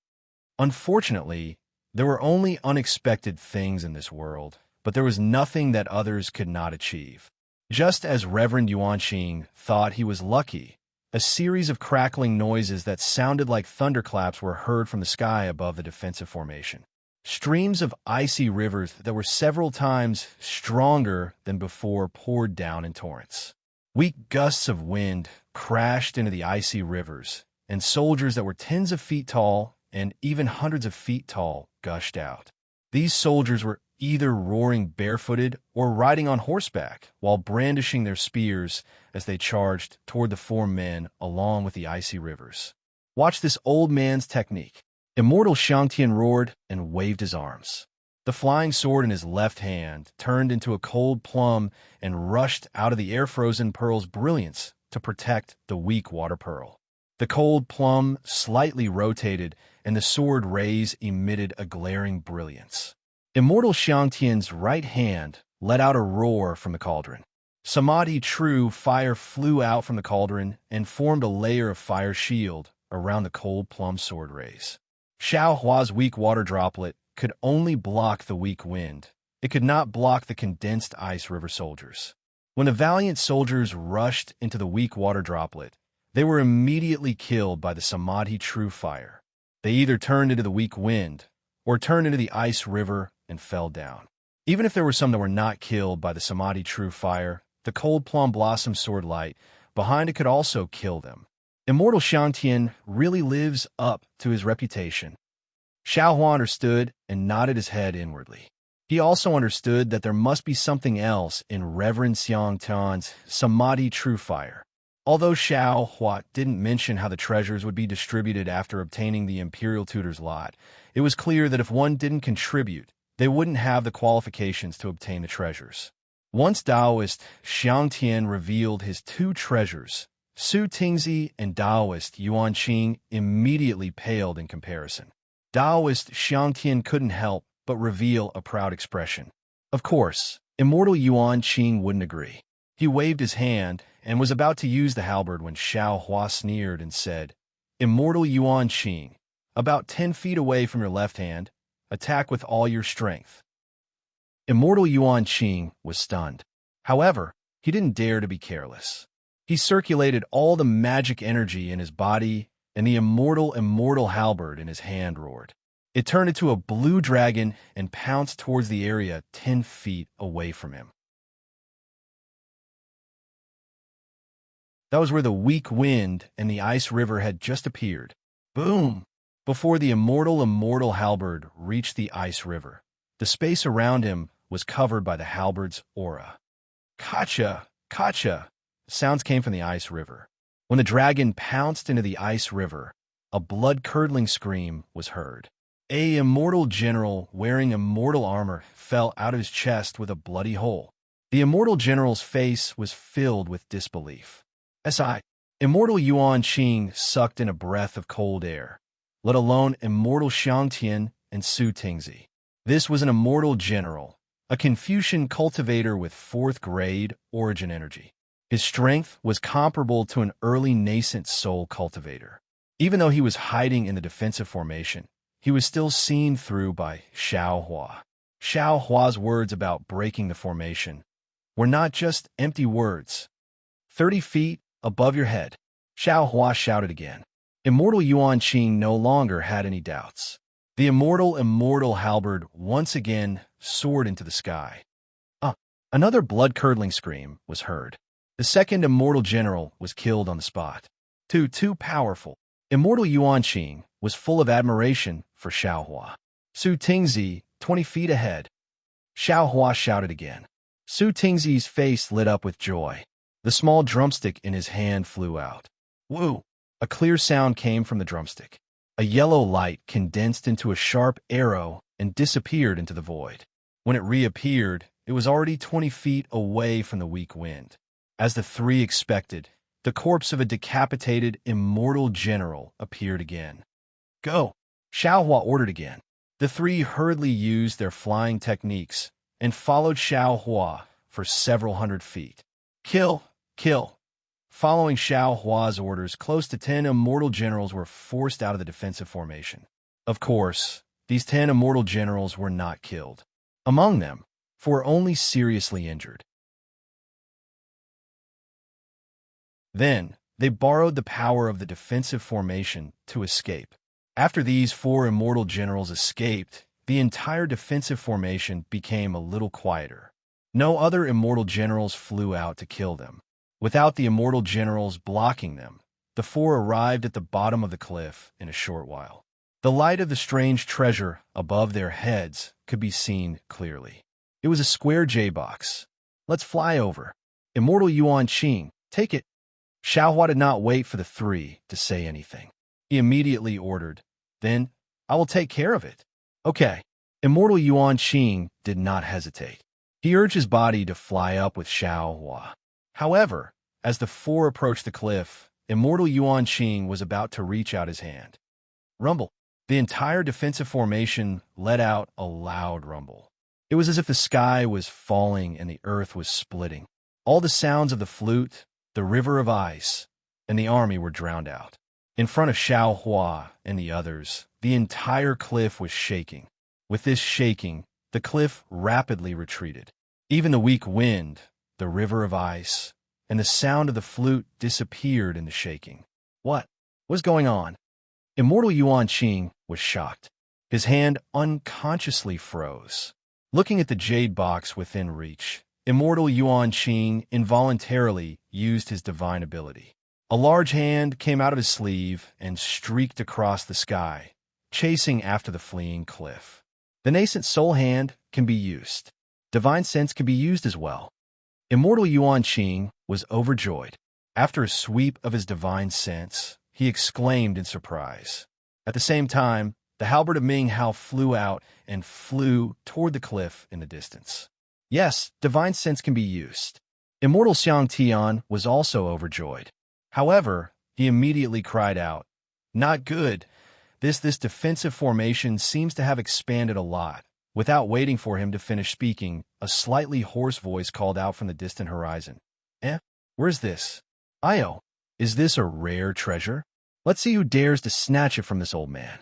Unfortunately, there were only unexpected things in this world, but there was nothing that others could not achieve. Just as Reverend Yuan Qing thought he was lucky, a series of crackling noises that sounded like thunderclaps were heard from the sky above the defensive formation. Streams of icy rivers that were several times stronger than before poured down in torrents. Weak gusts of wind crashed into the icy rivers, and soldiers that were tens of feet tall and even hundreds of feet tall gushed out. These soldiers were either roaring barefooted or riding on horseback while brandishing their spears as they charged toward the four men along with the icy rivers. "Watch this old man's technique." Immortal Shangtian roared and waved his arms. The flying sword in his left hand turned into a cold plum and rushed out of the air-frozen pearl's brilliance to protect the weak water pearl. The cold plum slightly rotated, and the sword rays emitted a glaring brilliance. Immortal Shangtian's right hand let out a roar from the cauldron. Samadhi true fire flew out from the cauldron and formed a layer of fire shield around the cold plum sword rays. Xiao Hua's weak water droplet could only block the weak wind. It could not block the condensed ice river soldiers. When the valiant soldiers rushed into the weak water droplet, they were immediately killed by the Samadhi true fire. They either turned into the weak wind or turned into the ice river and fell down. Even if there were some that were not killed by the Samadhi true fire, the cold plum blossom sword light behind it could also kill them. Immortal Shangtian really lives up to his reputation. Xiao Hua understood and nodded his head inwardly. He also understood that there must be something else in Reverend Xiang Tan's Samadhi true fire. Although Xiao Hua didn't mention how the treasures would be distributed after obtaining the Imperial Tutor's lot, it was clear that if one didn't contribute, they wouldn't have the qualifications to obtain the treasures. Once Taoist Shangtian revealed his two treasures, Su Tingzi and Taoist Yuan Qing immediately paled in comparison. Taoist Shangtian couldn't help but reveal a proud expression. Of course, Immortal Yuan Qing wouldn't agree. He waved his hand and was about to use the halberd when Xiao Hua sneered and said, "Immortal Yuan Qing, about 10 feet away from your left hand, attack with all your strength." Immortal Yuan Qing was stunned. However, he didn't dare to be careless. He circulated all the magic energy in his body, and the immortal halberd in his hand roared. It turned into a blue dragon and pounced towards the area 10 feet away from him. That was where the weak wind and the ice river had just appeared. Boom! Before the immortal halberd reached the ice river, the space around him was covered by the halberd's aura. Kacha! Kacha! Sounds came from the ice river. When the dragon pounced into the ice river, a blood-curdling scream was heard. A immortal general wearing immortal armor fell out of his chest with a bloody hole. The immortal general's face was filled with disbelief. Immortal Yuan Qing sucked in a breath of cold air, let alone Immortal Shangtian and Su Tingzi. This was an immortal general, a Confucian cultivator with 4th grade origin energy. His strength was comparable to an early nascent soul cultivator. Even though he was hiding in the defensive formation, he was still seen through by Xiao Hua. Xiao Hua's words about breaking the formation were not just empty words. 30 feet above your head, Xiao Hua shouted again. Immortal Yuan Qing no longer had any doubts. The immortal halberd once again soared into the sky. Another blood-curdling scream was heard. The second immortal general was killed on the spot. Too powerful. Immortal Yuan Qing was full of admiration for Xiaohua. Su Tingzi, 20 feet ahead. Xiaohua shouted again. Su Tingzi's face lit up with joy. The small drumstick in his hand flew out. Woo! A clear sound came from the drumstick. A yellow light condensed into a sharp arrow and disappeared into the void. When it reappeared, it was already 20 feet away from the weak wind. As the three expected, the corpse of a decapitated immortal general appeared again. Go! Xiaohua ordered again. The three hurriedly used their flying techniques and followed Xiaohua for several hundred feet. Kill! Kill! Following Xiaohua's orders, close to 10 immortal generals were forced out of the defensive formation. Of course, these 10 immortal generals were not killed. Among them, 4 only seriously injured. Then, they borrowed the power of the defensive formation to escape. After these 4 immortal generals escaped, the entire defensive formation became a little quieter. No other immortal generals flew out to kill them. Without the immortal generals blocking them, the 4 arrived at the bottom of the cliff in a short while. The light of the strange treasure above their heads could be seen clearly. It was a square J-box. Let's fly over. Immortal Yuan Qing, take it. Xiaohua did not wait for the 3 to say anything. He immediately ordered, then, I will take care of it. Okay. Immortal Yuan Qing did not hesitate. He urged his body to fly up with Xiaohua. However, as the 4 approached the cliff, Immortal Yuan Qing was about to reach out his hand. Rumble. The entire defensive formation let out a loud rumble. It was as if the sky was falling and the earth was splitting. All the sounds of the flute, the river of ice, and the army were drowned out. In front of Xiaohua and the others, the entire cliff was shaking. With this shaking, the cliff rapidly retreated. Even the weak wind, the river of ice, and the sound of the flute disappeared in the shaking. What was going on? Immortal Yuan Qing was shocked. His hand unconsciously froze. Looking at the jade box within reach, Immortal Yuan Qing involuntarily used his divine ability. A large hand came out of his sleeve and streaked across the sky, chasing after the fleeing cliff. The nascent soul hand can be used. Divine sense can be used as well. Immortal Yuan Qing was overjoyed. After a sweep of his divine sense, he exclaimed in surprise. At the same time, the halberd of Ming Hao flew out and flew toward the cliff in the distance. Yes, divine sense can be used. Immortal Xiang Tian was also overjoyed. However, he immediately cried out, "Not good. This defensive formation seems to have expanded a lot." Without waiting for him to finish speaking, a slightly hoarse voice called out from the distant horizon. Where's this? Io, is this a rare treasure? Let's see who dares to snatch it from this old man.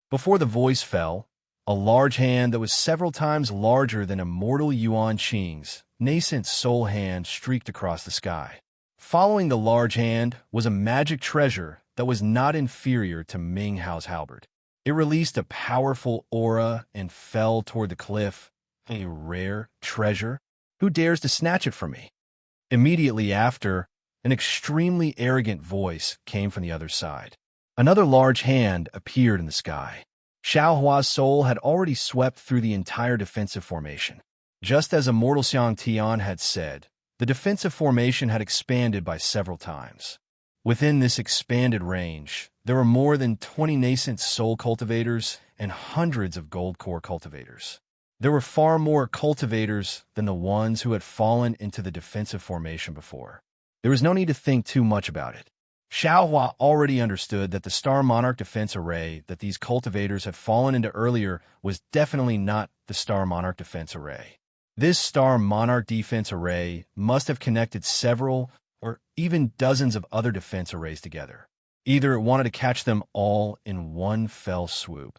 Before the voice fell, a large hand that was several times larger than Immortal Yuan Qing's nascent soul hand streaked across the sky. Following the large hand was a magic treasure that was not inferior to Ming Hao's halberd. It released a powerful aura and fell toward the cliff. A rare treasure? Who dares to snatch it from me? Immediately after, an extremely arrogant voice came from the other side. Another large hand appeared in the sky. Xiaohua's soul had already swept through the entire defensive formation. Just as Immortal Xiang Tian had said, the defensive formation had expanded by several times. Within this expanded range, there were more than 20 nascent soul cultivators and hundreds of gold core cultivators. There were far more cultivators than the ones who had fallen into the defensive formation before. There was no need to think too much about it. Xiaohua already understood that the Star Monarch defense array that these cultivators had fallen into earlier was definitely not the Star Monarch defense array. This Star Monarch defense array must have connected several or even dozens of other defense arrays together. Either it wanted to catch them all in one fell swoop,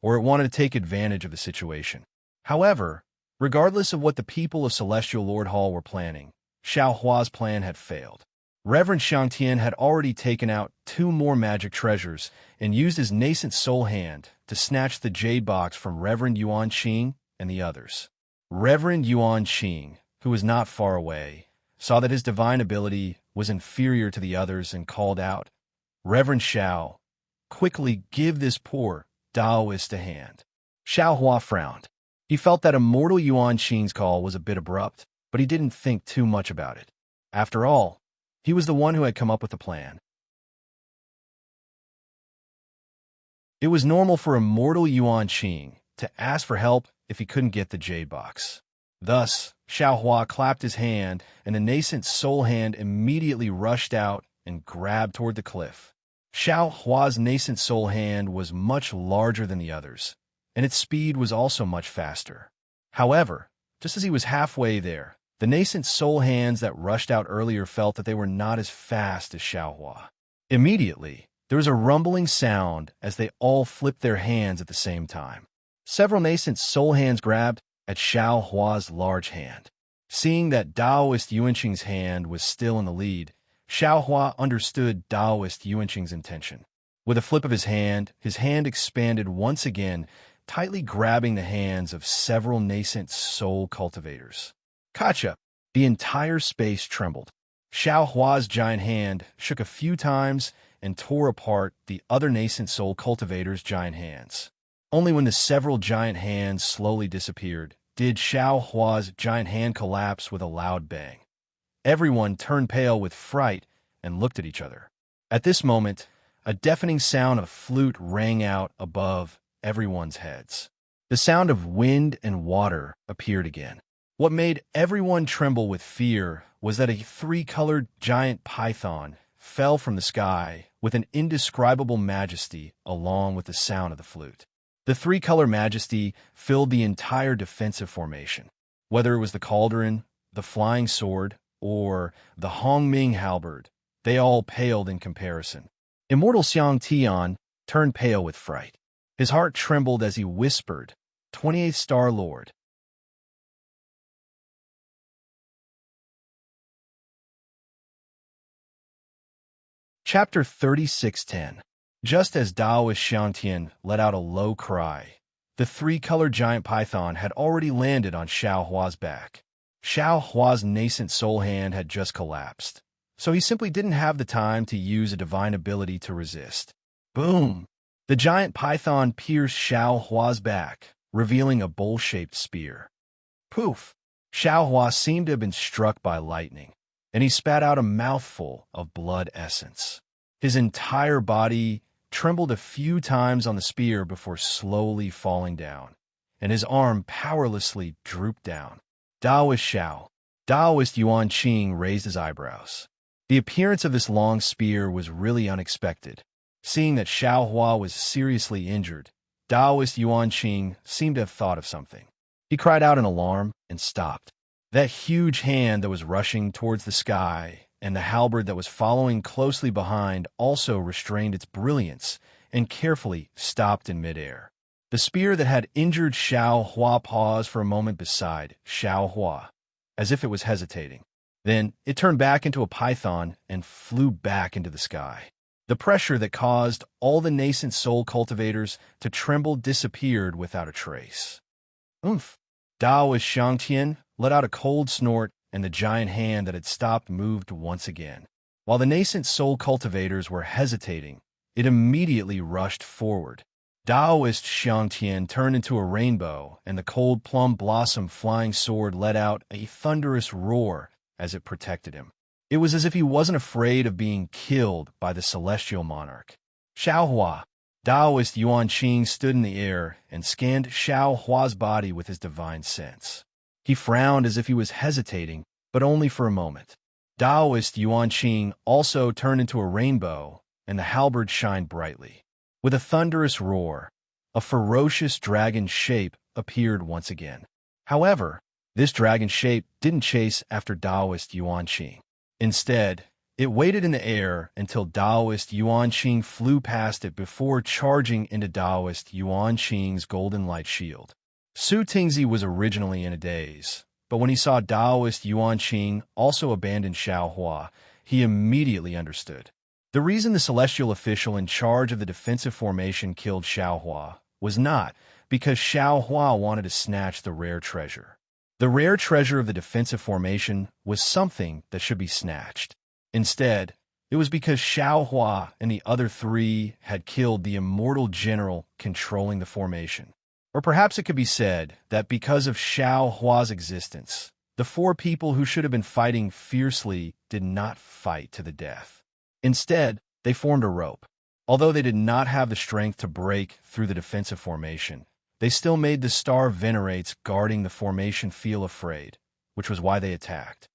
or it wanted to take advantage of the situation. However, regardless of what the people of Celestial Lord Hall were planning, Xiaohua's plan had failed. Reverend Xiangtian had already taken out 2 more magic treasures and used his nascent soul hand to snatch the jade box from Reverend Yuan Qing and the others. Reverend Yuan Qing, who was not far away, saw that his divine ability was inferior to the others and called out, "Reverend Xiao, quickly give this poor Taoist a hand." Xiao Hua frowned. He felt that immortal Yuan Qing's call was a bit abrupt, but he didn't think too much about it. After all, he was the one who had come up with the plan. It was normal for immortal Yuan Qing to ask for help if he couldn't get the jade box. Thus, Xiao Hua clapped his hand, and the nascent soul hand immediately rushed out and grabbed toward the cliff. Xiao Hua's nascent soul hand was much larger than the others, and its speed was also much faster. However, just as he was halfway there, the nascent soul hands that rushed out earlier felt that they were not as fast as Xiao Hua. Immediately, there was a rumbling sound as they all flipped their hands at the same time. Several nascent soul hands grabbed at Xiao Hua's large hand. Seeing that Taoist Yuanqing's hand was still in the lead, Xiao Hua understood Taoist Yuanqing's intention. With a flip of his hand expanded once again, tightly grabbing the hands of several nascent soul cultivators. Kacha! The entire space trembled. Xiao Hua's giant hand shook a few times and tore apart the other nascent soul cultivators' giant hands. Only when the several giant hands slowly disappeared did Xiao Hua's giant hand collapse with a loud bang. Everyone turned pale with fright and looked at each other. At this moment, a deafening sound of flute rang out above everyone's heads. The sound of wind and water appeared again. What made everyone tremble with fear was that a 3-colored giant python fell from the sky with an indescribable majesty along with the sound of the flute. The 3-color majesty filled the entire defensive formation. Whether it was the cauldron, the flying sword, or the Hongming halberd, they all paled in comparison. Immortal Xiang Tian turned pale with fright. His heart trembled as he whispered, 28th Star Lord. Chapter 3610. Just as Taoist Xiangtian let out a low cry, the 3-colored giant python had already landed on Xiao Hua's back. Xiao Hua's nascent soul hand had just collapsed, so he simply didn't have the time to use a divine ability to resist. Boom! The giant python pierced Xiao Hua's back, revealing a bowl-shaped spear. Poof! Xiao Hua seemed to have been struck by lightning, and he spat out a mouthful of blood essence. His entire body trembled a few times on the spear before slowly falling down, and his arm powerlessly drooped down. Taoist Xiao. Taoist Yuan Qing raised his eyebrows. The appearance of this long spear was really unexpected. Seeing that Xiao Hua was seriously injured, Taoist Yuan Qing seemed to have thought of something. He cried out in alarm and stopped. That huge hand that was rushing towards the sky and the halberd that was following closely behind also restrained its brilliance and carefully stopped in midair. The spear that had injured Xiao Hua paused for a moment beside Xiao Hua, as if it was hesitating. Then it turned back into a python and flew back into the sky. The pressure that caused all the nascent soul cultivators to tremble disappeared without a trace. Oomph! Taoist Xiangtian let out a cold snort, and the giant hand that had stopped moved once again. While the nascent soul cultivators were hesitating, it immediately rushed forward. Taoist Xiangtian turned into a rainbow, and the cold plum blossom flying sword let out a thunderous roar as it protected him. It was as if he wasn't afraid of being killed by the celestial monarch. Xiao Hua. Taoist Yuan Qing stood in the air and scanned Xiao Hua's body with his divine sense. He frowned as if he was hesitating, but only for a moment. Taoist Yuan Qing also turned into a rainbow, and the halberd shined brightly. With a thunderous roar, a ferocious dragon shape appeared once again. However, this dragon shape didn't chase after Taoist Yuan Qing. Instead, it waited in the air until Taoist Yuan Qing flew past it before charging into Taoist Yuan Qing's golden light shield. Su Tingzi was originally in a daze, but when he saw Taoist Yuan Qing also abandon Xiao Hua, he immediately understood. The reason the celestial official in charge of the defensive formation killed Xiaohua was not because Xiaohua wanted to snatch the rare treasure. The rare treasure of the defensive formation was something that should be snatched. Instead, it was because Xiaohua and the other three had killed the immortal general controlling the formation. Or perhaps it could be said that because of Xiaohua's existence, the four people who should have been fighting fiercely did not fight to the death. Instead, they formed a rope. Although they did not have the strength to break through the defensive formation, they still made the star venerates guarding the formation feel afraid, which was why they attacked.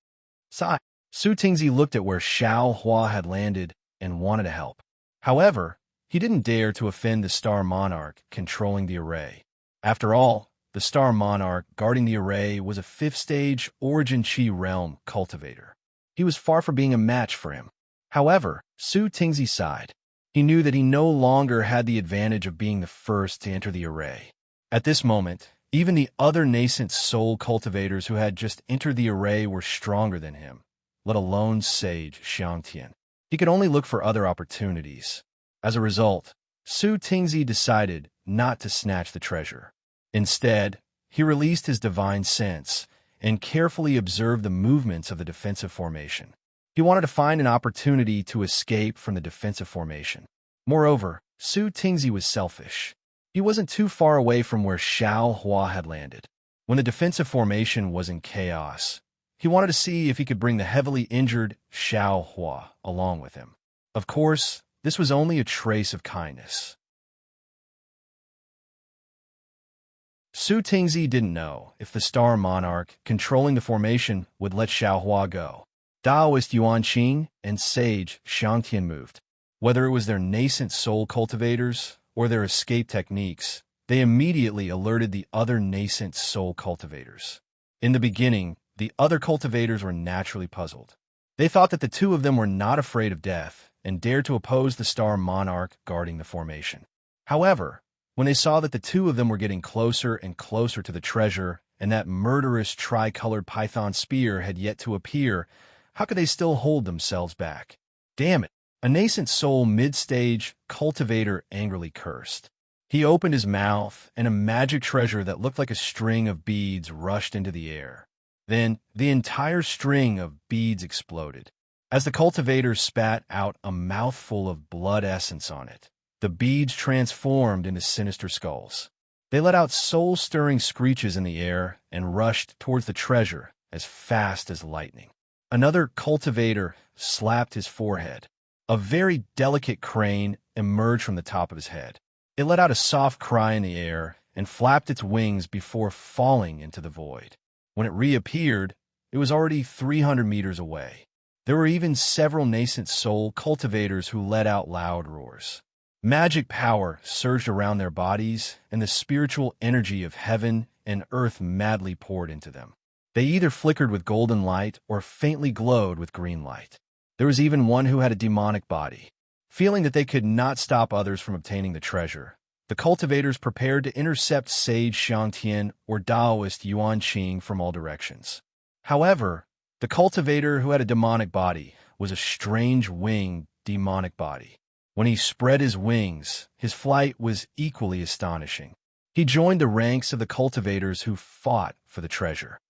Su Tingzi looked at where Xiaohua had landed and wanted to help. However, he didn't dare to offend the Star Monarch controlling the array. After all, the Star Monarch guarding the array was a 5th-stage Origin Chi realm cultivator. He was far from being a match for him. However, Su Tingzi sighed. He knew that he no longer had the advantage of being the first to enter the array. At this moment, even the other nascent soul cultivators who had just entered the array were stronger than him, let alone Sage Xiangtian. He could only look for other opportunities. As a result, Su Tingzi decided not to snatch the treasure. Instead, he released his divine sense and carefully observed the movements of the defensive formation. He wanted to find an opportunity to escape from the defensive formation. Moreover, Su Tingzi was selfish. He wasn't too far away from where Xiaohua had landed. When the defensive formation was in chaos, he wanted to see if he could bring the heavily injured Xiaohua along with him. Of course, this was only a trace of kindness. Su Tingzi didn't know if the Star Monarch controlling the formation would let Xiaohua go. Taoist Yuan Qing and Sage Xiangtian moved. Whether it was their nascent soul cultivators or their escape techniques, they immediately alerted the other nascent soul cultivators. In the beginning, the other cultivators were naturally puzzled. They thought that the two of them were not afraid of death and dared to oppose the Star Monarch guarding the formation. However, when they saw that the two of them were getting closer and closer to the treasure and that murderous tricolored python spear had yet to appear, how could they still hold themselves back? Damn it! A nascent soul mid-stage cultivator angrily cursed. He opened his mouth, and a magic treasure that looked like a string of beads rushed into the air. Then, the entire string of beads exploded. As the cultivator spat out a mouthful of blood essence on it, the beads transformed into sinister skulls. They let out soul-stirring screeches in the air and rushed towards the treasure as fast as lightning. Another cultivator slapped his forehead. A very delicate crane emerged from the top of his head. It let out a soft cry in the air and flapped its wings before falling into the void. When it reappeared, it was already 300 meters away. There were even several nascent soul cultivators who let out loud roars. Magic power surged around their bodies, and the spiritual energy of heaven and earth madly poured into them. They either flickered with golden light or faintly glowed with green light. There was even one who had a demonic body. Feeling that they could not stop others from obtaining the treasure, the cultivators prepared to intercept Sage Xiangtian or Taoist Yuan Qing from all directions. However, the cultivator who had a demonic body was a strange winged demonic body. When he spread his wings, his flight was equally astonishing. He joined the ranks of the cultivators who fought for the treasure.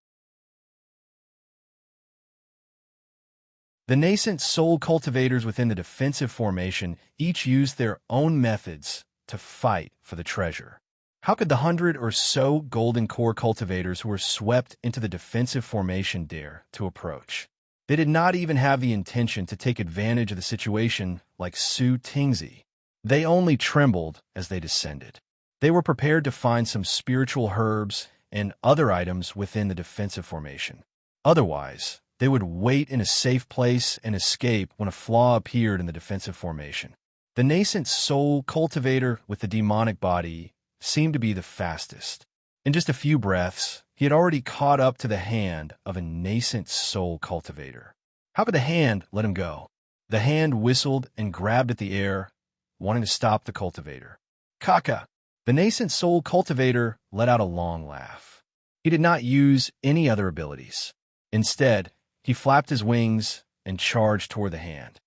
The nascent soul cultivators within the defensive formation each used their own methods to fight for the treasure. How could the 100 or so golden core cultivators who were swept into the defensive formation dare to approach? They did not even have the intention to take advantage of the situation like Su Tingzi. They only trembled as they descended. They were prepared to find some spiritual herbs and other items within the defensive formation. Otherwise, they would wait in a safe place and escape when a flaw appeared in the defensive formation. The nascent soul cultivator with the demonic body seemed to be the fastest. In just a few breaths, he had already caught up to the hand of a nascent soul cultivator. How could the hand let him go? The hand whistled and grabbed at the air, wanting to stop the cultivator. Kaka! The nascent soul cultivator let out a long laugh. He did not use any other abilities. Instead, he flapped his wings and charged toward the hand.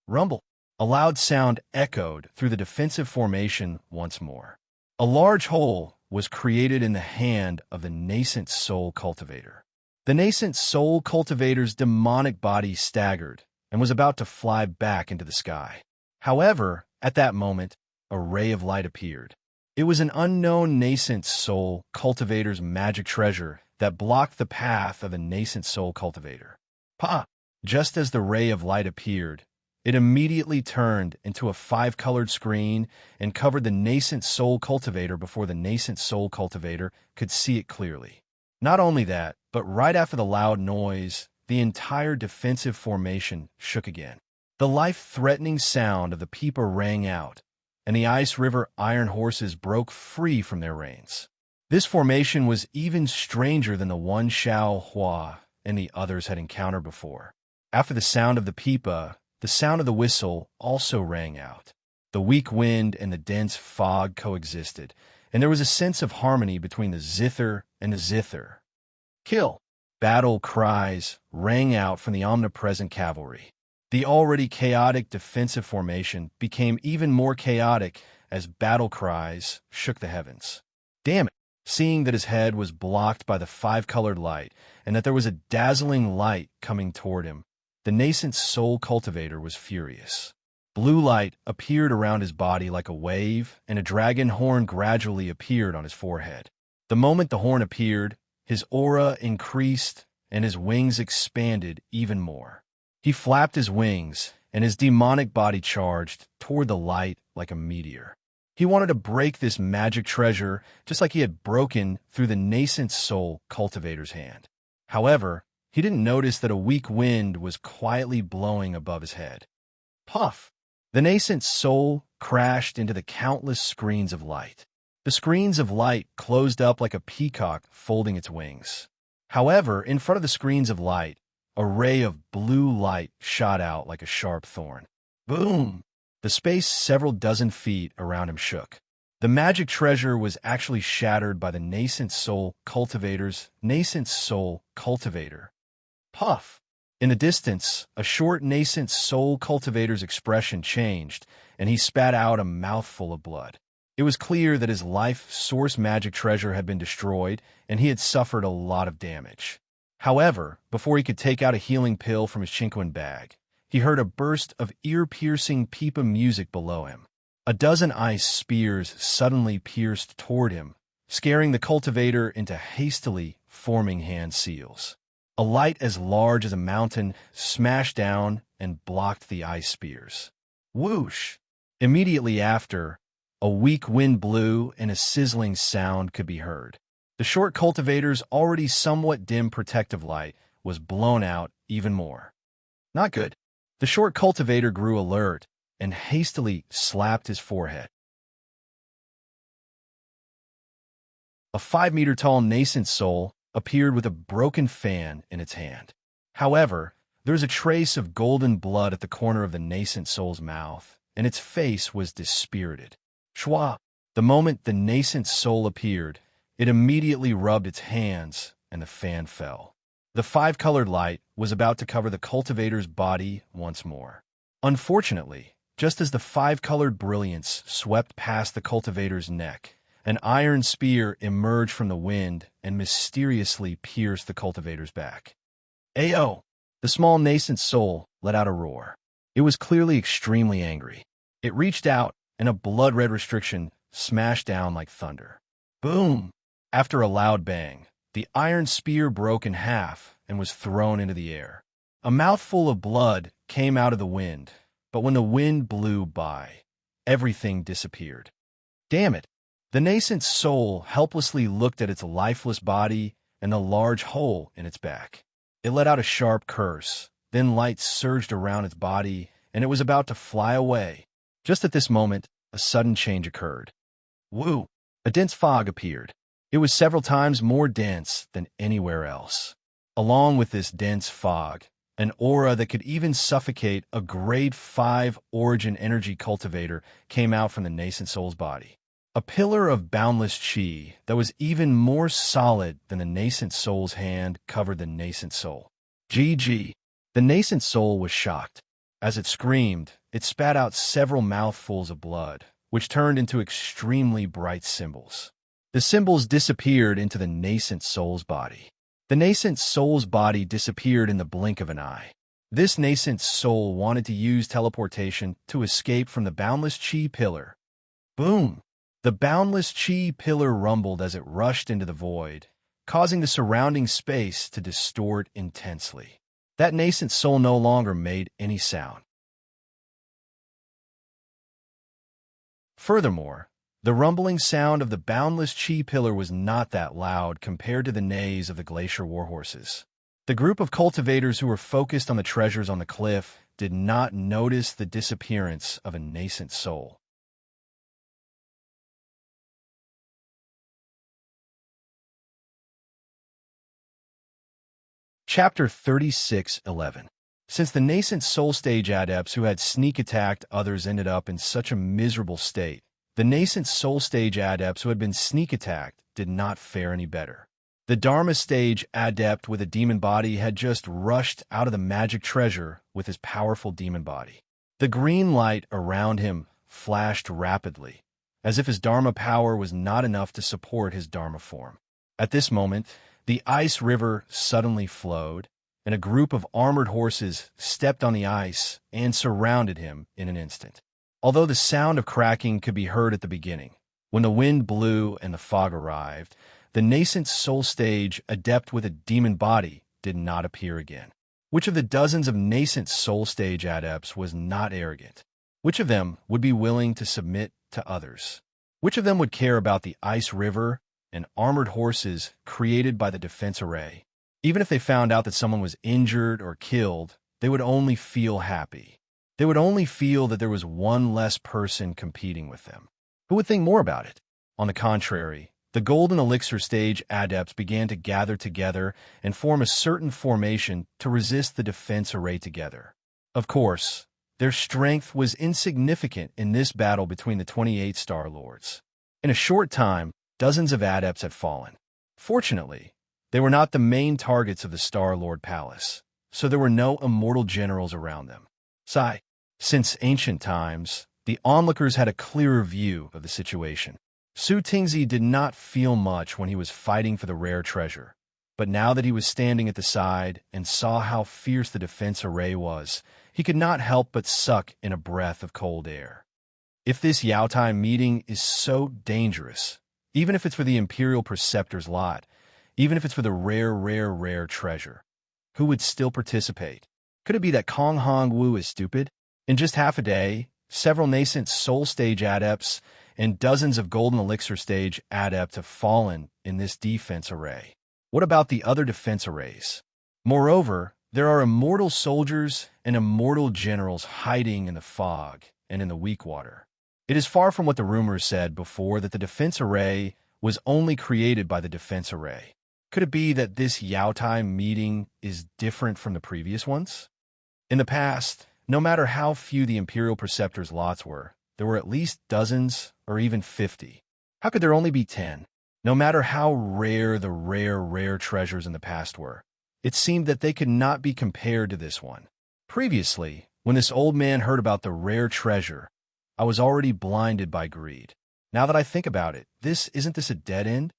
Rumble. A loud sound echoed through the defensive formation once more. A large hole was created in the hand of the nascent soul cultivator. The nascent soul cultivator's demonic body staggered and was about to fly back into the sky. However, at that moment, a ray of light appeared. It was an unknown nascent soul cultivator's magic treasure that blocked the path of the nascent soul cultivator. Pa! Just as the ray of light appeared, it immediately turned into a 5-colored screen and covered the nascent soul cultivator before the nascent soul cultivator could see it clearly. Not only that, but right after the loud noise, the entire defensive formation shook again. The life-threatening sound of the pipa rang out, and the Ice River iron horses broke free from their reins. This formation was even stranger than the one Xiao Hua and the others had encountered before. After the sound of the pipa, the sound of the whistle also rang out. The weak wind and the dense fog coexisted, and there was a sense of harmony between the zither and the zither. Kill! Battle cries rang out from the omnipresent cavalry. The already chaotic defensive formation became even more chaotic as battle cries shook the heavens. Damn it! Seeing that his head was blocked by the 5-colored light and that there was a dazzling light coming toward him, the nascent soul cultivator was furious. Blue light appeared around his body like a wave, and a dragon horn gradually appeared on his forehead. The moment the horn appeared, his aura increased and his wings expanded even more. He flapped his wings, and his demonic body charged toward the light like a meteor. He wanted to break this magic treasure just like he had broken through the nascent soul cultivator's hand. However, he didn't notice that a weak wind was quietly blowing above his head. Puff! The nascent soul crashed into the countless screens of light. The screens of light closed up like a peacock folding its wings. However, in front of the screens of light, a ray of blue light shot out like a sharp thorn. Boom! The space several dozen feet around him shook. The magic treasure was actually shattered by the nascent soul cultivator's nascent soul cultivator. Puff! In the distance, a short nascent soul cultivator's expression changed, and he spat out a mouthful of blood. It was clear that his life source magic treasure had been destroyed, and he had suffered a lot of damage. However, before he could take out a healing pill from his chinquin bag, he heard a burst of ear-piercing pipa music below him. A dozen ice spears suddenly pierced toward him, scaring the cultivator into hastily forming hand seals. A light as large as a mountain smashed down and blocked the ice spears. Whoosh! Immediately after, a weak wind blew and a sizzling sound could be heard. The short cultivator's already somewhat dim protective light was blown out even more. Not good. The short cultivator grew alert and hastily slapped his forehead. A 5-meter-tall nascent soul appeared with a broken fan in its hand. However, there was a trace of golden blood at the corner of the nascent soul's mouth, and its face was dispirited. Schwa! The moment the nascent soul appeared, it immediately rubbed its hands, and the fan fell. The 5-colored light was about to cover the cultivator's body once more. Unfortunately, just as the 5-colored brilliance swept past the cultivator's neck, an iron spear emerged from the wind and mysteriously pierced the cultivator's back. Ayo! The small nascent soul let out a roar. It was clearly extremely angry. It reached out, and a blood-red restriction smashed down like thunder. Boom! After a loud bang, the iron spear broke in half and was thrown into the air. A mouthful of blood came out of the wind, but when the wind blew by, everything disappeared. Damn it! The nascent soul helplessly looked at its lifeless body and the large hole in its back. It let out a sharp curse, then light surged around its body, and it was about to fly away. Just at this moment, a sudden change occurred. Woo! A dense fog appeared. It was several times more dense than anywhere else. Along with this dense fog, an aura that could even suffocate a grade 5 origin energy cultivator came out from the nascent soul's body. A pillar of boundless chi that was even more solid than the nascent soul's hand covered the nascent soul. GG. The nascent soul was shocked. As it screamed, it spat out several mouthfuls of blood, which turned into extremely bright symbols. The symbols disappeared into the nascent soul's body. The nascent soul's body disappeared in the blink of an eye. This nascent soul wanted to use teleportation to escape from the boundless chi pillar. Boom! The boundless chi pillar rumbled as it rushed into the void, causing the surrounding space to distort intensely. That nascent soul no longer made any sound. Furthermore, the rumbling sound of the boundless chi pillar was not that loud compared to the neighs of the glacier warhorses. The group of cultivators who were focused on the treasures on the cliff did not notice the disappearance of a nascent soul. Chapter 36:11. Since the nascent soul stage adepts who had sneak attacked others ended up in such a miserable state, the nascent soul stage adepts who had been sneak attacked did not fare any better. The Dharma stage adept with a demon body had just rushed out of the magic treasure with his powerful demon body. The green light around him flashed rapidly, as if his Dharma power was not enough to support his Dharma form. At this moment, the ice river suddenly flowed, and a group of armored horses stepped on the ice and surrounded him in an instant. Although the sound of cracking could be heard at the beginning, when the wind blew and the fog arrived, the nascent soul stage adept with a demon body did not appear again. Which of the dozens of nascent soul stage adepts was not arrogant? Which of them would be willing to submit to others? Which of them would care about the ice river and armored horses created by the defense array? Even if they found out that someone was injured or killed, they would only feel happy. They would only feel that there was one less person competing with them. Who would think more about it? On the contrary, the golden elixir stage adepts began to gather together and form a certain formation to resist the defense array together. Of course, their strength was insignificant in this battle between the 28 Star Lords. In a short time, dozens of adepts had fallen. Fortunately, they were not the main targets of the Star Lord Palace, so there were no immortal generals around them. Since ancient times, the onlookers had a clearer view of the situation. Su Tingzi did not feel much when he was fighting for the rare treasure, but now that he was standing at the side and saw how fierce the defense array was, he could not help but suck in a breath of cold air. If this Yaotai meeting is so dangerous, even if it's for the Imperial Preceptor's lot, even if it's for the rare treasure, who would still participate? Could it be that Kong Hong Wu is stupid? In just half a day, several nascent soul stage adepts and dozens of golden elixir stage adepts have fallen in this defense array. What about the other defense arrays? Moreover, there are immortal soldiers and immortal generals hiding in the fog and in the weak water. It is far from what the rumors said before that the defense array was only created by the defense array. Could it be that this Yaotai meeting is different from the previous ones? In the past, no matter how few the Imperial Preceptor's lots were, there were at least dozens or even 50. How could there only be 10? No matter how rare the rare treasures in the past were, it seemed that they could not be compared to this one. Previously, when this old man heard about the rare treasure, I was already blinded by greed. Now that I think about it, isn't this a dead end?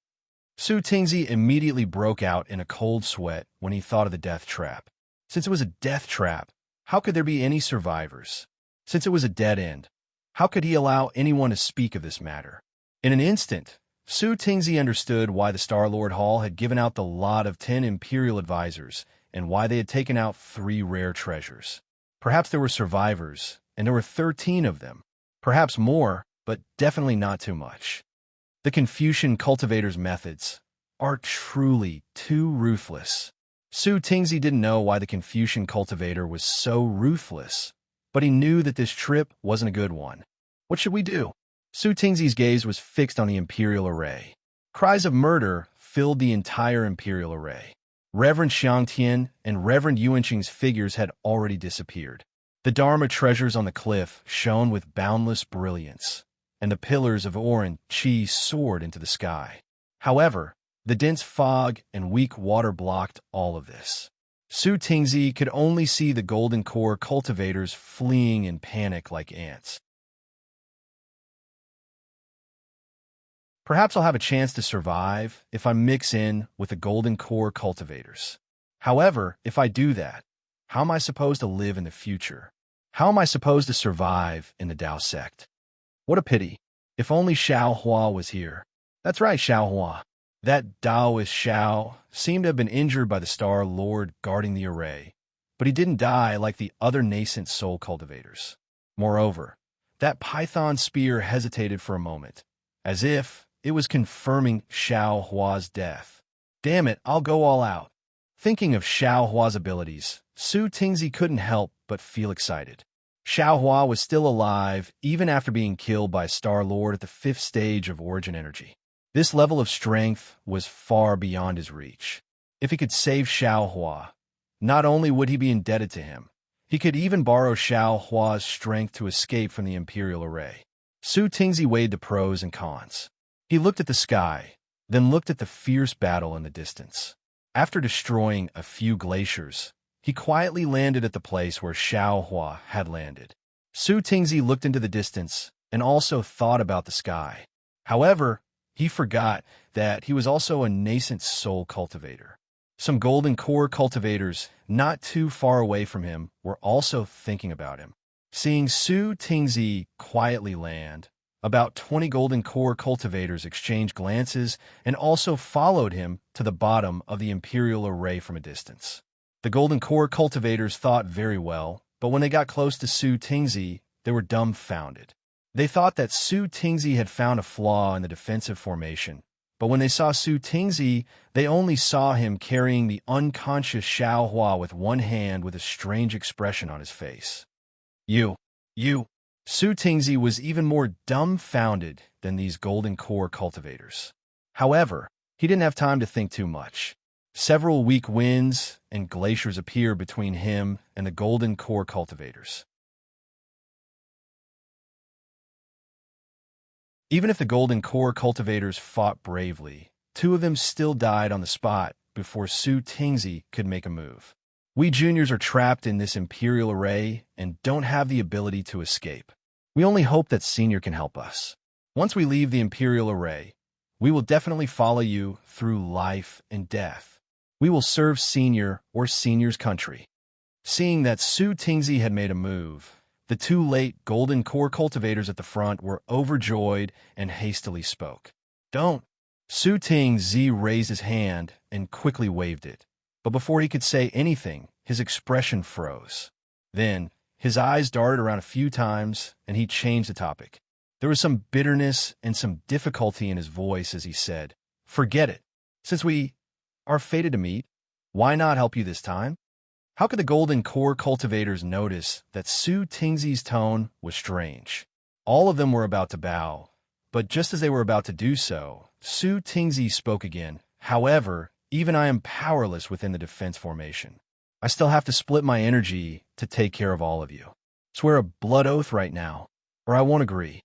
Su Tingzi immediately broke out in a cold sweat when he thought of the death trap. Since it was a death trap, how could there be any survivors? Since it was a dead end, how could he allow anyone to speak of this matter? In an instant, Su Tingzi understood why the Star-Lord Hall had given out the lot of 10 Imperial advisors and why they had taken out 3 rare treasures. Perhaps there were survivors, and there were 13 of them. Perhaps more, but definitely not too much. The Confucian cultivator's methods are truly too ruthless. Su Tingzi didn't know why the Confucian cultivator was so ruthless, but he knew that this trip wasn't a good one. What should we do? Su Tingzi's gaze was fixed on the Imperial Array. Cries of murder filled the entire Imperial Array. Reverend Xiangtian and Reverend Yuanqing's figures had already disappeared. The Dharma treasures on the cliff shone with boundless brilliance, and the pillars of Oran Qi soared into the sky. However, the dense fog and weak water blocked all of this. Su Tingzi could only see the golden core cultivators fleeing in panic like ants. Perhaps I'll have a chance to survive if I mix in with the golden core cultivators. However, if I do that, how am I supposed to live in the future? How am I supposed to survive in the Dao sect? What a pity. If only Xiao Hua was here. That's right, Xiao Hua. That Taoist Xiao seemed to have been injured by the Star Lord guarding the array, but he didn't die like the other nascent soul cultivators. Moreover, that python spear hesitated for a moment, as if it was confirming Xiao Hua's death. Damn it, I'll go all out. Thinking of Xiao Hua's abilities, Su Tingzi couldn't help but feel excited. Xiao Hua was still alive even after being killed by Star-Lord at the 5th stage of Origin Energy. This level of strength was far beyond his reach. If he could save Xiao Hua, not only would he be indebted to him, he could even borrow Xiao Hua's strength to escape from the Imperial Array. Su Tingzi weighed the pros and cons. He looked at the sky, then looked at the fierce battle in the distance. After destroying a few glaciers, he quietly landed at the place where Xiao Hua had landed. Su Tingzi looked into the distance and also thought about the sky. However, he forgot that he was also a nascent soul cultivator. Some golden core cultivators not too far away from him were also thinking about him. Seeing Su Tingzi quietly land, about 20 golden core cultivators exchanged glances and also followed him to the bottom of the Imperial Array from a distance. The golden core cultivators thought very well, but when they got close to Su Tingzi, they were dumbfounded. They thought that Su Tingzi had found a flaw in the defensive formation, but when they saw Su Tingzi, they only saw him carrying the unconscious Xiao Hua with one hand with a strange expression on his face. You. Su Tingzi was even more dumbfounded than these golden core cultivators. However, he didn't have time to think too much. Several weak winds and glaciers appeared between him and the golden core cultivators. Even if the golden core cultivators fought bravely, 2 of them still died on the spot before Su Tingzi could make a move. We juniors are trapped in this Imperial Array and don't have the ability to escape. We only hope that Senior can help us. Once we leave the Imperial Array, we will definitely follow you through life and death. We will serve Senior or Senior's country. Seeing that Su Tingzi had made a move, the 2 late golden core cultivators at the front were overjoyed and hastily spoke. Don't! Su Tingzi raised his hand and quickly waved it. But before he could say anything, his expression froze. Then, his eyes darted around a few times, and he changed the topic. There was some bitterness and some difficulty in his voice as he said, "Forget it. Since we are fated to meet, why not help you this time?" How could the golden core cultivators notice that Su Tingzi's tone was strange? All of them were about to bow, but just as they were about to do so, Su Tingzi spoke again. However, even I am powerless within the defense formation. I still have to split my energy to take care of all of you. Swear a blood oath right now, or I won't agree.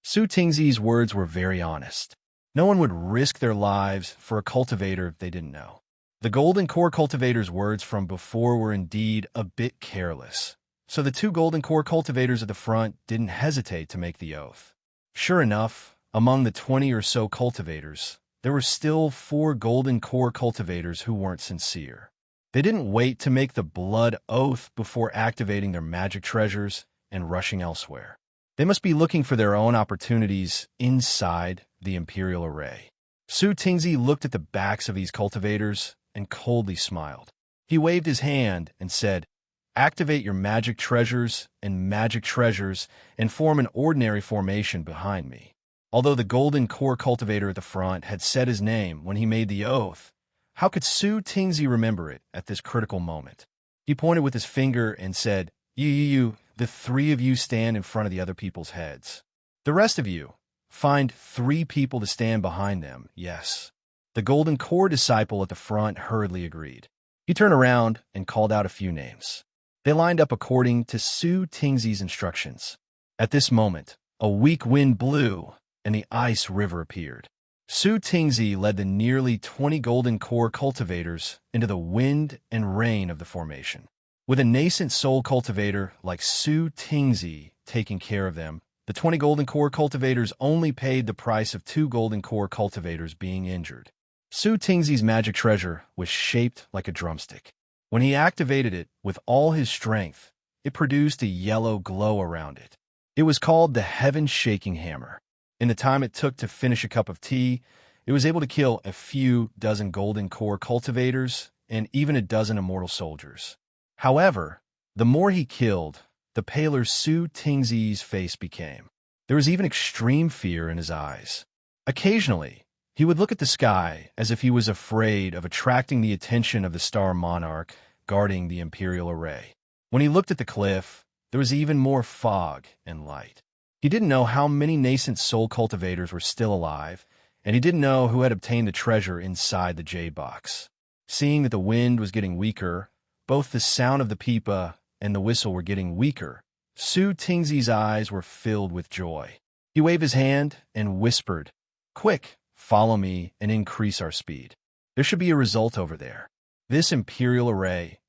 Su Tingzi's words were very honest. No one would risk their lives for a cultivator they didn't know. The golden core cultivator's words from before were indeed a bit careless, so the 2 golden core cultivators at the front didn't hesitate to make the oath. Sure enough, among the 20 or so cultivators, there were still 4 golden core cultivators who weren't sincere. They didn't wait to make the blood oath before activating their magic treasures and rushing elsewhere. They must be looking for their own opportunities inside the Imperial Array. Su Tingzi looked at the backs of these cultivators and coldly smiled. He waved his hand and said, "Activate your magic treasures and form an ordinary formation behind me." Although the golden core cultivator at the front had said his name when he made the oath, how could Su Tingzi remember it at this critical moment? He pointed with his finger and said, You, the 3 of you stand in front of the other people's heads. The rest of you, find 3 people to stand behind them, yes." The golden core disciple at the front hurriedly agreed. He turned around and called out a few names. They lined up according to Su Tingzi's instructions. At this moment, a weak wind blew, and the ice river appeared. Su Tingzi led the nearly 20 golden core cultivators into the wind and rain of the formation. With a nascent soul cultivator like Su Tingzi taking care of them, the 20 golden core cultivators only paid the price of 2 golden core cultivators being injured. Su Tingzi's magic treasure was shaped like a drumstick. When he activated it with all his strength, it produced a yellow glow around it. It was called the Heaven-Shaking Hammer. In the time it took to finish a cup of tea, it was able to kill a few dozen golden core cultivators and even a dozen immortal soldiers. However, the more he killed, the paler Su Tingzi's face became. There was even extreme fear in his eyes. Occasionally, he would look at the sky as if he was afraid of attracting the attention of the star monarch guarding the imperial array. When he looked at the cliff, there was even more fog and light. He didn't know how many nascent soul cultivators were still alive, and he didn't know who had obtained the treasure inside the jade box. Seeing that the wind was getting weaker, both the sound of the pipa and the whistle were getting weaker, Su Tingzi's eyes were filled with joy. He waved his hand and whispered, "Quick, follow me and increase our speed. There should be a result over there." This imperial array.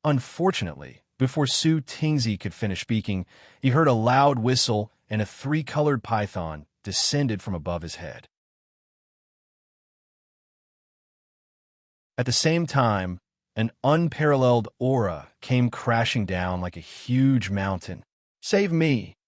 Unfortunately, before Su Tingzi could finish speaking, he heard a loud whistle and a 3-colored python descended from above his head. At the same time, an unparalleled aura came crashing down like a huge mountain. "Save me!"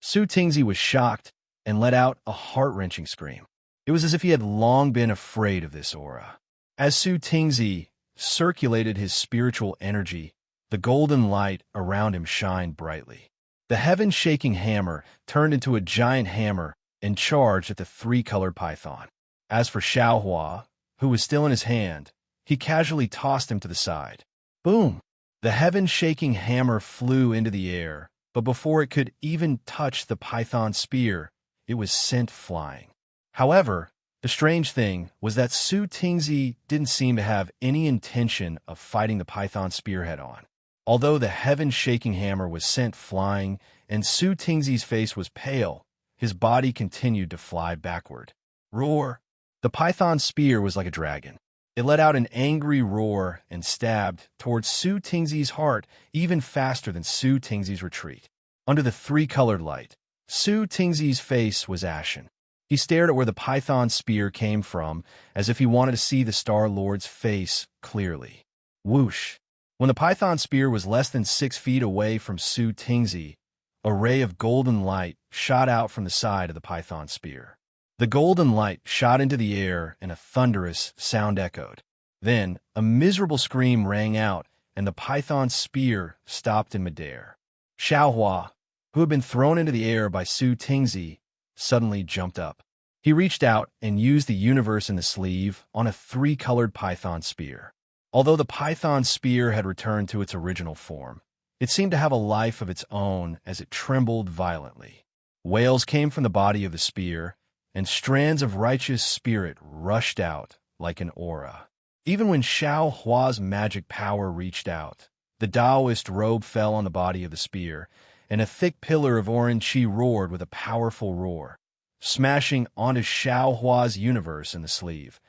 Su Tingzi was shocked and let out a heart-wrenching scream. It was as if he had long been afraid of this aura. As Su Tingzi circulated his spiritual energy, the golden light around him shined brightly. The heaven-shaking hammer turned into a giant hammer and charged at the 3-colored python. As for Xiaohua, who was still in his hand, he casually tossed him to the side. Boom! The heaven-shaking hammer flew into the air, but before it could even touch the python spear, it was sent flying. However, the strange thing was that Su Tingzi didn't seem to have any intention of fighting the python spear head-on. Although the heaven-shaking hammer was sent flying and Su Tingzi's face was pale, his body continued to fly backward. Roar! The python spear was like a dragon. It let out an angry roar and stabbed towards Su Tingzi's heart even faster than Su Tingzi's retreat. Under the 3-colored light, Su Tingzi's face was ashen. He stared at where the python spear came from as if he wanted to see the Star Lord's face clearly. Whoosh! When the python spear was less than 6 feet away from Su Tingzi, a ray of golden light shot out from the side of the python spear. The golden light shot into the air and a thunderous sound echoed. Then, a miserable scream rang out and the python spear stopped in midair. Xiaohua, who had been thrown into the air by Su Tingzi, suddenly jumped up. He reached out and used the universe in the sleeve on a 3-colored python spear. Although the python spear had returned to its original form, it seemed to have a life of its own as it trembled violently. Wails came from the body of the spear, and strands of righteous spirit rushed out like an aura. Even when Xiao Hua's magic power reached out, the Taoist robe fell on the body of the spear, and a thick pillar of orange qi roared with a powerful roar, smashing onto Xiao Hua's universe in the sleeve,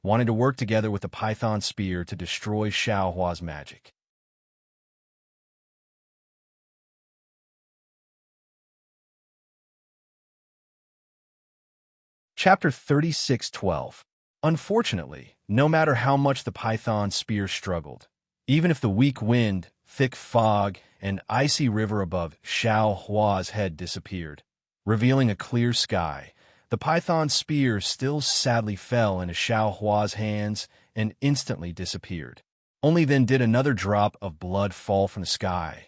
wanting to work together with the python spear to destroy Xiao Hua's magic. Chapter 36:12. Unfortunately, no matter how much the python spear struggled, even if the weak wind, thick fog, and icy river above Xiao Hua's head disappeared, revealing a clear sky, the python spear still sadly fell into Xiao Hua's hands and instantly disappeared. Only then did another drop of blood fall from the sky.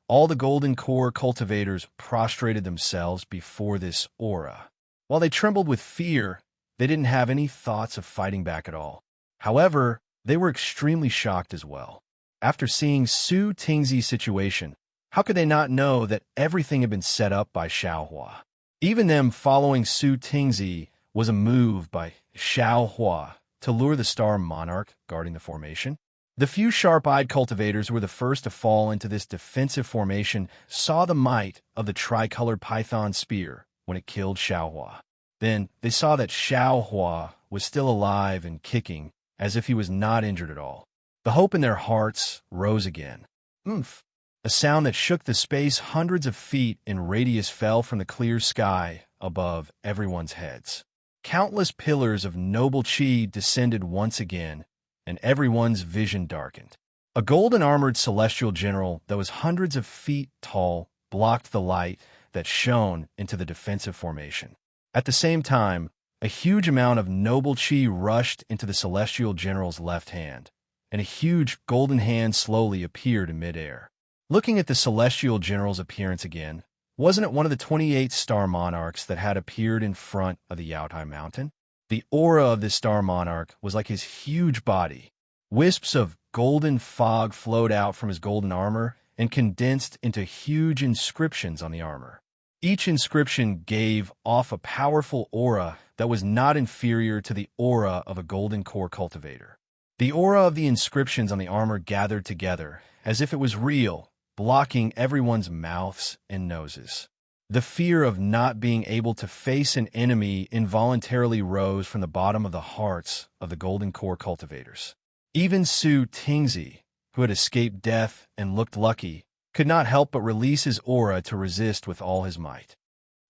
All the golden core cultivators prostrated themselves before this aura. While they trembled with fear, they didn't have any thoughts of fighting back at all. However, they were extremely shocked as well. After seeing Su Tingzi's situation, how could they not know that everything had been set up by Xiao Hua? Even them following Su Tingzi was a move by Xiao Hua to lure the star monarch guarding the formation. The few sharp-eyed cultivators who were the first to fall into this defensive formation saw the might of the tricolored python spear when it killed Xiao Hua. Then they saw that Xiao Hua was still alive and kicking, as if he was not injured at all. The hope in their hearts rose again. Oomph! A sound that shook the space hundreds of feet in radius fell from the clear sky above everyone's heads. Countless pillars of noble chi descended once again, and everyone's vision darkened. A golden-armored celestial general that was hundreds of feet tall blocked the light that shone into the defensive formation. At the same time, a huge amount of noble chi rushed into the celestial general's left hand, and a huge golden hand slowly appeared in midair. Looking at the celestial general's appearance again, wasn't it one of the 28 star monarchs that had appeared in front of the Yaotai Mountain? The aura of this star monarch was like his huge body. Wisps of golden fog flowed out from his golden armor and condensed into huge inscriptions on the armor. Each inscription gave off a powerful aura that was not inferior to the aura of a golden core cultivator. The aura of the inscriptions on the armor gathered together, as if it was real, blocking everyone's mouths and noses. The fear of not being able to face an enemy involuntarily rose from the bottom of the hearts of the golden core cultivators. Even Su Tingzi, who had escaped death and looked lucky, could not help but release his aura to resist with all his might.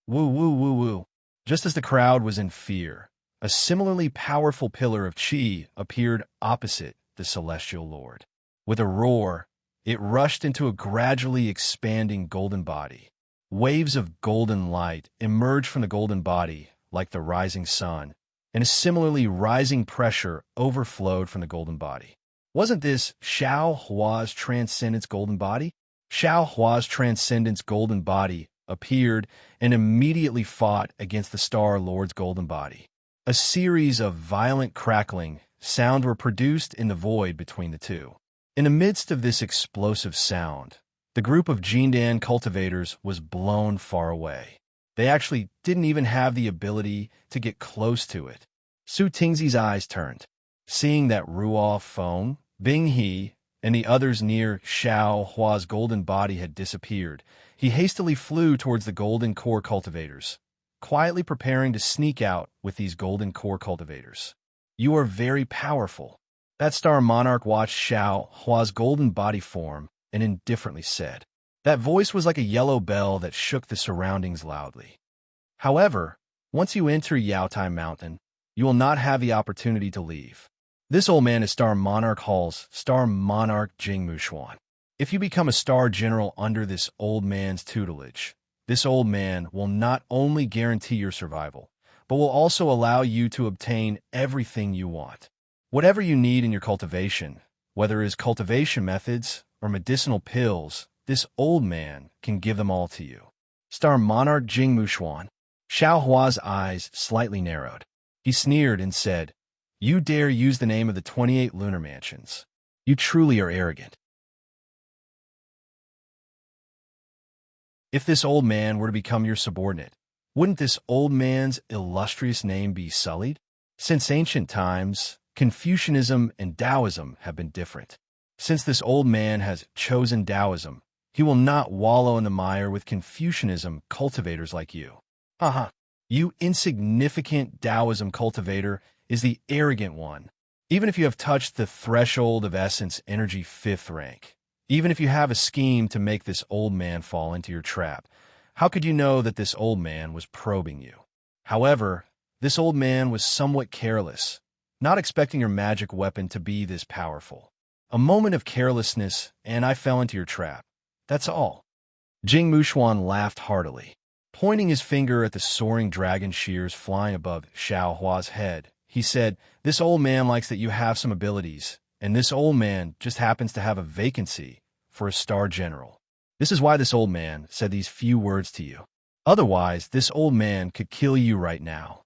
Woo woo woo woo. Just as the crowd was in fear, a similarly powerful pillar of chi appeared opposite the celestial lord. With a roar, it rushed into a gradually expanding golden body. Waves of golden light emerged from the golden body like the rising sun, and a similarly rising pressure overflowed from the golden body. Wasn't this Xiao Hua's transcendence golden body? Xiao Hua's transcendence golden body appeared and immediately fought against the Star Lord's golden body. A series of violent crackling sounds were produced in the void between the two. In the midst of this explosive sound, the group of Jindan cultivators was blown far away. They actually didn't even have the ability to get close to it. Su Tingzi's eyes turned. Seeing that Ruo Feng, Bing He, and the others near Xiao Hua's golden body had disappeared, he hastily flew towards the golden core cultivators, quietly preparing to sneak out with these golden core cultivators. You are very powerful. That star monarch watched Xiao Hua's golden body form and indifferently said. That voice was like a yellow bell that shook the surroundings loudly. However, once you enter Yaotai Mountain, you will not have the opportunity to leave. This old man is Star Monarch Hall's Star Monarch Jingmu Xuan. If you become a star general under this old man's tutelage, this old man will not only guarantee your survival, but will also allow you to obtain everything you want. Whatever you need in your cultivation, whether it is cultivation methods or medicinal pills, this old man can give them all to you. Star Monarch Jingmu Xuan. Xiao Hua's eyes slightly narrowed. He sneered and said, You dare use the name of the 28 lunar mansions. You truly are arrogant. If this old man were to become your subordinate, wouldn't this old man's illustrious name be sullied? Since ancient times, Confucianism and Taoism have been different. Since this old man has chosen Taoism, he will not wallow in the mire with Confucianism cultivators like you. Haha, you insignificant Taoism cultivator is the arrogant one. Even if you have touched the threshold of essence energy 5th rank, even if you have a scheme to make this old man fall into your trap, how could you know that this old man was probing you? However, this old man was somewhat careless, not expecting your magic weapon to be this powerful. A moment of carelessness, and I fell into your trap. That's all. Jingmu Xuan laughed heartily. Pointing his finger at the soaring dragon shears flying above Xiao Hua's head, he said, This old man likes that you have some abilities, and this old man just happens to have a vacancy for a star general. This is why this old man said these few words to you. Otherwise, this old man could kill you right now.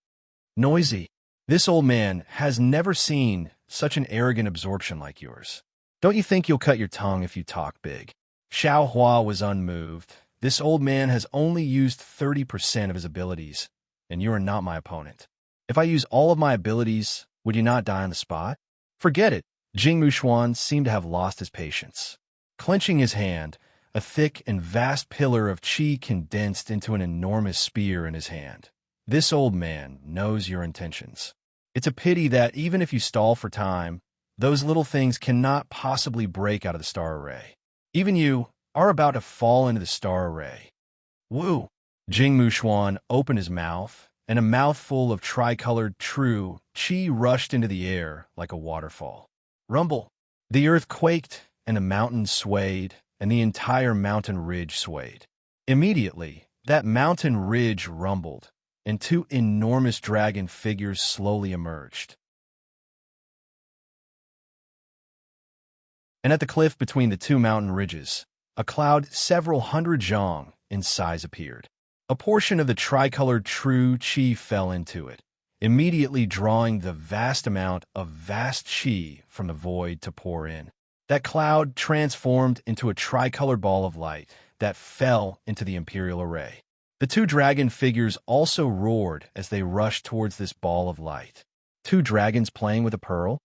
Noisy. This old man has never seen such an arrogant absorption like yours. Don't you think you'll cut your tongue if you talk big? Xiao Hua was unmoved. This old man has only used 30% of his abilities, and you are not my opponent. If I use all of my abilities, would you not die on the spot? Forget it. Jingmu Xuan seemed to have lost his patience. Clenching his hand, a thick and vast pillar of qi condensed into an enormous spear in his hand. This old man knows your intentions. It's a pity that even if you stall for time, those little things cannot possibly break out of the star array. Even you are about to fall into the star array. Woo! Jing Mushuan opened his mouth, and a mouthful of tricolored true chi rushed into the air like a waterfall. Rumble! The earth quaked, and the mountains swayed, and the entire mountain ridge swayed. Immediately, that mountain ridge rumbled, and two enormous dragon figures slowly emerged. And at the cliff between the two mountain ridges, a cloud several hundred zhang in size appeared. A portion of the tricolored true chi fell into it, immediately drawing the vast amount of vast chi from the void to pour in. That cloud transformed into a tricolored ball of light that fell into the imperial array. The two dragon figures also roared as they rushed towards this ball of light. Two dragons playing with a pearl?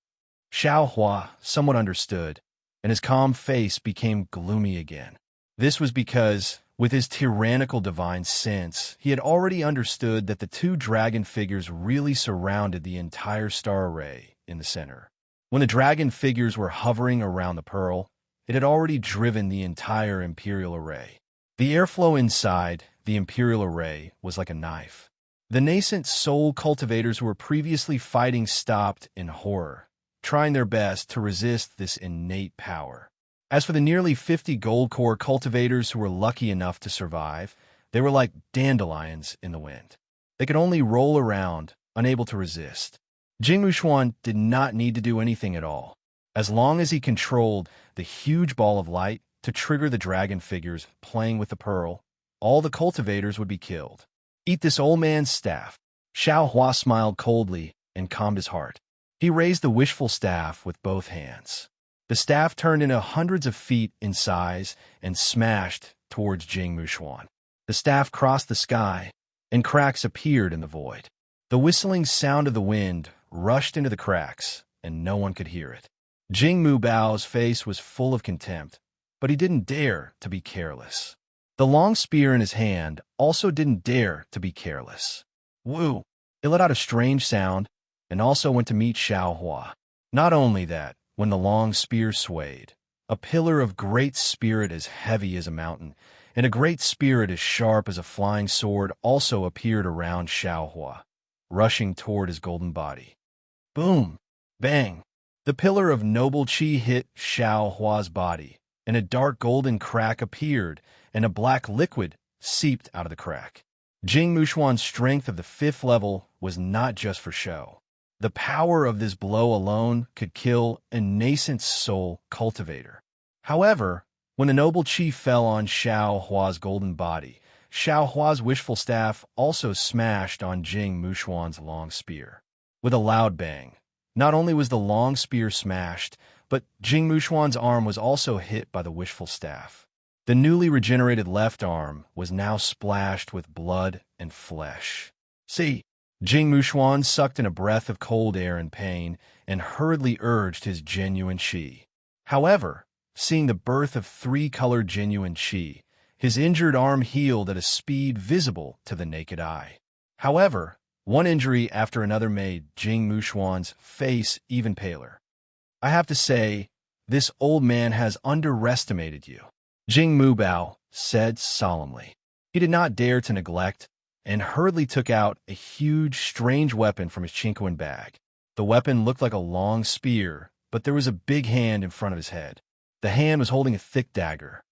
Xiao Hua somewhat understood, and his calm face became gloomy again. This was because, with his tyrannical divine sense, he had already understood that the two dragon figures really surrounded the entire star array in the center. When the dragon figures were hovering around the pearl, it had already driven the entire imperial array. The airflow inside the imperial array was like a knife. The nascent soul cultivators who were previously fighting stopped in horror, trying their best to resist this innate power. As for the nearly 50 gold core cultivators who were lucky enough to survive, they were like dandelions in the wind. They could only roll around, unable to resist. Jing Mushuan did not need to do anything at all. As long as he controlled the huge ball of light to trigger the dragon figures playing with the pearl, all the cultivators would be killed. Eat this old man's staff. Xiao Hua smiled coldly and calmed his heart. He raised the wishful staff with both hands. The staff turned into hundreds of feet in size and smashed towards Jing Mushuan. The staff crossed the sky, and cracks appeared in the void. The whistling sound of the wind rushed into the cracks, and no one could hear it. Jing Mu Bao's face was full of contempt, but he didn't dare to be careless. The long spear in his hand also didn't dare to be careless. Woo! It let out a strange sound, and also went to meet Xiao Hua. Not only that, when the long spear swayed, a pillar of great spirit as heavy as a mountain, and a great spirit as sharp as a flying sword also appeared around Xiao Hua, rushing toward his golden body. Boom! Bang! The pillar of noble chi hit Xiao Hua's body, and a dark golden crack appeared, and a black liquid seeped out of the crack. Jing Mushuan's strength of the 5th level was not just for show. The power of this blow alone could kill a nascent soul cultivator. However, when the noble chi fell on Xiao Hua's golden body, Xiao Hua's wishful staff also smashed on Jing Mushuan's long spear. With a loud bang, not only was the long spear smashed, but Jing Mushuan's arm was also hit by the wishful staff. The newly regenerated left arm was now splashed with blood and flesh. See, Jing Mushuan sucked in a breath of cold air in pain and hurriedly urged his genuine qi. However, seeing the birth of 3-colored genuine qi, his injured arm healed at a speed visible to the naked eye. However, one injury after another made Jing Mushuan's face even paler. I have to say, this old man has underestimated you, Jing Mubao said solemnly. He did not dare to neglect, and hurriedly took out a huge, strange weapon from his chinquan bag. The weapon looked like a long spear, but there was a big hand in front of his head. The hand was holding a thick dagger.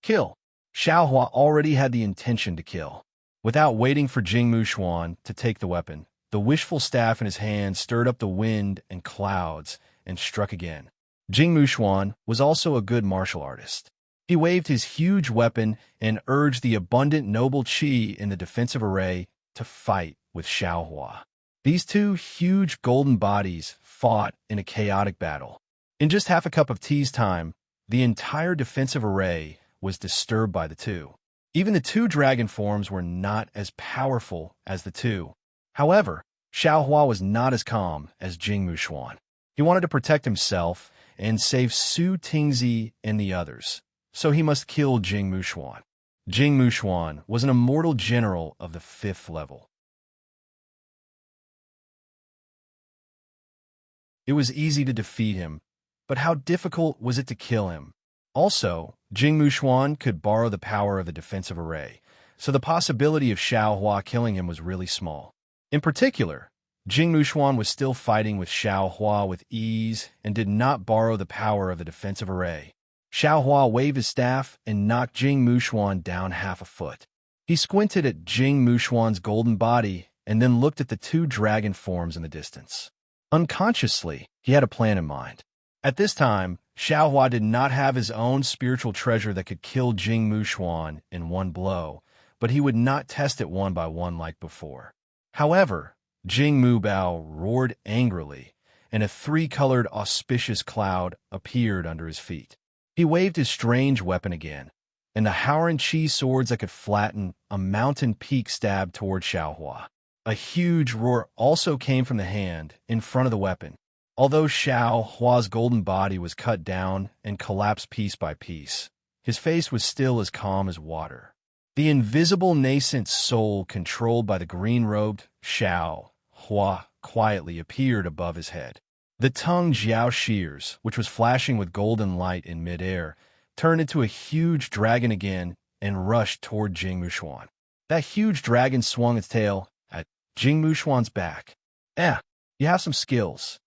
Kill! Xiao Hua already had the intention to kill. Without waiting for Jing Mushuan to take the weapon, the wishful staff in his hand stirred up the wind and clouds and struck again. Jing Mushuan was also a good martial artist. He waved his huge weapon and urged the abundant noble chi in the defensive array to fight with Xiao Hua. These two huge golden bodies fought in a chaotic battle. In just half a cup of tea's time, the entire defensive array was disturbed by the two. Even the two dragon forms were not as powerful as the two. However, Xiao Hua was not as calm as Jing Mushuan. He wanted to protect himself and save Su Tingzi and the others, so he must kill Jing Mushuan. Jing Mushuan was an immortal general of the 5th level. It was easy to defeat him, but how difficult was it to kill him? Also, Jing Mushuan could borrow the power of the defensive array, so the possibility of Xiao Hua killing him was really small. In particular, Jing Mushuan was still fighting with Xiao Hua with ease and did not borrow the power of the defensive array. Xiao Hua waved his staff and knocked Jing Mushuan down half a foot. He squinted at Jing Mushuan's golden body and then looked at the two dragon forms in the distance. Unconsciously, he had a plan in mind. At this time, Xiao Hua did not have his own spiritual treasure that could kill Jing Mushuan in one blow, but he would not test it one by one like before. However, Jing Mu Bao roared angrily, and a three-colored auspicious cloud appeared under his feet. He waved his strange weapon again, and the Howren Chi swords that could flatten a mountain peak stabbed toward Xiao Hua. A huge roar also came from the hand in front of the weapon. Although Xiao Hua's golden body was cut down and collapsed piece by piece, his face was still as calm as water. The invisible nascent soul controlled by the green-robed Xiao Hua quietly appeared above his head. The tongue Jiao shears, which was flashing with golden light in midair, turned into a huge dragon again and rushed toward Jing Mushuan. That huge dragon swung its tail at Jing Mushuan's back. You have some skills.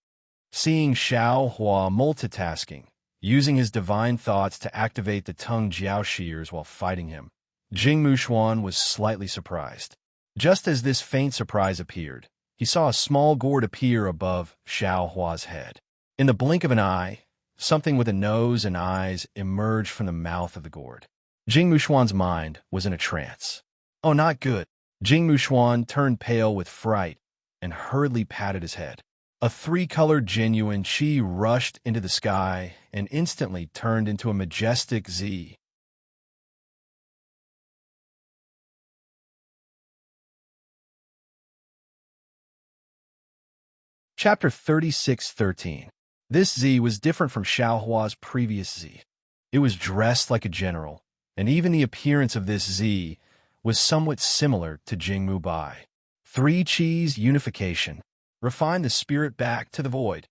Seeing Xiao Hua multitasking, using his divine thoughts to activate the tongue Jiao shears while fighting him, Jing Mushuan was slightly surprised. Just as this faint surprise appeared, he saw a small gourd appear above Xiao Hua's head. In the blink of an eye, something with a nose and eyes emerged from the mouth of the gourd. Jing Mushuan's mind was in a trance. Oh, not good. Jing Mushuan turned pale with fright and hurriedly patted his head. A three-colored genuine Qi rushed into the sky and instantly turned into a majestic Z. Chapter 36:13. This Z was different from Xiao Hua's previous Z. It was dressed like a general, and even the appearance of this Z was somewhat similar to Jing Mu Bai. Three Qi's unification. Refine the spirit back to the void.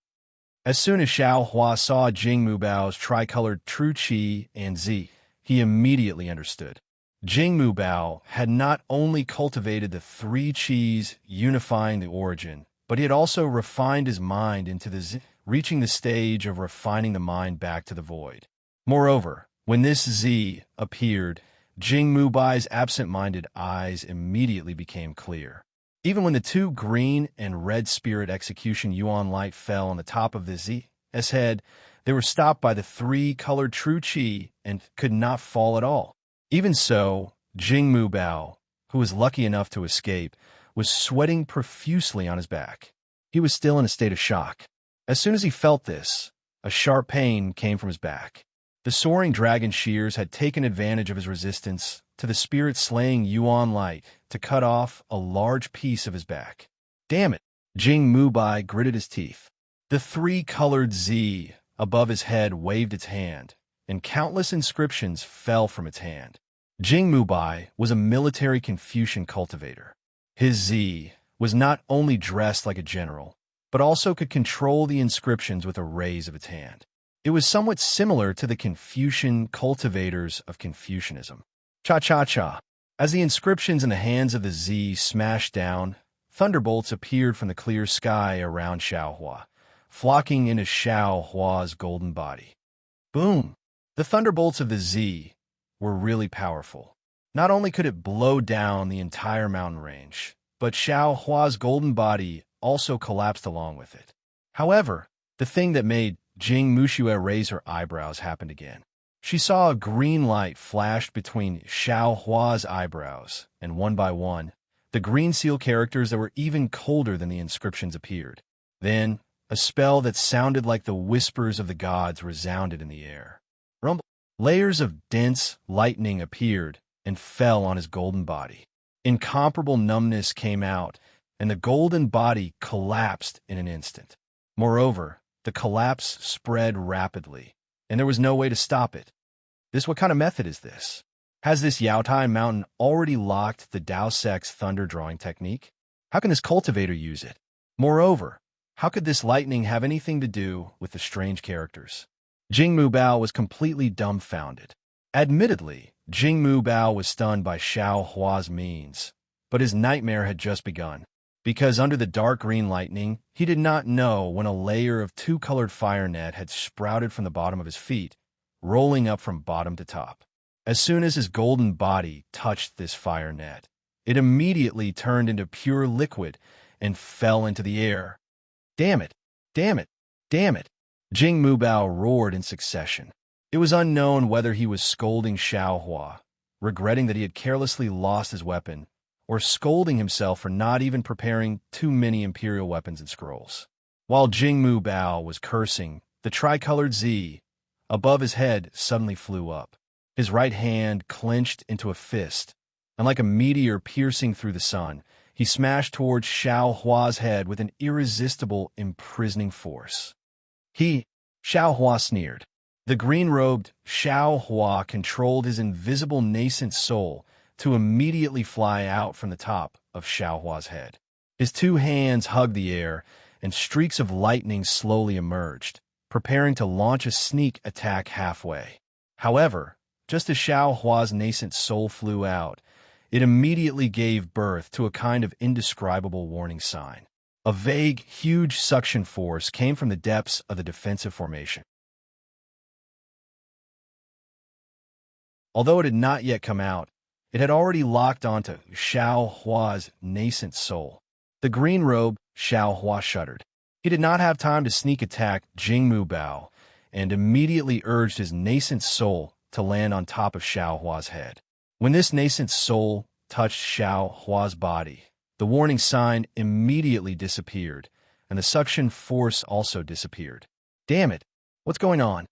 As soon as Xiao Hua saw Jing Mu Bao's tricolored true Qi and Z, he immediately understood. Jing Mu Bao had not only cultivated the three Qis unifying the origin, but he had also refined his mind into the Z, reaching the stage of refining the mind back to the void. Moreover, when this Z appeared, Jing Mu Bai's absent-minded eyes immediately became clear. Even when the two green and red spirit execution yuan light fell on the top of the Z's head, they were stopped by the three-colored true Qi and could not fall at all. Even so, Jing Mu Bao, who was lucky enough to escape, was sweating profusely on his back. He was still in a state of shock. As soon as he felt this, a sharp pain came from his back. The soaring dragon shears had taken advantage of his resistance to the spirit-slaying yuan light to cut off a large piece of his back. Damn it! Jing Mu Bai gritted his teeth. The three-colored Z above his head waved its hand, and countless inscriptions fell from its hand. Jing Mu Bai was a military Confucian cultivator. His Z was not only dressed like a general, but also could control the inscriptions with a raise of its hand. It was somewhat similar to the Confucian cultivators of Confucianism. Cha-cha-cha. As the inscriptions in the hands of the Z smashed down, thunderbolts appeared from the clear sky around Xiao Hua, flocking into Xiao Hua's golden body. Boom! The thunderbolts of the Z were really powerful. Not only could it blow down the entire mountain range, but Xiao Hua's golden body also collapsed along with it. However, the thing that made Jing Muxue raise her eyebrows happened again. She saw a green light flash between Xiao Hua's eyebrows, and one by one, the green seal characters that were even colder than the inscriptions appeared. Then, a spell that sounded like the whispers of the gods resounded in the air. Rumble. Layers of dense lightning appeared and fell on his golden body. Incomparable numbness came out, and the golden body collapsed in an instant. Moreover, the collapse spread rapidly, and there was no way to stop it. What kind of method is this? Has this Yaotai mountain already locked the Dao Sec's thunder drawing technique? How can this cultivator use it? Moreover, How could this lightning have anything to do with the strange characters? Jingmu Bao was completely dumbfounded. Admittedly, Jingmu Bao was stunned by Xiao Hua's means, but his nightmare had just begun. Because under the dark green lightning, he did not know when a layer of two-colored fire net had sprouted from the bottom of his feet, rolling up from bottom to top. As soon as his golden body touched this fire net, it immediately turned into pure liquid and fell into the air. Damn it! Damn it! Damn it! Jingmu Bao roared in succession. It was unknown whether he was scolding Xiao Hua, regretting that he had carelessly lost his weapon, or scolding himself for not even preparing too many imperial weapons and scrolls. While Jingmu Bao was cursing, the tricolored Z above his head suddenly flew up. His right hand clenched into a fist, and like a meteor piercing through the sun, he smashed towards Xiao Hua's head with an irresistible, imprisoning force. Xiao Hua sneered. The green-robed Xiao Hua controlled his invisible nascent soul to immediately fly out from the top of Xiao Hua's head. His two hands hugged the air, and streaks of lightning slowly emerged, preparing to launch a sneak attack halfway. However, just as Xiao Hua's nascent soul flew out, it immediately gave birth to a kind of indescribable warning sign. A vague, huge suction force came from the depths of the defensive formation. Although it had not yet come out, it had already locked onto Xiao Hua's nascent soul. The green robe, Xiao Hua shuddered. He did not have time to sneak attack Jingmu Bao, and immediately urged his nascent soul to land on top of Xiao Hua's head. When this nascent soul touched Xiao Hua's body, the warning sign immediately disappeared, and the suction force also disappeared. Damn it! What's going on?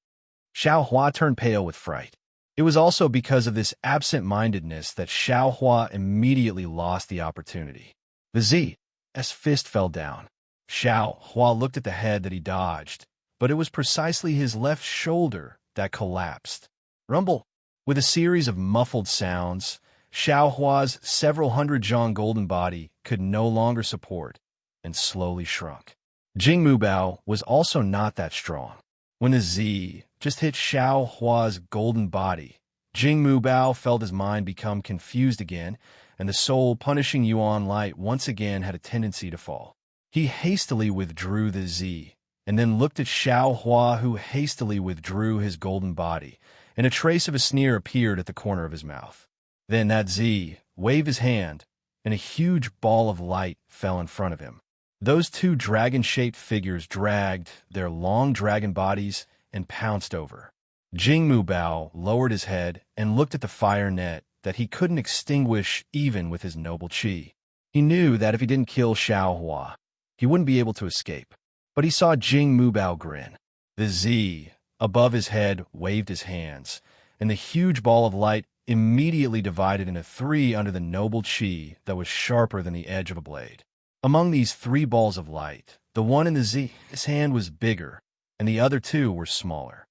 Xiao Hua turned pale with fright. It was also because of this absent-mindedness that Xiao Hua immediately lost the opportunity. The Z's fist fell down. Xiao Hua looked at the head that he dodged, but it was precisely his left shoulder that collapsed. Rumble! With a series of muffled sounds, Xiao Hua's several hundred zhong golden body could no longer support and slowly shrunk. Jingmu Bao was also not that strong. When the Z just hit Xiao Hua's golden body, Jingmu Bao felt his mind become confused again, and the soul punishing Yuan light once again had a tendency to fall. He hastily withdrew the Z, and then looked at Xiao Hua, who hastily withdrew his golden body, and a trace of a sneer appeared at the corner of his mouth. Then that Z waved his hand, and a huge ball of light fell in front of him. Those two dragon-shaped figures dragged their long dragon bodies and pounced over. Jingmu Bao lowered his head and looked at the fire net that he couldn't extinguish even with his noble qi. He knew that if he didn't kill Xiao Hua, he wouldn't be able to escape. But he saw Jingmu Bao grin. The Z above his head waved his hands, and the huge ball of light immediately divided into three under the noble qi that was sharper than the edge of a blade. Among these three balls of light, the one in the Z's hand was bigger, and the other two were smaller.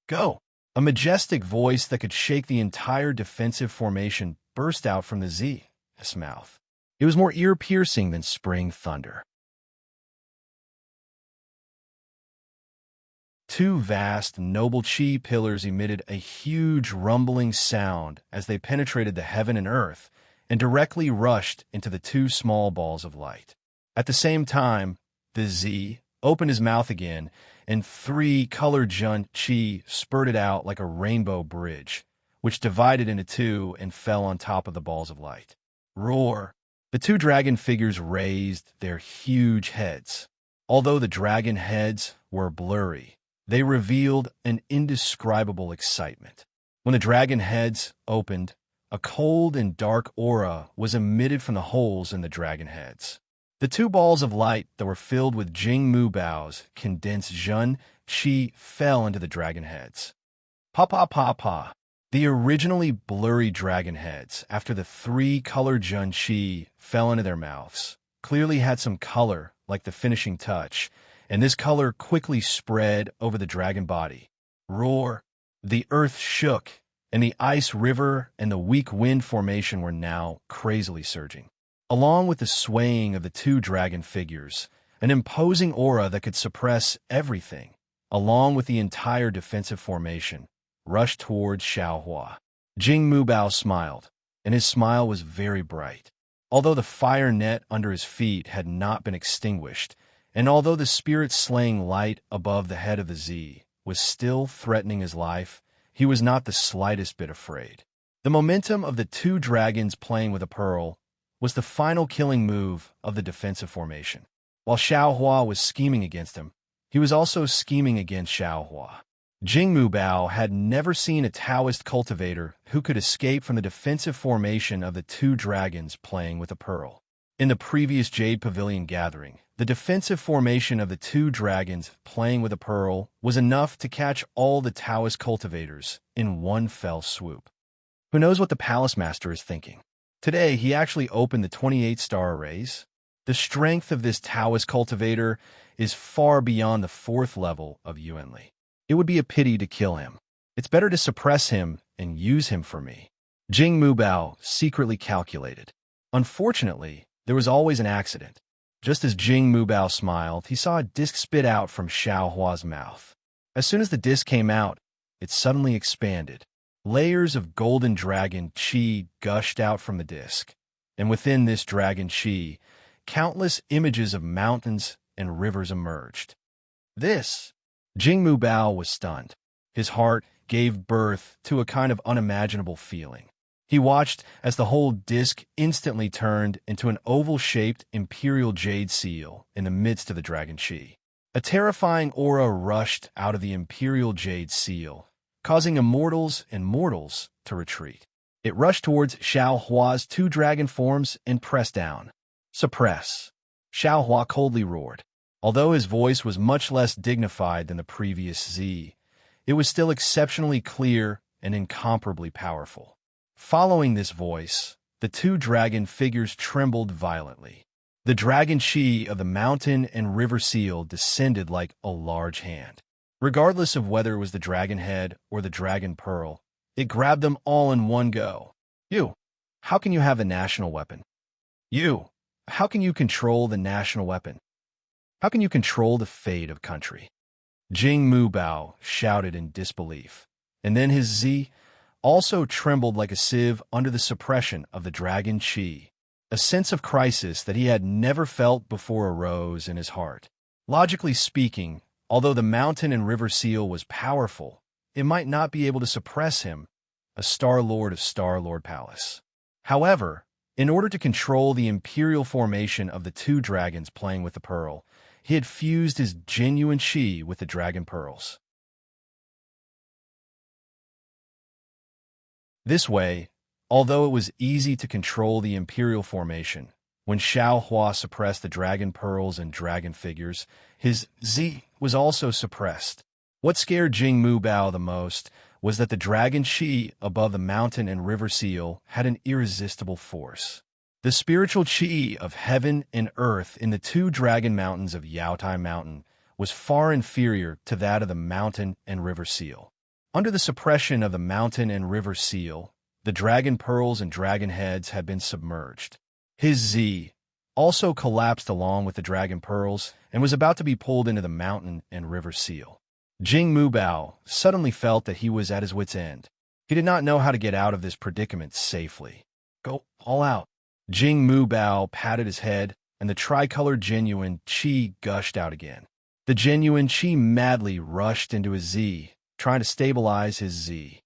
Go! A majestic voice that could shake the entire defensive formation burst out from the Z's mouth. It was more ear-piercing than spring thunder. Two vast, noble qi pillars emitted a huge rumbling sound as they penetrated the heaven and earth and directly rushed into the two small balls of light. At the same time, the Z opened his mouth again, and three colored Jun Qi spurted out like a rainbow bridge, which divided into two and fell on top of the balls of light. Roar! The two dragon figures raised their huge heads. Although the dragon heads were blurry, they revealed an indescribable excitement. When the dragon heads opened, a cold and dark aura was emitted from the holes in the dragon heads. The two balls of light that were filled with Jingmu Bao's condensed Jun Qi fell into the dragon heads. Pa. The originally blurry dragon heads, after the three colored Jun Qi fell into their mouths, clearly had some color like the finishing touch, and this color quickly spread over the dragon body. Roar! The earth shook, and the ice river and the weak wind formation were now crazily surging. Along with the swaying of the two dragon figures, an imposing aura that could suppress everything, along with the entire defensive formation, rushed towards Xiaohua. Jing Mubao smiled, and his smile was very bright. Although the fire net under his feet had not been extinguished, and although the spirit-slaying light above the head of the Z was still threatening his life, he was not the slightest bit afraid. The momentum of the two dragons playing with a pearl was the final killing move of the defensive formation. While Xiaohua was scheming against him, he was also scheming against Xiaohua. Jing Mubao had never seen a Taoist cultivator who could escape from the defensive formation of the two dragons playing with a pearl. In the previous Jade Pavilion gathering, the defensive formation of the two dragons playing with a pearl was enough to catch all the Taoist cultivators in one fell swoop. Who knows what the Palace Master is thinking? Today, he actually opened the 28-star arrays. The strength of this Taoist cultivator is far beyond the 4th level of Yuanli. It would be a pity to kill him. It's better to suppress him and use him for me. Jing Mubao secretly calculated. Unfortunately, there was always an accident. Just as Jing Mubao smiled, he saw a disc spit out from Xiaohua's mouth. As soon as the disc came out, it suddenly expanded. Layers of golden dragon qi gushed out from the disc, and within this dragon qi, countless images of mountains and rivers emerged. Jing Mubao was stunned. His heart gave birth to a kind of unimaginable feeling. He watched as the whole disc instantly turned into an oval-shaped imperial jade seal in the midst of the dragon qi. A terrifying aura rushed out of the imperial jade seal, causing immortals and mortals to retreat. It rushed towards Xiaohua's two dragon forms and pressed down. Suppress! Xiaohua coldly roared. Although his voice was much less dignified than the previous Z, it was still exceptionally clear and incomparably powerful. Following this voice, the two dragon figures trembled violently. The dragon qi of the mountain and river seal descended like a large hand. Regardless of whether it was the dragon head or the dragon pearl, it grabbed them all in one go. You, how can you have the national weapon? You, how can you control the national weapon? How can you control the fate of country? Jing Mubao shouted in disbelief, and then his Z also trembled like a sieve under the suppression of the dragon qi. A sense of crisis that he had never felt before arose in his heart. Logically speaking, although the mountain and river seal was powerful, it might not be able to suppress him, a Star Lord of Star Lord Palace. However, in order to control the imperial formation of the two dragons playing with the pearl, he had fused his genuine qi with the dragon pearls. This way, although it was easy to control the imperial formation, when Xiaohua suppressed the dragon pearls and dragon figures, his Z was also suppressed. What scared Jing Mubao the most was that the dragon qi above the mountain and river seal had an irresistible force. The spiritual qi of heaven and earth in the two dragon mountains of Yaotai Mountain was far inferior to that of the mountain and river seal. Under the suppression of the mountain and river seal, the dragon pearls and dragon heads had been submerged. His Z also collapsed along with the dragon pearls and was about to be pulled into the mountain and river seal. Jing Mubao suddenly felt that he was at his wit's end. He did not know how to get out of this predicament safely. Go all out. Jing Mubao patted his head, and the tricolored genuine qi gushed out again. The genuine qi madly rushed into his Z, trying to stabilize his Z.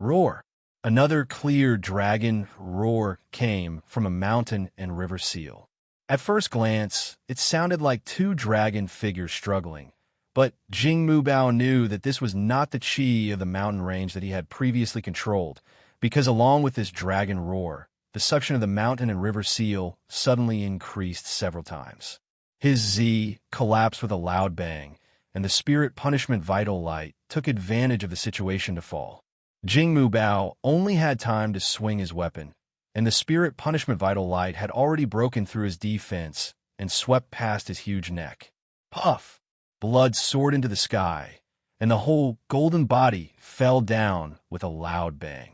Roar! Another clear dragon roar came from a mountain and river seal. At first glance, it sounded like two dragon figures struggling, but Jing Mubao knew that this was not the qi of the mountain range that he had previously controlled, because along with this dragon roar, the suction of the mountain and river seal suddenly increased several times. His Z collapsed with a loud bang, and the spirit punishment vital light took advantage of the situation to fall. Jing Mubao only had time to swing his weapon, and the spirit punishment vital light had already broken through his defense and swept past his huge neck. Puff! Blood soared into the sky, and the whole golden body fell down with a loud bang.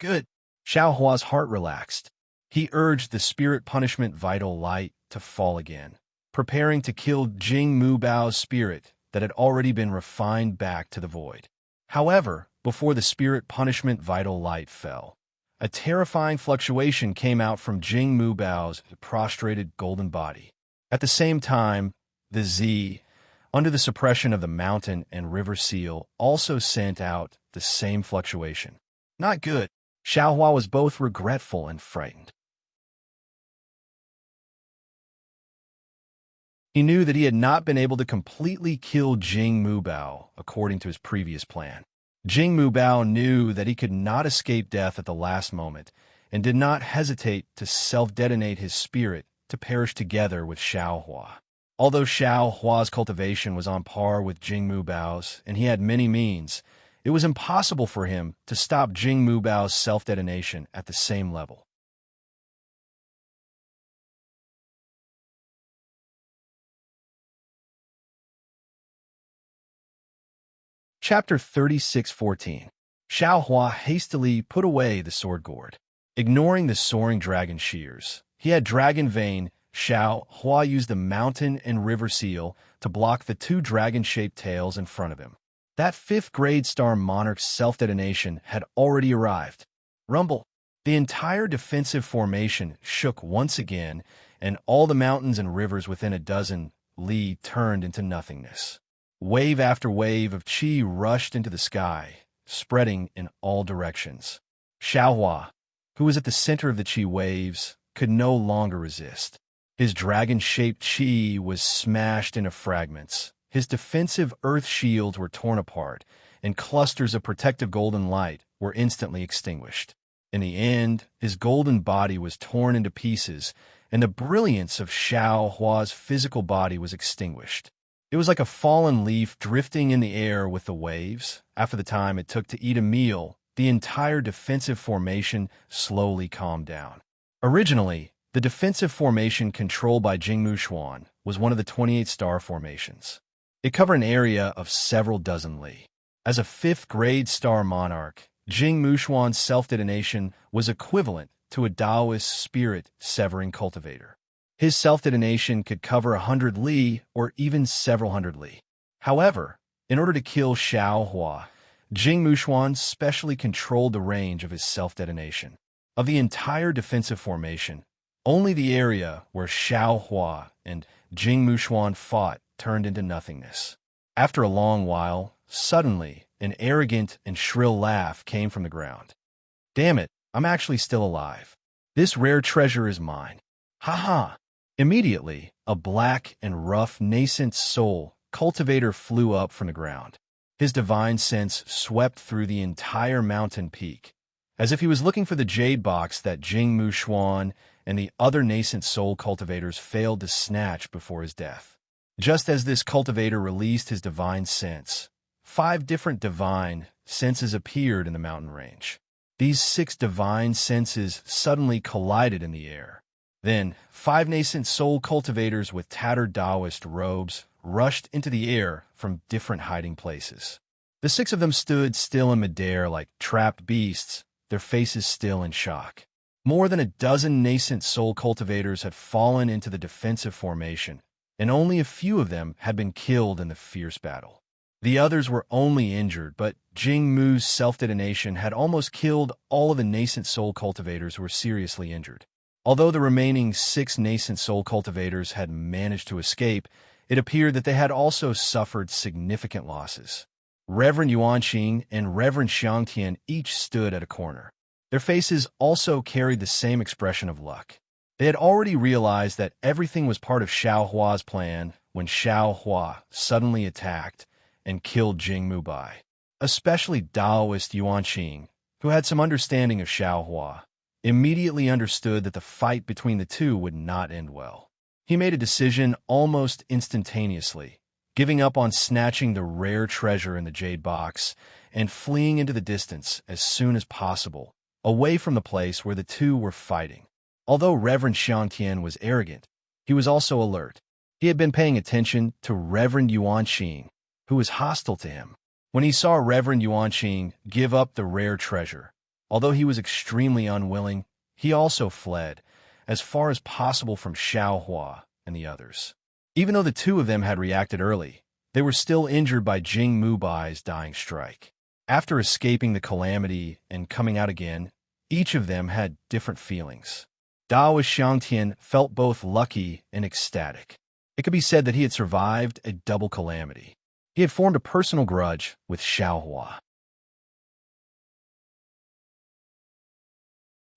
Good! Xiaohua's heart relaxed. He urged the spirit punishment vital light to fall again. preparing to kill Jing Mubao's spirit that had already been refined back to the void. However, before the spirit punishment vital light fell, a terrifying fluctuation came out from Jing Mubao's prostrated golden body. At the same time, the Z, under the suppression of the mountain and river seal, also sent out the same fluctuation. Not good. Xiaohua was both regretful and frightened. He knew that he had not been able to completely kill Jing Mubao according to his previous plan. Jing Mubao knew that he could not escape death at the last moment and did not hesitate to self-detonate his spirit to perish together with Xiaohua. Although Xiaohua's cultivation was on par with Jing Mubao's and he had many means, it was impossible for him to stop Jing Mubao's self-detonation at the same level. Chapter 36:14. Xiaohua hastily put away the sword gourd. Ignoring the soaring dragon shears, he had dragon vein. Xiaohua used the mountain and river seal to block the two dragon-shaped tails in front of him. That fifth-grade star monarch's self-detonation had already arrived. Rumble. The entire defensive formation shook once again, and all the mountains and rivers within a dozen li turned into nothingness. Wave after wave of qi rushed into the sky, spreading in all directions. Xiaohua, who was at the center of the qi waves, could no longer resist. His dragon-shaped qi was smashed into fragments. His defensive earth shields were torn apart, and clusters of protective golden light were instantly extinguished. In the end, his golden body was torn into pieces, and the brilliance of Xiaohua's physical body was extinguished. It was like a fallen leaf drifting in the air with the waves. After the time it took to eat a meal, the entire defensive formation slowly calmed down. Originally, the defensive formation controlled by Jingmu Xuan was one of the 28 star formations. It covered an area of several dozen li. As a fifth-grade star monarch, Jingmu Xuan's self-detonation was equivalent to a Taoist spirit-severing cultivator. His self-detonation could cover 100 li or even several hundred li. However, in order to kill Xiaohua, Jingmu Xuan specially controlled the range of his self-detonation. Of the entire defensive formation, only the area where Xiaohua and Jingmu Xuan fought turned into nothingness. After a long while, suddenly, an arrogant and shrill laugh came from the ground. Damn it, I'm actually still alive. This rare treasure is mine. Ha ha! Immediately, a black and rough nascent soul cultivator flew up from the ground. His divine sense swept through the entire mountain peak, as if he was looking for the jade box that Jingmu Xuan and the other nascent soul cultivators failed to snatch before his death. Just as this cultivator released his divine sense, 5 different divine senses appeared in the mountain range. These 6 divine senses suddenly collided in the air. Then, 5 nascent soul cultivators with tattered Taoist robes rushed into the air from different hiding places. The 6 of them stood still in midair like trapped beasts, their faces still in shock. More than a dozen nascent soul cultivators had fallen into the defensive formation, and only a few of them had been killed in the fierce battle. The others were only injured, but Jingmu's self-detonation had almost killed all of the nascent soul cultivators who were seriously injured. Although the remaining 6 nascent soul cultivators had managed to escape, it appeared that they had also suffered significant losses. Reverend Yuanqing and Reverend Xiangtian each stood at a corner. Their faces also carried the same expression of luck. They had already realized that everything was part of Xiaohua's plan when Xiaohua suddenly attacked and killed Jingmu Bai. Especially Taoist Yuanqing, who had some understanding of Xiaohua, immediately understood that the fight between the two would not end well. He made a decision almost instantaneously, giving up on snatching the rare treasure in the jade box and fleeing into the distance as soon as possible, away from the place where the two were fighting. Although Reverend Xiangtian was arrogant, he was also alert. He had been paying attention to Reverend Yuanqing, who was hostile to him. When he saw Reverend Yuanqing give up the rare treasure, although he was extremely unwilling, he also fled as far as possible from Xiaohua and the others. Even though the two of them had reacted early, they were still injured by Jing Mubai's dying strike. After escaping the calamity and coming out again, each of them had different feelings. Daoist Xiangtian felt both lucky and ecstatic. It could be said that he had survived a double calamity. He had formed a personal grudge with Xiaohua.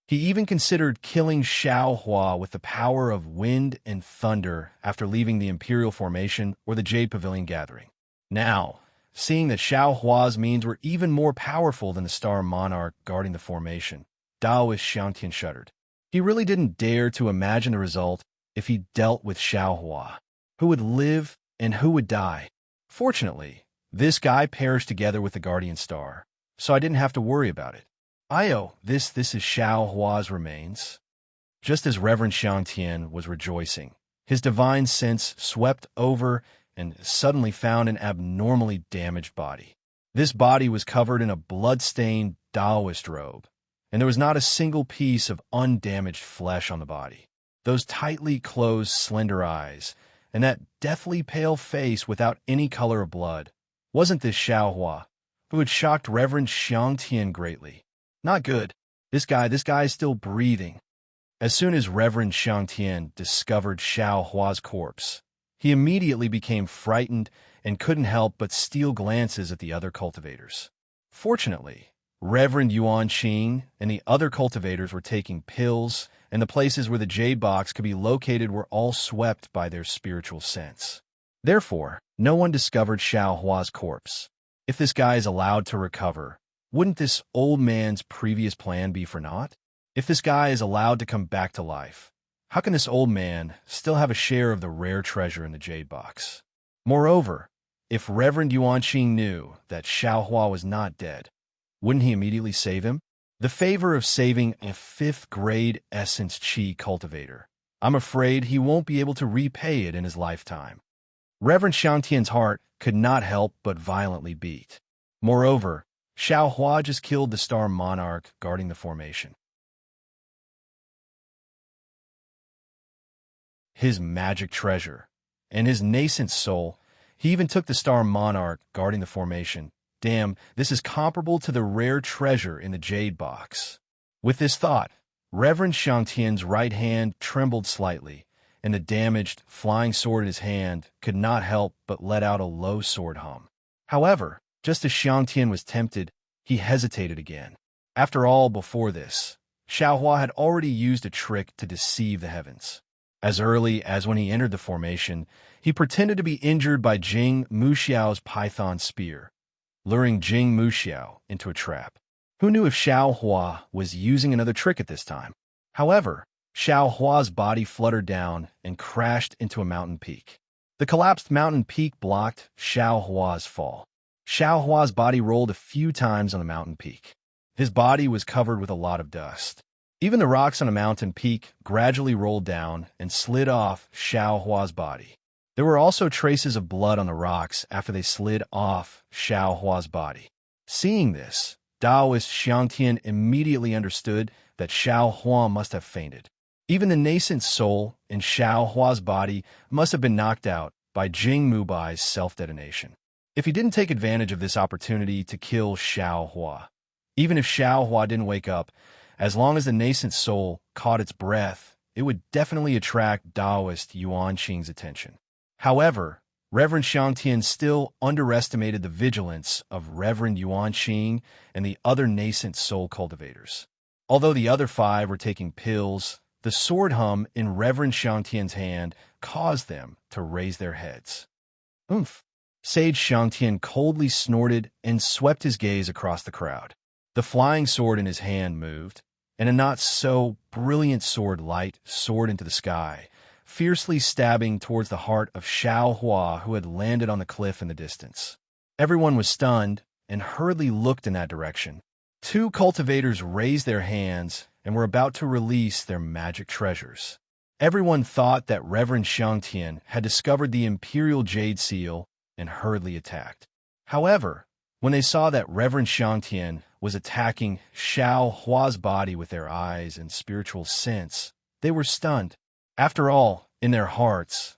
He even considered killing Xiaohua with the power of wind and thunder after leaving the Imperial Formation or the Jade Pavilion gathering. Now, seeing that Xiaohua's means were even more powerful than the Star Monarch guarding the formation, Daoist Xiangtian shuddered. He really didn't dare to imagine the result if he dealt with Xiaohua. Who would live and who would die? Fortunately, this guy perished together with the Guardian Star, so I didn't have to worry about it. This is Xiaohua's remains. Just as Reverend Xiangtian was rejoicing, his divine sense swept over and suddenly found an abnormally damaged body. This body was covered in a blood-stained Taoist robe, and there was not a single piece of undamaged flesh on the body. Those tightly closed, slender eyes, and that deathly pale face without any color of blood. Wasn't this Xiaohua, who had shocked Reverend Xiangtian greatly? Not good. This guy is still breathing. As soon as Reverend Xiangtian discovered Xiaohua's corpse, he immediately became frightened and couldn't help but steal glances at the other cultivators. Fortunately, Reverend Yuanqing and the other cultivators were taking pills, and the places where the jade box could be located were all swept by their spiritual sense. Therefore, no one discovered Xiaohua's corpse. If this guy is allowed to recover, wouldn't this old man's previous plan be for naught? If this guy is allowed to come back to life, how can this old man still have a share of the rare treasure in the jade box? Moreover, if Reverend Yuanqing knew that Xiaohua was not dead, wouldn't he immediately save him? The favor of saving a 5th-grade essence chi cultivator. I'm afraid he won't be able to repay it in his lifetime. Reverend Xiangtian's heart could not help but violently beat. Moreover, Xiaohua just killed the Star Monarch guarding the formation. His magic treasure, and his nascent soul. He even took the Star Monarch guarding the formation. Damn, this is comparable to the rare treasure in the jade box. With this thought, Reverend Xiangtian's right hand trembled slightly, and the damaged, flying sword in his hand could not help but let out a low sword hum. However, just as Xiangtian was tempted, he hesitated again. After all, before this, Xiaohua had already used a trick to deceive the heavens. As early as when he entered the formation, he pretended to be injured by Jing Muxiao's python spear, luring Jing Muxiao into a trap. Who knew if Xiaohua was using another trick at this time? However, Xiaohua's body fluttered down and crashed into a mountain peak. The collapsed mountain peak blocked Xiaohua's fall. Xiaohua's body rolled a few times on the mountain peak. His body was covered with a lot of dust. Even the rocks on a mountain peak gradually rolled down and slid off Xiaohua's body. There were also traces of blood on the rocks after they slid off Xiaohua's body. Seeing this, Daoist Xiangtian immediately understood that Xiaohua must have fainted. Even the nascent soul in Xiaohua's body must have been knocked out by Jing Mubai's self-detonation. If he didn't take advantage of this opportunity to kill Xiaohua, even if Xiaohua didn't wake up, as long as the nascent soul caught its breath, it would definitely attract Daoist Yuanqing's attention. However, Reverend Xiangtian still underestimated the vigilance of Reverend Yuanqing and the other nascent soul cultivators. Although the other 5 were taking pills, the sword hum in Reverend Xiangtian's hand caused them to raise their heads. Oomph! Sage Xiangtian coldly snorted and swept his gaze across the crowd. The flying sword in his hand moved, and a not-so-brilliant sword light soared into the sky, fiercely stabbing towards the heart of Xiaohua, who had landed on the cliff in the distance. Everyone was stunned and hurriedly looked in that direction. 2 cultivators raised their hands and were about to release their magic treasures. Everyone thought that Reverend Xiangtian had discovered the Imperial Jade Seal and hurriedly attacked. However, when they saw that Reverend Xiangtian was attacking Xiaohua's body with their eyes and spiritual sense, they were stunned. After all, in their hearts,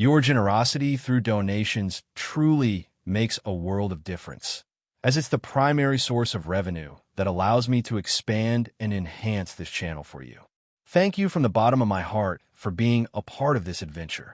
Your generosity through donations truly makes a world of difference, as it's the primary source of revenue that allows me to expand and enhance this channel for you. Thank you from the bottom of my heart for being a part of this adventure.